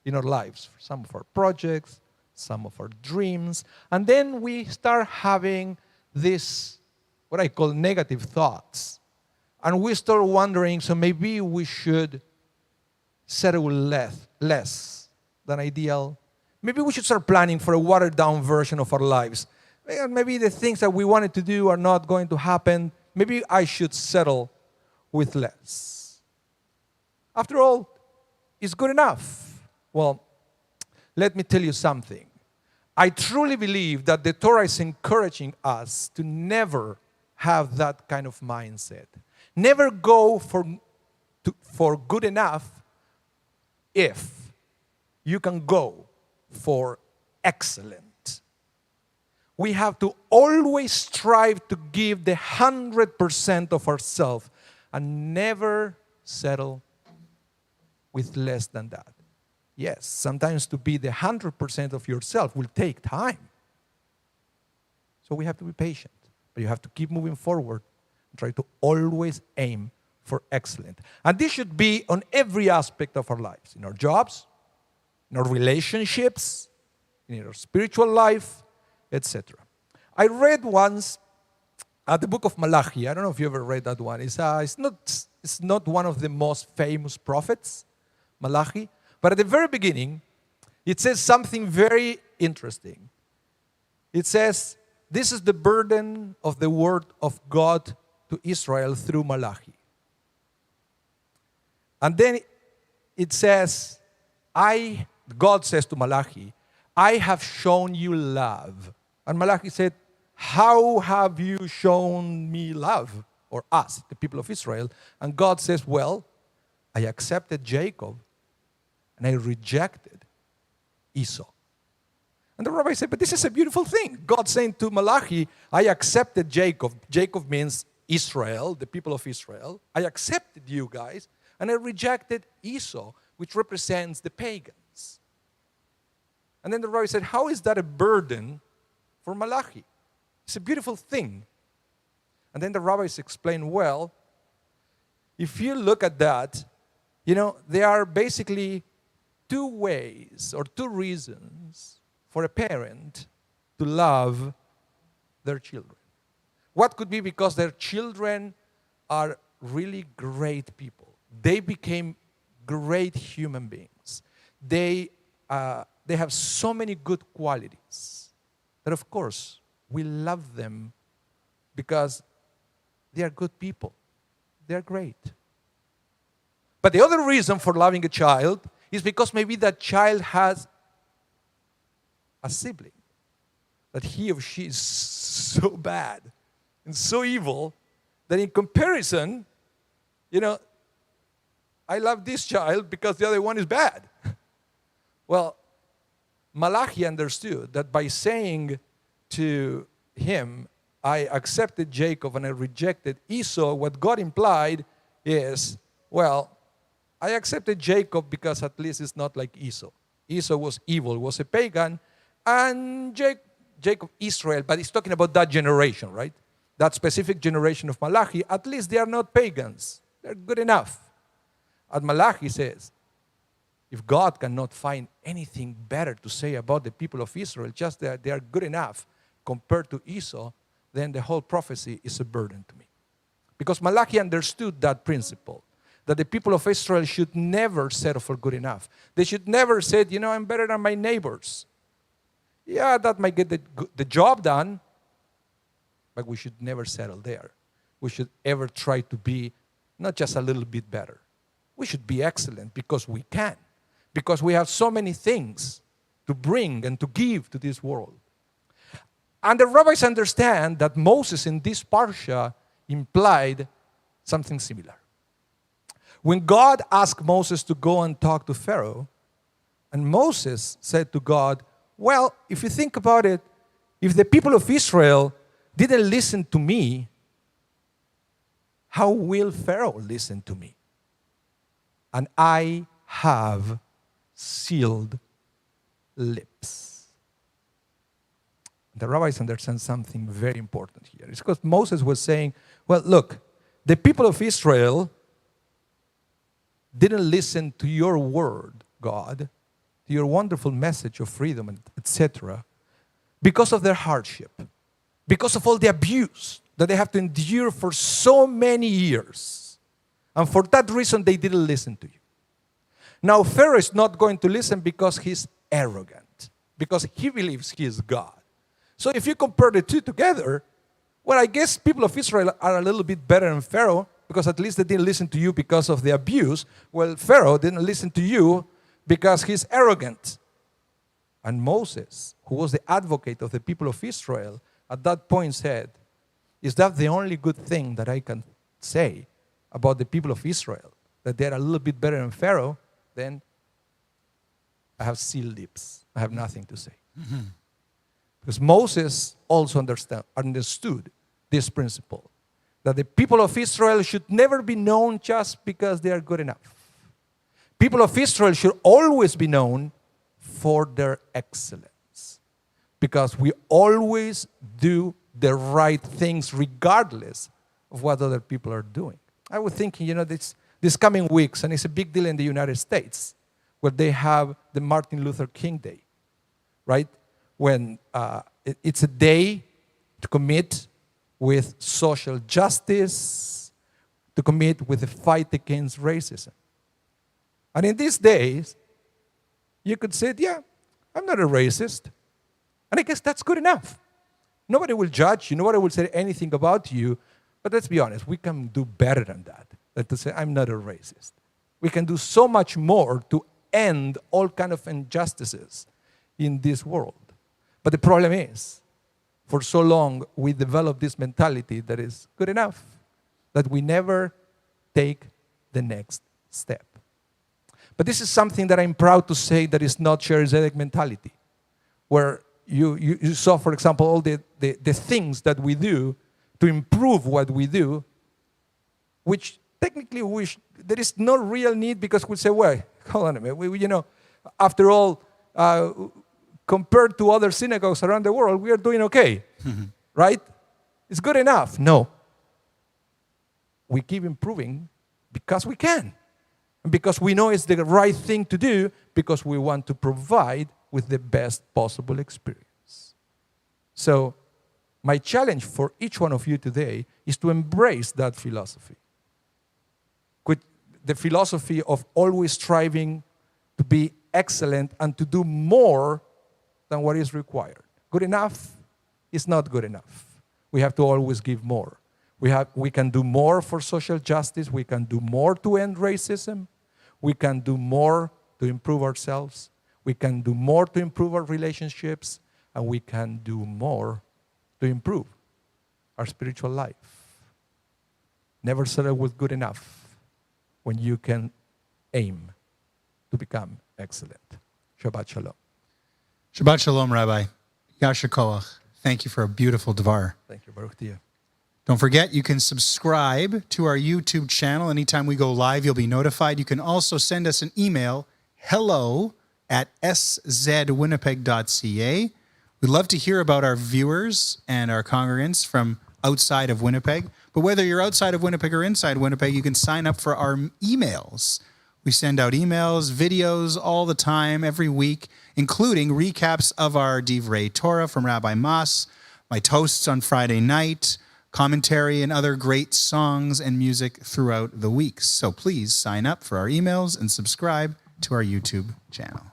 in our lives for some of our projects, some of our dreams. And then we start having this, what I call negative thoughts. And we start wondering, so maybe we should settle less than ideal. Maybe we should start planning for a watered-down version of our lives. Maybe the things that we wanted to do are not going to happen. Maybe I should settle with less. After all, it's good enough. Well, let me tell you something. I truly believe that the Torah is encouraging us to never have that kind of mindset. Never go for good enough if you can go for excellent. We have to always strive to give the 100% of ourselves and never settle with less than that. Yes, sometimes to be the 100% of yourself will take time. So we have to be patient. But you have to keep moving forward and try to always aim for excellence. And this should be on every aspect of our lives. In our jobs, in our relationships, in our spiritual life, etc. I read once the book of Malachi. I don't know if you ever read that one. It's not one of the most famous prophets, Malachi. But at the very beginning, it says something very interesting. It says, this is the burden of the word of God to Israel through Malachi. And then it says, God says to Malachi, I have shown you love. And Malachi said, how have you shown me love? Or us, the people of Israel. And God says, well, I accepted Jacob and I rejected Esau. And the rabbi said, but this is a beautiful thing. God saying to Malachi, I accepted Jacob. Jacob means Israel, the people of Israel. I accepted you guys. And I rejected Esau, which represents the pagans. And then the rabbi said, how is that a burden for Malachi? It's a beautiful thing. And then the rabbis explained, well, if you look at that, there are basically two ways or two reasons for a parent to love their children. What could be because their children are really great people. They became great human beings. They have so many good qualities that, of course, we love them because they are good people. They are great. But the other reason for loving a child is because maybe that child has a sibling, that he or she is so bad and so evil that in comparison, I love this child because the other one is bad. Well, Malachi understood that by saying to him, I accepted Jacob and I rejected Esau, what God implied is, well, I accepted Jacob because at least it's not like Esau. Esau was evil, was a pagan, and Jacob, Israel, but he's talking about that generation, right? That specific generation of Malachi, at least they are not pagans. They're good enough. And Malachi says, if God cannot find anything better to say about the people of Israel, just that they are good enough compared to Esau, then the whole prophecy is a burden to me. Because Malachi understood that principle, that the people of Israel should never settle for good enough. They should never say, I'm better than my neighbors. Yeah, that might get the job done, but we should never settle there. We should ever try to be not just a little bit better. We should be excellent because we can. Because we have so many things to bring and to give to this world. And the rabbis understand that Moses in this parsha implied something similar. When God asked Moses to go and talk to Pharaoh, and Moses said to God, well, if you think about it, if the people of Israel didn't listen to me, how will Pharaoh listen to me? And I have sealed lips. The rabbis understand something very important here. It's because Moses was saying, well, look, the people of Israel didn't listen to your word, God, to your wonderful message of freedom, etc., because of their hardship, because of all the abuse that they have to endure for so many years. And for that reason, they didn't listen to you. Now, Pharaoh is not going to listen because he's arrogant, because he believes he is God. So if you compare the two together, well, I guess people of Israel are a little bit better than Pharaoh, because at least they didn't listen to you because of the abuse. Well, Pharaoh didn't listen to you because he's arrogant. And Moses, who was the advocate of the people of Israel, at that point said, is that the only good thing that I can say about the people of Israel? That they're a little bit better than Pharaoh? Then I have sealed lips. I have nothing to say. Mm-hmm. Because Moses also understood this principle, that the people of Israel should never be known just because they are good enough. People of Israel should always be known for their excellence, because we always do the right things regardless of what other people are doing. I was thinking, this coming weeks, and it's a big deal in the United States, where they have the Martin Luther King Day, right? When it's a day to commit with social justice, to commit with the fight against racism. And in these days, you could say, yeah, I'm not a racist. And I guess that's good enough. Nobody will judge you. Nobody will say anything about you. But let's be honest, we can do better than that. Than to say, I'm not a racist. We can do so much more to end all kind of injustices in this world. But the problem is, for so long, we developed this mentality that is good enough, that we never take the next step. But this is something that I'm proud to say that is not Charismatic mentality, where you saw, for example, all the things that we do to improve what we do, which technically there is no real need, because we say, well, hold on a minute, after all, compared to other synagogues around the world, we are doing okay, right? It's good enough. No. We keep improving because we can. And because we know it's the right thing to do, because we want to provide with the best possible experience. So, my challenge for each one of you today is to embrace that philosophy. The philosophy of always striving to be excellent and to do more than what is required. Good enough is not good enough. We have to always give more. We can do more for social justice. We can do more to end racism. We can do more to improve ourselves. We can do more to improve our relationships, and we can do more to improve our spiritual life. Never settle with good enough when you can aim to become excellent. Shabbat Shalom. Shabbat Shalom, Rabbi. Yasher Koach. Thank you for a beautiful Dvar. Thank you, Baruch Tia. Don't forget, you can subscribe to our YouTube channel. Anytime we go live, you'll be notified. You can also send us an email, hello@szwinnipeg.ca. We'd love to hear about our viewers and our congregants from outside of Winnipeg. But whether you're outside of Winnipeg or inside Winnipeg, you can sign up for our emails. We send out emails, videos all the time, every week, including recaps of our Divrei Torah from Rabbi Mas, my toasts on Friday night, commentary, and other great songs and music throughout the weeks. So please sign up for our emails and subscribe to our YouTube channel.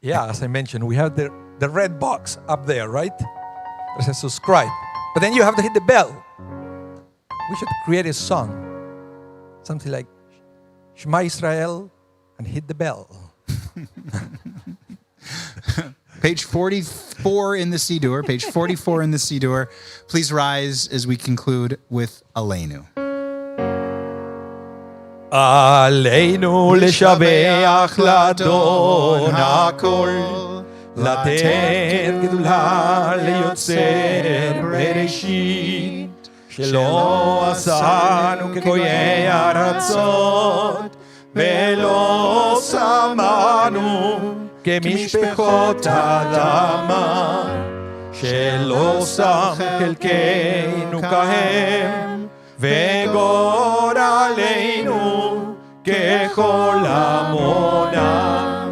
Yeah, as I mentioned, we have the red box up there, right? That says subscribe. But then you have to hit the bell. We should create a song. Something like Shema Israel and hit the bell. Page 44 in the Siddur, page 44 in the Siddur. Please rise as we conclude with Aleinu. עלינו לשבח לאדון הכל, לתת גדולה ליוצר בראשית, שלא עשנו כגויי ארצות, ולא שמנו כמשפחות אדמה, שלא שם חלקנו כהם, וגורלנו ככל עמונם.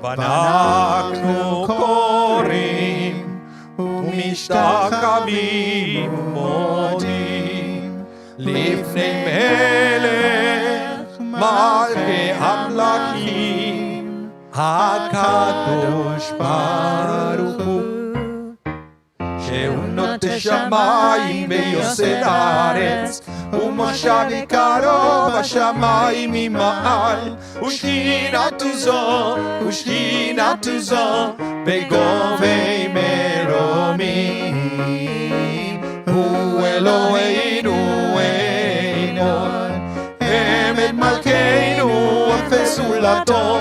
ואנחנו קוראים ומשתחווים ומודים לפני מלך מלכי המלכים הקדוש ברוך הוא, שהוא נוטה שמיים ויוסד הארץ, ומושב עיקרו בשמיים ממעל, ושכינתו זו בגובי מרומים. הוא אלוהינו עינו, עמד מלכנו ופסולתו,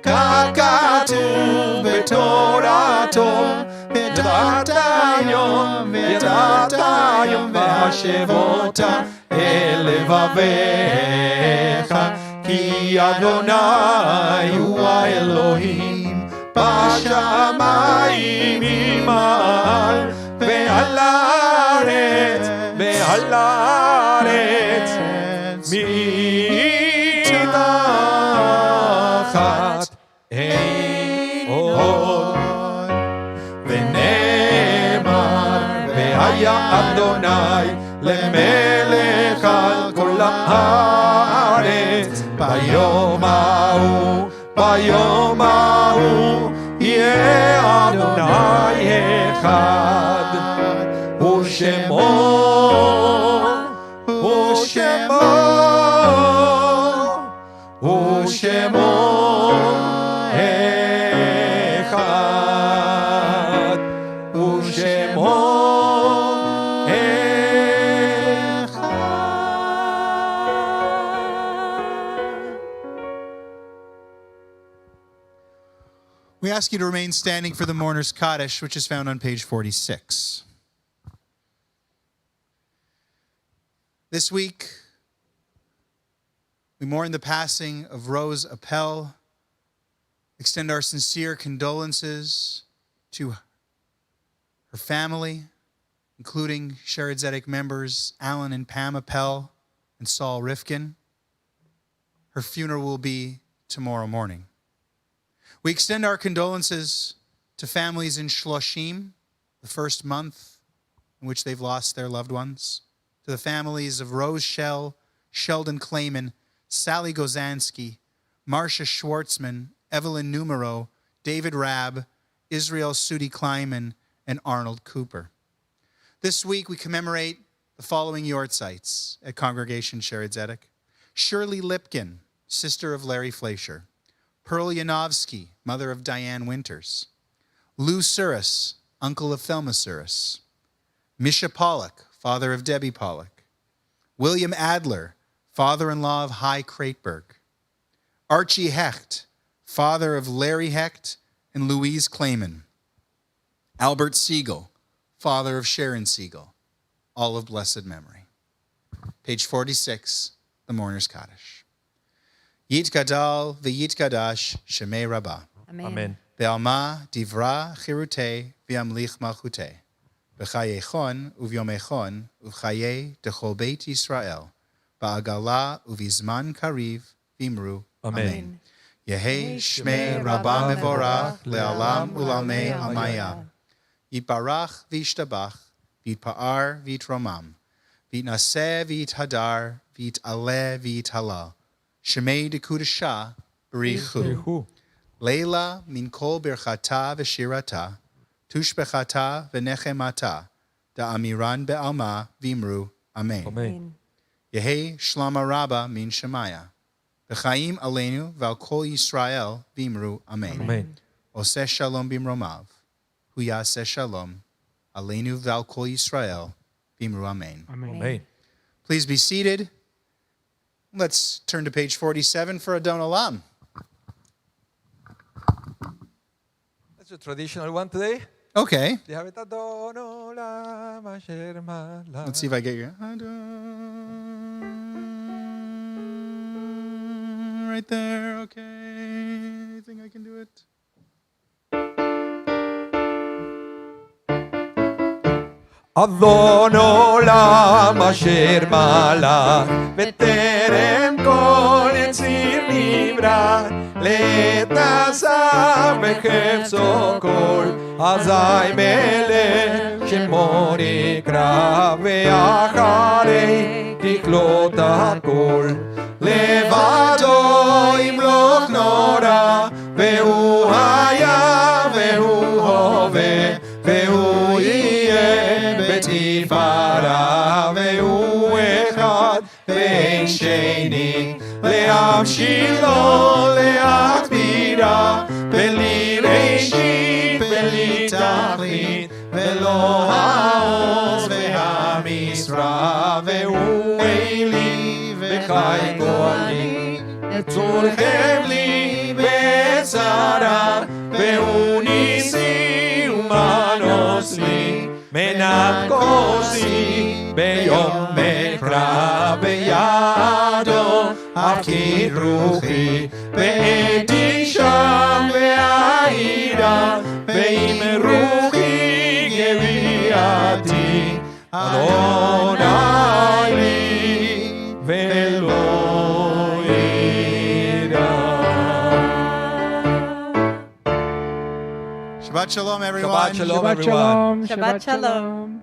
כך כתוב בתורתו, ודעת היום והשב אותה אל לבביך, כי אדוני הוא האלוהים בשמיים ממעל, ועל הארץ מתחת אין עוד. והיה אדוני למלך על כל הארץ, ביום ההוא יהיה אדוני אחד, ושמו אחד, ושמו We ask you to remain standing for the mourner's Kaddish, which is found on page 46. This week, we mourn the passing of Rose Appel. Extend our sincere condolences to her family, including Shered Zedek members Alan and Pam Appel and Saul Rifkin. Her funeral will be tomorrow morning. We extend our condolences to families in Shloshim, the first month in which they've lost their loved ones, to the families of Rose Shell, Sheldon Clayman, Sally Gozansky, Marcia Schwartzman, Evelyn Numero, David Rabb, Israel Sudi Kleiman, and Arnold Cooper. This week we commemorate the following yortzites at Congregation Shered Zedek: Shirley Lipkin, sister of Larry Fleischer; Pearl Yanovsky, mother of Diane Winters. Lou Suris, uncle of Thelma Suris. Misha Pollock, father of Debbie Pollock. William Adler, father-in-law of Hy Kraitberg. Archie Hecht, father of Larry Hecht and Louise Clayman. Albert Siegel, father of Sharon Siegel, all of blessed memory. Page 46, the Mourner's Kaddish. Yitgadal v'yitgadash shemei Rabbah. Amen. Be'alma divra chirute v'amlich malchute. B'chayechon uvyomechon uvchaye dechol beit Yisrael. Ba'agala uvizman kariv v'imru. Amen. Yehi shmei Rabbah mevorach le'alam ulalmei amaya. Yitbarach v'yishtabach v'yitpa'ar v'yitromam. V'yitnaseh v'yithadar v'yit'aleh v'yithalal. Shemei dekudasha b'richu. Leila min kol birchata v'shirata. Tushbechata v'nechemata. Da'amiran be'alma v'imru. Amen. Amen. Yehi shlama rabba min shemaya. V'chaim aleinu v'al kol Yisrael v'imru. Amen. Amen. Oseh shalom b'mromav. Hu yaseh shalom. Aleinu v'al kol Yisrael v'imru. Amen. Amen. Please be seated. Let's turn to page 47 for Adon Olam. That's a traditional one today. Okay. Do you have it? Adon Olam asher malach. Let's see if I get your right there. Okay. I think I can do it. Adon Olam asher malach בטרם כל יציר נברא לתעשה בחפצו כל אזי מלך שמו נקרא ואחרי תקלוט הכל לבדו ימלוך נורא והוא היה והוא הווה והוא יהיה בתפארה והוא אחד ואין שני להמשילו להכבירה בלי ראשית בלי תכלית ולא העוז והמשרה והוא אלי וחי גואלי צורכם לי בצרה והוא ניסי ומנוס לי מנת כוסי ביום מקרא בידו הפקיד רוחי ועדי שם והעידה ועם רוחי גביעתי אדוני לי ולא ידע. Shabbat shalom, everyone. Shabbat shalom, Shabbat everyone. shalom. Shabbat shalom.